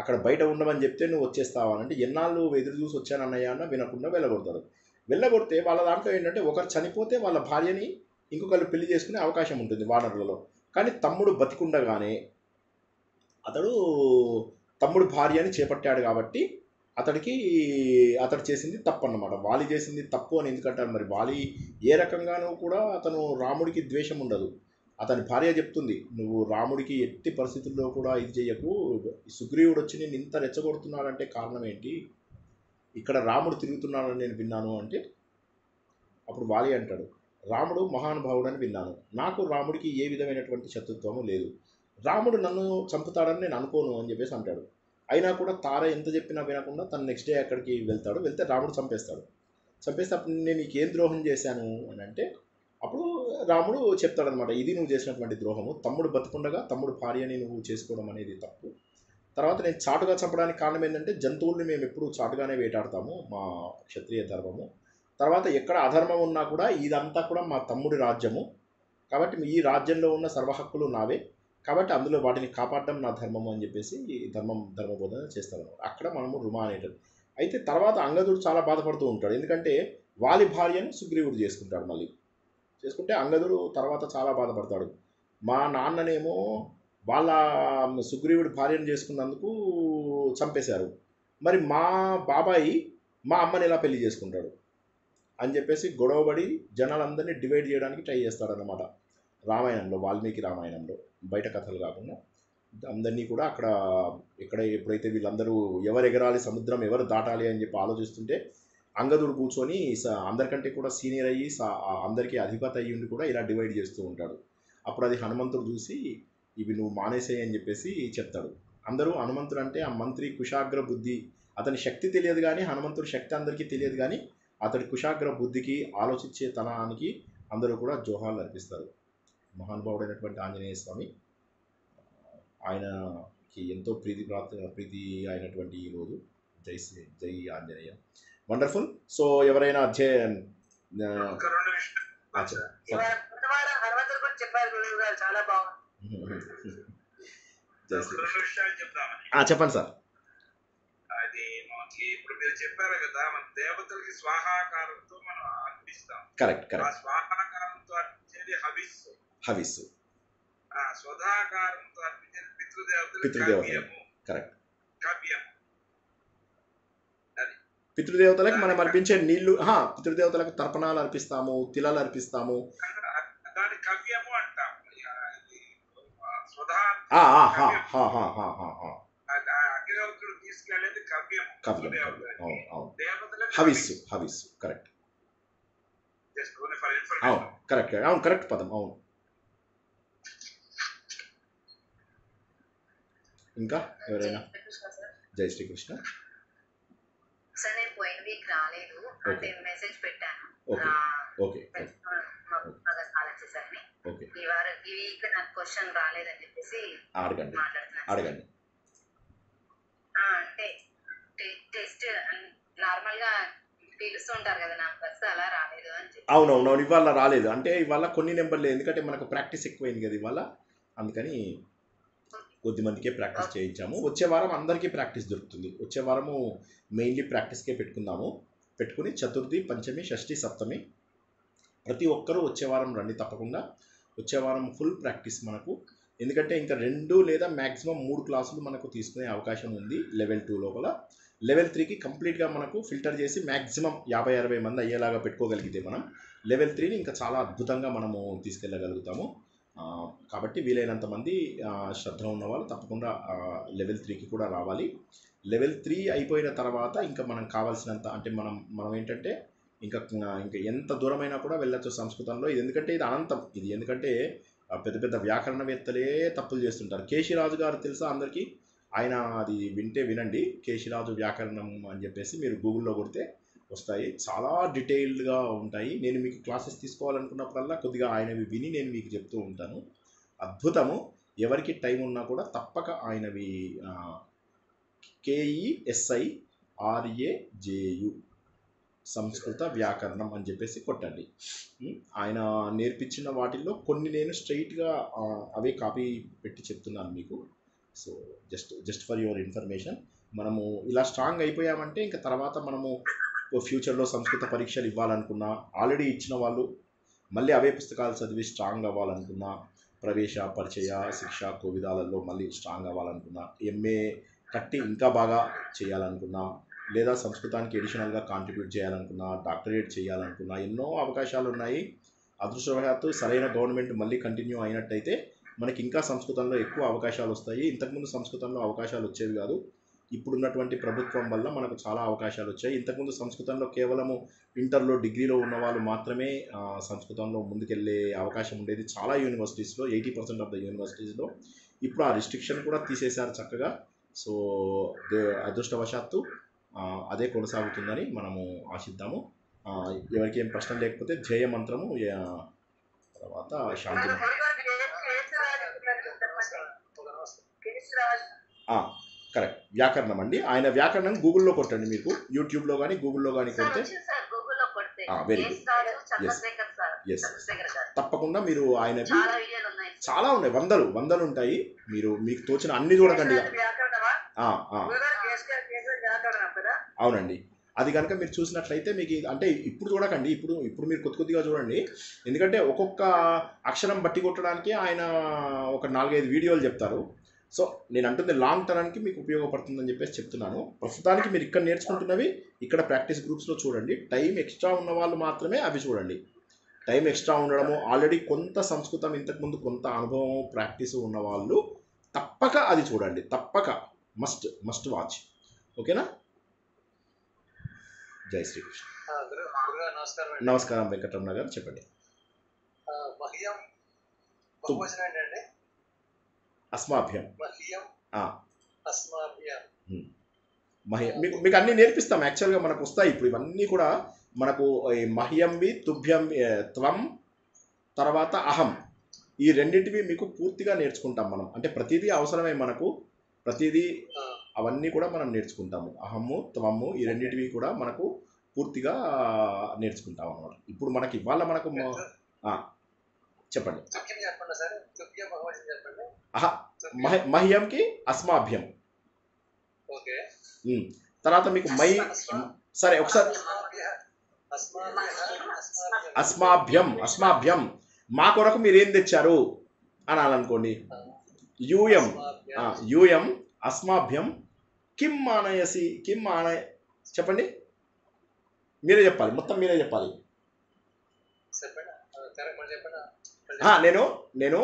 అక్కడ బయట ఉండమని చెప్తే నువ్వు వచ్చేస్తావా అంటే, ఎన్నాళ్ళు ఎదురు చూసి వచ్చాను అన్నయ్య అన్న వినకుండా వెళ్ళగొడతాడు. వెళ్ళగొడితే వాళ్ళ దాంట్లో ఏంటంటే ఒకరు చనిపోతే వాళ్ళ భార్యని ఇంకొకరు పెళ్లి చేసుకునే అవకాశం ఉంటుంది వానరులలో. కానీ తమ్ముడు బతికుండగానే తమ్ముడు భార్యని చేపట్టాడు కాబట్టి అతడు చేసింది తప్పు అన్నమాట. వాలి చేసింది తప్పు అని ఎందుకంటారు? మరి వాలి ఏ రకంగానూ కూడా అతను రాముడికి ద్వేషం ఉండదు. అతని భార్య చెప్తుంది, నువ్వు రాముడికి ఎట్టి పరిస్థితుల్లో కూడా ఇది చెయ్యకు, సుగ్రీవుడు వచ్చి నేను ఇంత రెచ్చగొడుతున్నాడంటే కారణం ఏంటి, ఇక్కడ రాముడు తిరుగుతున్నాడని నేను విన్నాను అంటే, అప్పుడు వాలి అంటాడు, రాముడు మహానుభావుడు అని విన్నాను, నాకు రాముడికి ఏ విధమైనటువంటి శత్రుత్వము లేదు, రాముడు నన్ను చంపుతాడని నేను అనుకోను అని చెప్పేసి అంటాడు. అయినా కూడా తార ఎంత చెప్పినా వినకుండా తను నెక్స్ట్ డే అక్కడికి వెళ్తే రాముడు చంపేస్తే అప్పుడు నేను నీకేం ద్రోహం చేశాను అని అంటే, అప్పుడు రాముడు చెప్తాడనమాట, ఇది నువ్వు చేసినటువంటి ద్రోహము, తమ్ముడు బతుకుండగా తమ్ముడు భార్యని నువ్వు చేసుకోవడం అనేది తప్పు. తర్వాత నేను చాటుగా చంపడానికి కారణం ఏంటంటే, జంతువుల్ని మేము ఎప్పుడు చాటుగానే వేటాడతాము, మా క్షత్రియ ధర్మము. తర్వాత ఎక్కడ అధర్మం ఉన్నా కూడా ఇదంతా కూడా మా తమ్ముడి రాజ్యము, కాబట్టి ఈ రాజ్యంలో ఉన్న సర్వహక్కులు నావే, కాబట్టి అందులో వాటిని కాపాడడం నా ధర్మము అని చెప్పేసి ధర్మబోధన చేస్తారన్నమాట. అక్కడ మనము రుమా అనేటది. అయితే తర్వాత అంగదుడు చాలా బాధపడుతూ ఉంటాడు, ఎందుకంటే వాలి భార్యను సుగ్రీవుడు చేసుకుంటాడు. మళ్ళీ చేసుకుంటే అంగదుడు తర్వాత చాలా బాధపడతాడు, మా నాన్ననేమో వాళ్ళ సుగ్రీవుడి భార్యను చేసుకున్నందుకు చంపేశారు, మరి మా బాబాయి మా అమ్మని ఎలా పెళ్లి చేసుకుంటాడు అని చెప్పేసి గొడవబడి జనాలందరినీ డివైడ్ చేయడానికి ట్రై చేస్తాడనమాట. రామాయణంలో, వాల్మీకి రామాయణంలో, బయట కథలు కాకుండా అందరినీ కూడా ఇక్కడ ఎప్పుడైతే వీళ్ళందరూ ఎవరు ఎగరాలి సముద్రం, ఎవరు దాటాలి అని చెప్పి ఆలోచిస్తుంటే అంగదుడు కూర్చొని అందరికంటే కూడా సీనియర్ అయ్యి అందరికీ అధిపతి అయ్యి ఉండి కూడా ఇలా డివైడ్ చేస్తూ ఉంటాడు. అప్పుడు అది హనుమంతుడు చూసి ఇవి నువ్వు మానేసేయి అని చెప్పేసి చెప్తాడు. అందరూ హనుమంతుడు అంటే ఆ మంత్రి కుశాగ్ర బుద్ధి, అతని శక్తి తెలియదు కానీ, హనుమంతుడి శక్తి అందరికీ తెలియదు కానీ అతడి కుశాగ్ర బుద్ధికి, ఆలోచించే తనానికి అందరూ కూడా జోహాలు అర్పిస్తారు. మహానుభావుడైనటువంటి ఆంజనేయ స్వామి, ఆయనకి ఎంతో ప్రీతి అయినటువంటి ఈ రోజు. జై ఆంజనేయ. వండర్ఫుల్. సో ఎవరైనా హనుమంతుడి గురించి చెప్పారు గురువు గారు, చాలా బాగుంది. చెప్పండి సార్. అది మనకి ఇప్పుడు మీరు చెప్పారు కదా, మన దేవతలకి స్వాహాకారంతో మనం అర్పిస్తాం. కరెక్ట్. ఆ స్వాహాకారంతో అర్పించేది హవిస్సు. స్వధాకారంతో అర్పించేది పితృదేవతలు. కరెక్ట్. కవ్యము. పితృదేవతలకు మనం అర్పించే నీళ్లు, పితృదేవతలకు తర్పణాలు అర్పిస్తాము, తిలాలు అర్పిస్తాము. దాని కవ్యము అంటాము. అగ్నిహోత్రుడు తీసుకెళ్లేది కవ్యము. హవిస్సు. కరెక్ట్. కరెక్ట్ పదం. అవును. ఇంకా ఎవరైనా? జై శ్రీకృష్ణ. సార్ నేను పోయిన వీక్ రాలేదు, అంటే మెసేజ్ పెట్టాను. ఓకే. ఈ వీక్ నాకు క్వశ్చన్ రాలేదని చెప్పేసి అడగండి. అంటే టెస్ట్ నార్మల్ గా పిలుస్తుంటారు కదా నంబర్స్, అలా రాలేదు అని చెప్పి. అవునవునవును, ఇవాళ రాలేదు. అంటే ఇవాళ కొన్ని నెంబర్లు, ఎందుకంటే మనకు ప్రాక్టీస్ ఎక్కువైంది కదా ఇవాళ, అందుకని కొద్ది మందికే ప్రాక్టీస్ చేయించాము. వచ్చే వారం అందరికీ ప్రాక్టీస్ దొరుకుతుంది. వచ్చే వారము మెయిన్లీ ప్రాక్టీస్కే పెట్టుకుని చతుర్థి, పంచమి, షష్ఠి, సప్తమి ప్రతి ఒక్కరూ వచ్చే వారం రండి తప్పకుండా. వచ్చే వారం ఫుల్ ప్రాక్టీస్ మనకు, ఎందుకంటే ఇంకా 2 లేదా మ్యాక్సిమం 3 క్లాసులు మనకు తీసుకునే అవకాశం ఉంది లెవెల్ 2 లోపల. లెవెల్ 3కి కంప్లీట్గా మనకు ఫిల్టర్ చేసి మ్యాక్సిమం 50-60 మంది అయ్యేలాగా పెట్టుకోగలిగితే మనం లెవెల్ 3ని ఇంకా చాలా అద్భుతంగా మనము తీసుకెళ్ళగలుగుతాము. కాబట్టి వీలైనంత మంది శ్రద్ధ ఉన్న వాళ్ళు తప్పకుండా లెవెల్ 3కి కూడా రావాలి. లెవెల్ 3 అయిపోయిన తర్వాత ఇంకా మనం కావాల్సినంత, అంటే మనం ఏంటంటే ఇంకా ఎంత దూరమైనా కూడా వెళ్ళచ్చు సంస్కృతంలో. ఇది ఎందుకంటే ఇది అనంతం, ఇది ఎందుకంటే పెద్ద పెద్ద వ్యాకరణవేత్తలే తప్పులు చేస్తుంటారు. కేశిరాజు గారు తెలుసా అందరికీ? ఆయన అది వినండి, కేశిరాజు వ్యాకరణం అని చెప్పేసి మీరు గూగుల్లో కొడితే వస్తాయి, చాలా డీటెయిల్డ్గా ఉంటాయి. నేను మీకు క్లాసెస్ తీసుకోవాలనుకున్నప్పుడల్లా కొద్దిగా ఆయనవి విని నేను మీకు చెప్తూ ఉంటాను. అద్భుతము. ఎవరికి టైం ఉన్నా కూడా తప్పక ఆయనవి KESIRAJU సంస్కృత వ్యాకరణం అని చెప్పేసి కొట్టండి. ఆయన నేర్పించిన వాటిల్లో కొన్ని నేను స్ట్రైట్గా అవే కాపీ పెట్టి చెప్తున్నాను మీకు. So just for your information. మనము ఇలా స్ట్రాంగ్ అయిపోయామంటే ఇంకా తర్వాత మనము ఫ్యూచర్లో సంస్కృత పరీక్షలు ఇవ్వాలనుకున్నా, ఆల్రెడీ ఇచ్చిన వాళ్ళు మళ్ళీ అవే పుస్తకాలు చదివి స్ట్రాంగ్ అవ్వాలనుకున్నా, ప్రవేశ, పరిచయ, శిక్ష, కోవిదాలలో మళ్ళీ స్ట్రాంగ్ అవ్వాలనుకున్నా, MA కట్టి ఇంకా బాగా చేయాలనుకున్నా, లేదా సంస్కృతానికి ఎడిషనల్గా కాంట్రిబ్యూట్ చేయాలనుకున్నా, డాక్టరేట్ చేయాలనుకున్నా ఎన్నో అవకాశాలు ఉన్నాయి. అదృష్టవశాత్తు సరైన గవర్నమెంట్ మళ్ళీ కంటిన్యూ అయినట్టయితే మనకి ఇంకా సంస్కృతంలో ఎక్కువ అవకాశాలు వస్తాయి. ఇంతకుముందు సంస్కృతంలో అవకాశాలు వచ్చేవి కాదు. ఇప్పుడున్నటువంటి ప్రభుత్వం వల్ల మనకు చాలా అవకాశాలు వచ్చాయి. ఇంతకుముందు సంస్కృతంలో కేవలము ఇంటర్లో, డిగ్రీలో ఉన్న వాళ్ళు మాత్రమే సంస్కృతంలో ముందుకెళ్ళే అవకాశం ఉండేది చాలా యూనివర్సిటీస్లో, 80% ఆఫ్ ద యూనివర్సిటీస్లో. ఇప్పుడు ఆ రిస్ట్రిక్షన్ కూడా తీసేశారు చక్కగా. సో అదృష్టవశాత్తు అదే కొనసాగుతుందని మనము ఆశిద్దాము. ఎవరికి ఏం ప్రశ్న లేకపోతే జయ మంత్రము, తర్వాత శాంతి కరెక్ట్ వ్యాకరణం అండి. ఆయన వ్యాకరణం గూగుల్లో కొట్టండి, మీకు యూట్యూబ్లో కానీ గూగుల్లో కానీ కొడితే వెరీ గుడ్. ఎస్ తప్పకుండా మీరు ఆయన చాలా ఉన్నాయి, వందలు ఉంటాయి. మీకు తోచిన అన్ని చూడకండి. అవునండి, అది కనుక మీరు చూసినట్లయితే మీకు అంటే ఇప్పుడు చూడకండి, ఇప్పుడు మీరు కొద్దిగా చూడండి. ఎందుకంటే ఒక్కొక్క అక్షరం బట్టి కొట్టడానికి ఆయన ఒక 4-5 వీడియోలు చెప్తారు. సో నేను అంటుంది లాంగ్ టర్మ్కి మీకు ఉపయోగపడుతుందని చెప్పేసి చెప్తున్నాను. ప్రస్తుతానికి మీరు ఇక్కడ నేర్చుకుంటున్నవి ఇక్కడ ప్రాక్టీస్ గ్రూప్స్లో చూడండి. టైం ఎక్స్ట్రా ఉన్న వాళ్ళు మాత్రమే అవి చూడండి. టైం ఎక్స్ట్రా ఉండడము, ఆల్రెడీ కొంత సంస్కృతం ఇంతకుముందు కొంత అనుభవం ప్రాక్టీస్ ఉన్న వాళ్ళు తప్పక అది చూడండి, తప్పక మస్ట్ వాచ్. ఓకేనా? జై శ్రీకృష్ణ. నమస్కారం వెంకటరమణ గారు, చెప్పండి. అస్మాభ్యం మీకు అన్నీ నేర్పిస్తాం. యాక్చువల్గా మనకు వస్తాయి ఇప్పుడు ఇవన్నీ కూడా. మనకు మహ్యంవి, తుభ్యం, త్వం, తర్వాత అహం, ఈ రెండింటివి మీకు పూర్తిగా నేర్చుకుంటాం మనం. అంటే ప్రతిదీ అవసరమే మనకు, ప్రతిదీ అవన్నీ కూడా మనం నేర్చుకుంటాము. అహము, త్వము, ఈ రెండింటివి కూడా మనకు పూర్తిగా నేర్చుకుంటాం అన్నమాట. ఇప్పుడు మనకి ఇవాళ మనకు చెప్పండి. మహ్యంకి అస్మాభ్యం, తర్వాత మీకు సరే ఒకసారి అస్మాభ్యం మా కొరకు మీరు ఏం తెచ్చారు అనాలనుకోండి. యూయం అస్మాభ్యం కిం ఆనయసి, చెప్పండి, మీరే చెప్పాలి, మొత్తం మీరే చెప్పాలి. నేను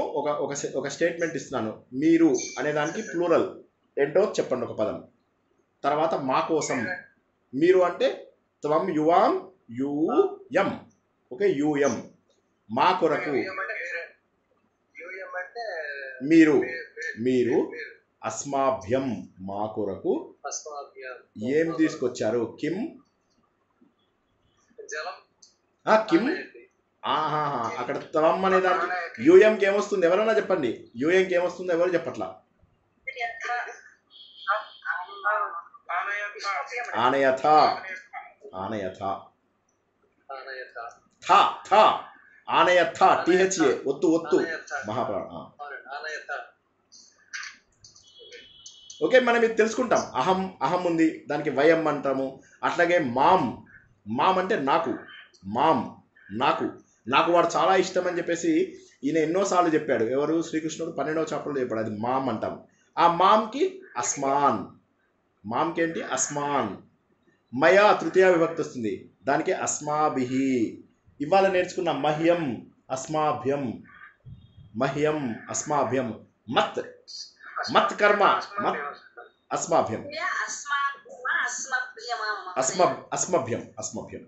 ఒక స్టేట్మెంట్ ఇస్తున్నాను. మీరు అనేదానికి ప్లూరల్ ఏంటో చెప్పండి ఒక పదం. తర్వాత మా కోసం, మీరు అంటే త్వం యువాం యూయం, ఓకే, యూయం మా కొరకు, మీరు అస్మాభ్యం మా కొరకు ఏం తీసుకొచ్చారు? కిం కిం అక్కడ త్వం అనే దానికి యూఎంకి ఏమొస్తుంది? ఎవరైనా చెప్పండి. యూఎంకి ఏమొస్తుందో ఎవరు చెప్పట్లా. ఆనయథ ఆనయత థా థా ఆనయ థా టిహెచ్ఏ ఒత్తు ఒత్తు ఆనయత మహాప్రాణ. అవునండి ఆనయత. ఓకే, మనం ఇది తెలుసుకుంటాం. అహం అహం ఉంది, దానికి వయం అంటాము. అట్లాగే మామ్ మామ్ అంటే నాకు, మామ్ నాకు, నాకు వాడు చాలా ఇష్టం అని చెప్పేసి ఈయన ఎన్నోసార్లు చెప్పాడు. ఎవరు? శ్రీకృష్ణుడు 12వ చాప్టర్లో చెప్పాడు. అది మామ్ అంటాం. ఆ మామ్కి అస్మాన్, మామ్కి ఏంటి? అస్మాన్. మయా తృతీయ విభక్తి వస్తుంది, దానికి అస్మాభిహి. ఇవాళ నేర్చుకున్న మహ్యం అస్మాభ్యం, మహ్యం అస్మాభ్యం. మత్ మత్ కర్మ మత్ అస్మాభ్యం, అస్మభ్యం అస్మభ్యం.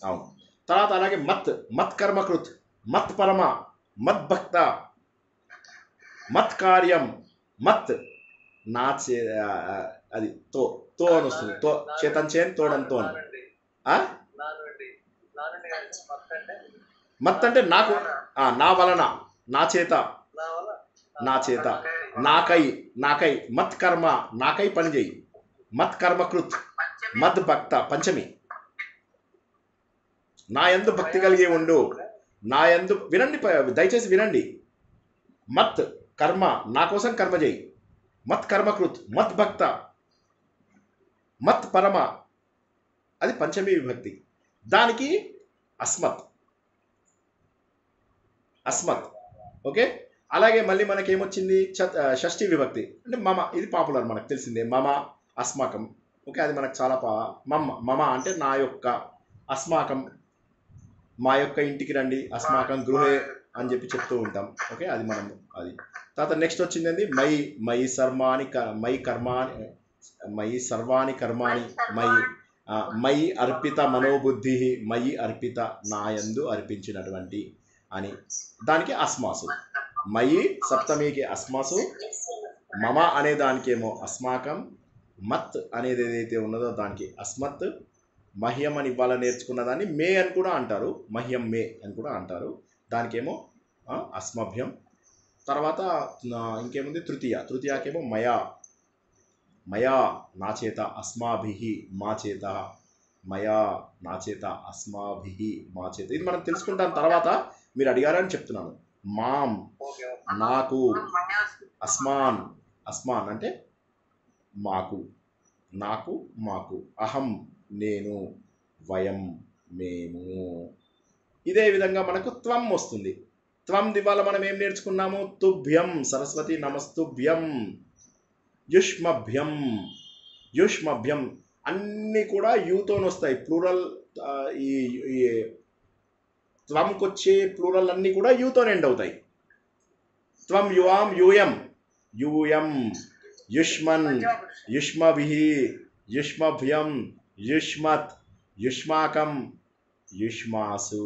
అవును. తర్వాత అలాగే మత్ మత్ కర్మకృత్, మత్ పరమ, మత్ భక్త, మత్ కార్యం, మత్ నా చే అది తో తో అని వస్తుంది. తో చేతన్ చేన్ తోడన్ తోన్. మత్ అంటే నాకు, నా వలన, నా చేత, నా చేత, నాకై, నాకై. మత్ కర్మ, నాకై పని చేయి. మత్ కర్మకృత్, మద్ భక్త పంచమి. నా యందు భక్తి కలిగి ఉండు, నా యందు. వినండి, దయచేసి వినండి. మత్ కర్మ, నా కోసం కర్మ చేయి. మత్ కర్మకృత్, మత్ భక్త, మత్ పరమ, అది పంచమీ విభక్తి. దానికి అస్మత్, అస్మత్. ఓకే. అలాగే మళ్ళీ మనకి ఏమొచ్చింది? షష్ఠీ విభక్తి అంటే మమ. ఇది పాపులర్, మనకు తెలిసిందే. మమ అస్మాకం. ఓకే, అది మనకు చాలా మమ. మమ అంటే నా యొక్క, అస్మాకం మా యొక్క ఇంటికి రండి, అస్మాకం గృహే అని చెప్పి చెప్తూ ఉంటాం. ఓకే, అది మనం అది. తర్వాత నెక్స్ట్ వచ్చింది ఏంది? మై మై సర్వాణి మై కర్మాని, మై సర్వాణి కర్మాణి, మై మై అర్పిత మనోబుద్ధి, మయి అర్పిత, నాయందు అర్పించినటువంటి అని. దానికి అస్మాసు. మయి సప్తమికి అస్మాసు, మమ అనే దానికేమో అస్మాకం, మత్ అనేది ఏదైతే ఉన్నదో దానికి అస్మత్, మహ్యం అని ఇవాళ నేర్చుకున్న దాన్ని మే అని కూడా అంటారు, మహ్యం మే అని కూడా అంటారు. దానికేమో అస్మభ్యం. తర్వాత ఇంకేముంది? తృతీయ. తృతీయకేమో మయా, మయా నా చేత, అస్మాభిహి మా చేత, మయా నా చేత, అస్మాభిహి మా చేత. ఇది మనం తెలుసుకుంటాం తర్వాత. మీరు అడిగారని చెప్తున్నాను. మాం నాకు, అస్మాన్ అస్మాన్ అంటే మాకు, నాకు మాకు, అహం నేను, వయం మేము. ఇదే విధంగా మనకు త్వం వస్తుంది. త్వం ఇవాళ మనం ఏం నేర్చుకున్నాము? తుభ్యం, సరస్వతి నమస్తుభ్యం, యుష్మభ్యం, యుష్మభ్యం అన్నీ కూడా యూతోని వస్తాయి. ప్లూరల్ ఈ త్వంకి వచ్చే ప్లూరల్ అన్నీ కూడా యూతోని ఎండ్ అవుతాయి. త్వం యువాం యూయం, యూయం, యుష్మన్, యుష్మభిహి, యుష్మభ్యం, యుష్మత్, యుష్మాకం, యుష్మాసు.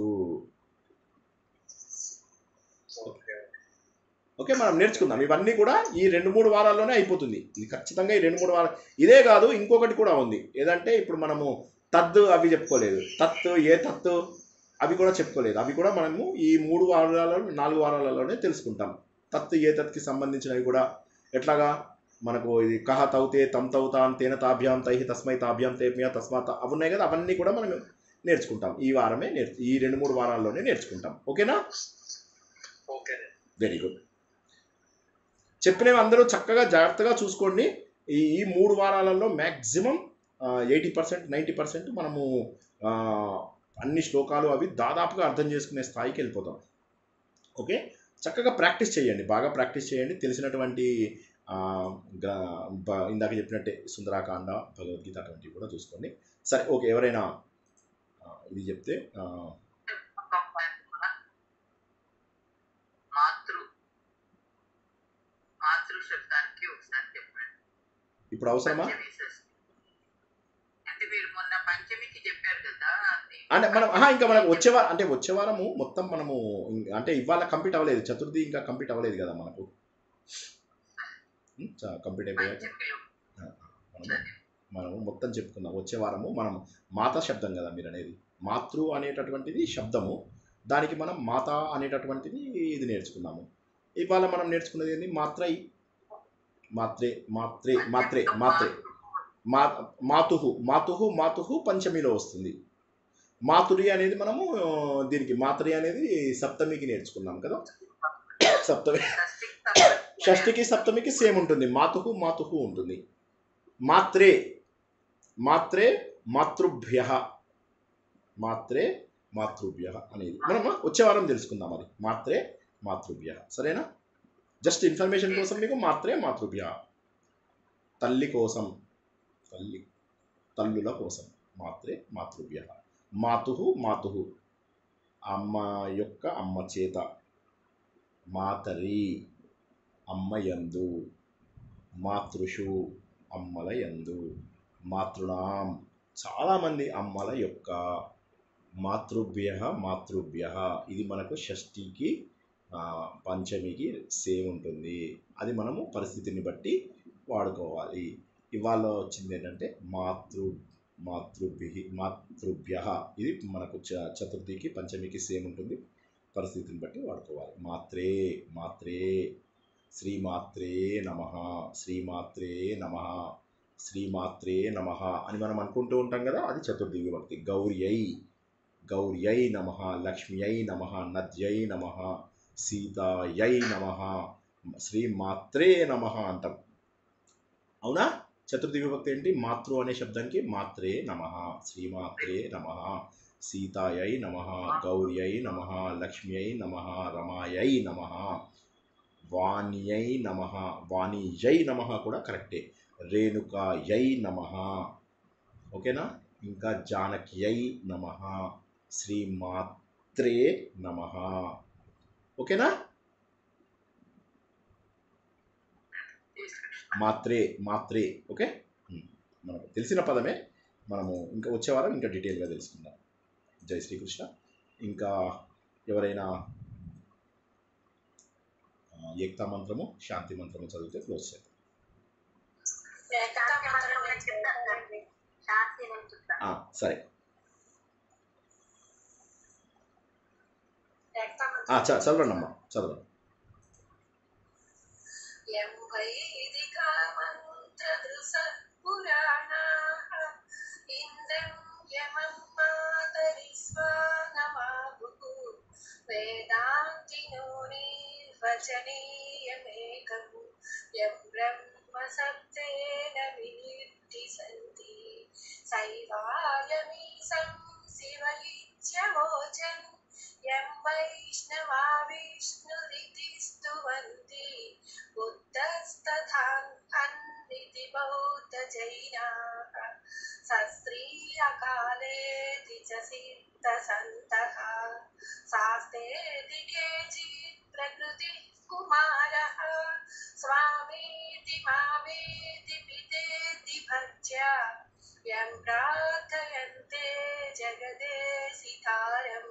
ఓకే, మనం నేర్చుకుందాం. ఇవన్నీ కూడా ఈ 2-3 వారాల్లోనే అయిపోతుంది. ఇది ఖచ్చితంగా ఈ 2-3 వారాలు. ఇదే కాదు, ఇంకొకటి కూడా ఉంది. ఏదంటే ఇప్పుడు మనము తద్దు అవి చెప్పుకోలేదు, తత్తు ఏ తత్తు అవి కూడా చెప్పుకోలేదు. అవి కూడా మనము ఈ 3 వారాలలో 4 వారాలలోనే తెలుసుకుంటాం. తత్తు ఏ తత్కి సంబంధించినవి కూడా ఎట్లాగా మనకు ఇది కహ తౌతే తం తౌతాం తేన తాభ్యాం తైహి తస్మై తాభ్యాం తేప్య తస్మాత్ అవి ఉన్నాయి కదా, అవన్నీ కూడా మనం నేర్చుకుంటాం. ఈ వారమే ఈ 2-3 వారాల్లోనే నేర్చుకుంటాం. ఓకేనా? Okay, very good. చెప్పినవి అందరూ చక్కగా జాగ్రత్తగా చూసుకోండి. ఈ 3 వారాలలో మ్యాక్సిమం 80% 90% మనము అన్ని శ్లోకాలు అవి దాదాపుగా అర్థం చేసుకునే స్థాయికి వెళ్ళిపోతాం. ఓకే, చక్కగా ప్రాక్టీస్ చేయండి, బాగా ప్రాక్టీస్ చేయండి. తెలిసినటువంటి ఇందాక చెప్పినట్టే సుందరాకాండ, భగవద్గీత అటువంటివి కూడా చూసుకోండి. సరే, ఓకే. ఎవరైనా ఇది చెప్తే మాతృ శబ్దానికి ఒకసారి చెప్పండి. ఇప్పుడు అవసరమా? అంటే మీరు మొన్న పంచమికి చెప్పారు కదా, అంటే మనం ఇంకా మనకు వచ్చే వారము మొత్తం మనము అంటే ఇవాళ కంప్లీట్ అవ్వలేదు. చతుర్థి ఇంకా కంప్లీట్ అవ్వలేదు కదా మనకు. కంప్లీట్ అయిపోయాక మనము మొత్తం చెప్పుకుందాం. వచ్చే వారము మనం మాతా శబ్దం కదా మీరు అనేది. మాతృ అనేటటువంటిది శబ్దము, దానికి మనం మాత అనేటటువంటిది ఇది నేర్చుకున్నాము. ఇవాళ మనం నేర్చుకున్నది ఏంటి? మాత్రై, మాత్రే, మాత్రే, మాత్రే, మాత్రే, మాతుహు, మాతుహు, మాతుహు పంచమిలో వస్తుంది. మాతురి అనేది మనము దీనికి మాతురి అనేది సప్తమికి నేర్చుకున్నాం కదా. సప్తమి షష్ఠికి సప్తమికి సేమ్ ఉంటుంది. మాతుహు మాతుహు ఉంటుంది. మాత్రే మాత్రే మాతృభ్య మాత్రే మాతృభ్య అనేది మనం వచ్చే వారం తెలుసుకుందాం. అది మాత్రే మాతృభ్య. సరేనా? జస్ట్ ఇన్ఫర్మేషన్ కోసం మీకు మాత్రే మాతృభ్య. తల్లి కోసం, తల్లుల కోసం మాత్రే మాతృభ్య. మాతుహు మాతుహు అమ్మ యొక్క అమ్మ చేత. మాతరి అమ్మయందు. మాతృషు అమ్మల యందు. మాతృణాం చాలామంది అమ్మల యొక్క. మాతృభ్య మాతృభ్య ఇది మనకు షష్ఠికి పంచమికి సేమ్ ఉంటుంది. అది మనము పరిస్థితిని బట్టి వాడుకోవాలి. ఇవాళ వచ్చింది ఏంటంటే మాతృభ్య ఇది మనకు చతుర్థికి పంచమికి సేమ్ ఉంటుంది. పరిస్థితిని బట్టి వాడుకోవాలి. మాత్రే మాత్రే శ్రీమాత్రే నమః శ్రీమాత్రే నమః శ్రీమాత్రే నమః అని మనం అనుకుంటూ ఉంటాం కదా. అది చతుర్థి విభక్తి. గౌర్యై గౌర్యై నమః లక్ష్మ్యై నమః నద్యై నమః సీతాయై నమః శ్రీమాత్రే నమః అంటాం. అవునా? చతుర్థి విభక్తి ఏంటి? మాతృ అనే శబ్దానికి మాత్రే నమః శ్రీమాత్రే నమః సీతాయై నమః గౌర్యై నమః లక్ష్మ్యై నమః రమాయై నమః వాణ్యై నమః వాణియై నమః కూడా కరెక్టే. రేణుకాయై నమః. ఓకేనా? ఇంకా జానక్యై నమః శ్రీమాత్రే నమః. ఓకేనా? మాత్రే మాత్రే. ఓకే, మనకు తెలిసిన పదమే. మనము ఇంకా వచ్చే వారం ఇంకా డీటెయిల్గా తెలుసుకుందాం. జై శ్రీకృష్ణ. ఇంకా ఎవరైనా ఏక్తా మంత్రము శాంతి మంత్రము చదివితే క్లోజ్ చేద్దాం. సరే, చదవండి అమ్మా, చదవండి. వచనీయమేకము యం బ్రహ్మ సత్యేన వినిర్దిశంతి సైవాయమీశం శివ ఇత్యవోచన్ యం వైష్ణవా విష్ణురితి స్తువంతి బుద్ధస్తథాన్నితి బౌద్ధ జైనాః సస్త్రీయకాలేతి చ సిద్ధసంతః శాస్తేతి కేచిత్ ప్రకృతి కుమారః స్వామీతి మామేతి పితేతి భజ్య యం ప్రార్థయంతే జగదేశితారం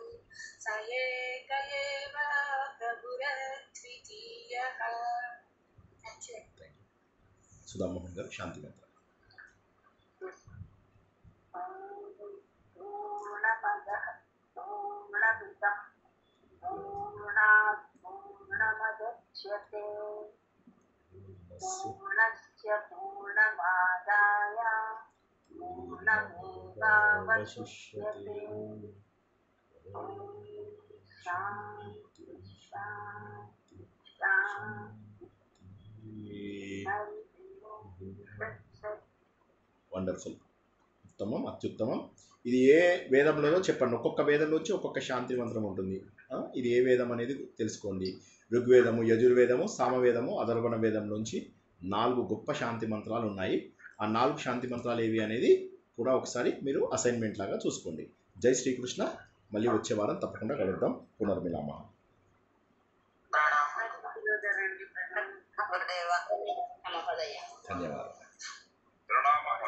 స ఏక ఏవ ప్రభురద్వితీయః. సుధామోహన్ గారు శాంతి మంత్రం. पूर्णमदच्यते पूर्णस्य पूर्णमादाय पूर्णमेवावशिष्यते. शान्ति शान्ति शान्ति. వండర్ఫుల్. ఉత్తమం, అత్యుత్తమం. ఇది ఏ వేదంలోనో చెప్పండి. ఒక్కొక్క వేదం నుంచి ఒక్కొక్క శాంతి మంత్రం ఉంటుంది. ఇది ఏ వేదం అనేది తెలుసుకోండి. ఋగ్వేదము, యజుర్వేదము, సామవేదము, అథర్వణ వేదం నుంచి 4 గొప్ప శాంతి మంత్రాలు ఉన్నాయి. ఆ 4 శాంతి మంత్రాలు ఏవి అనేది కూడా ఒకసారి మీరు అసైన్మెంట్ లాగా చూసుకోండి. జై శ్రీకృష్ణ. మళ్ళీ వచ్చే వారం తప్పకుండా కలుద్దాం. పునర్మిలామః. ధన్యవాదాలు. ప్రణామాలు.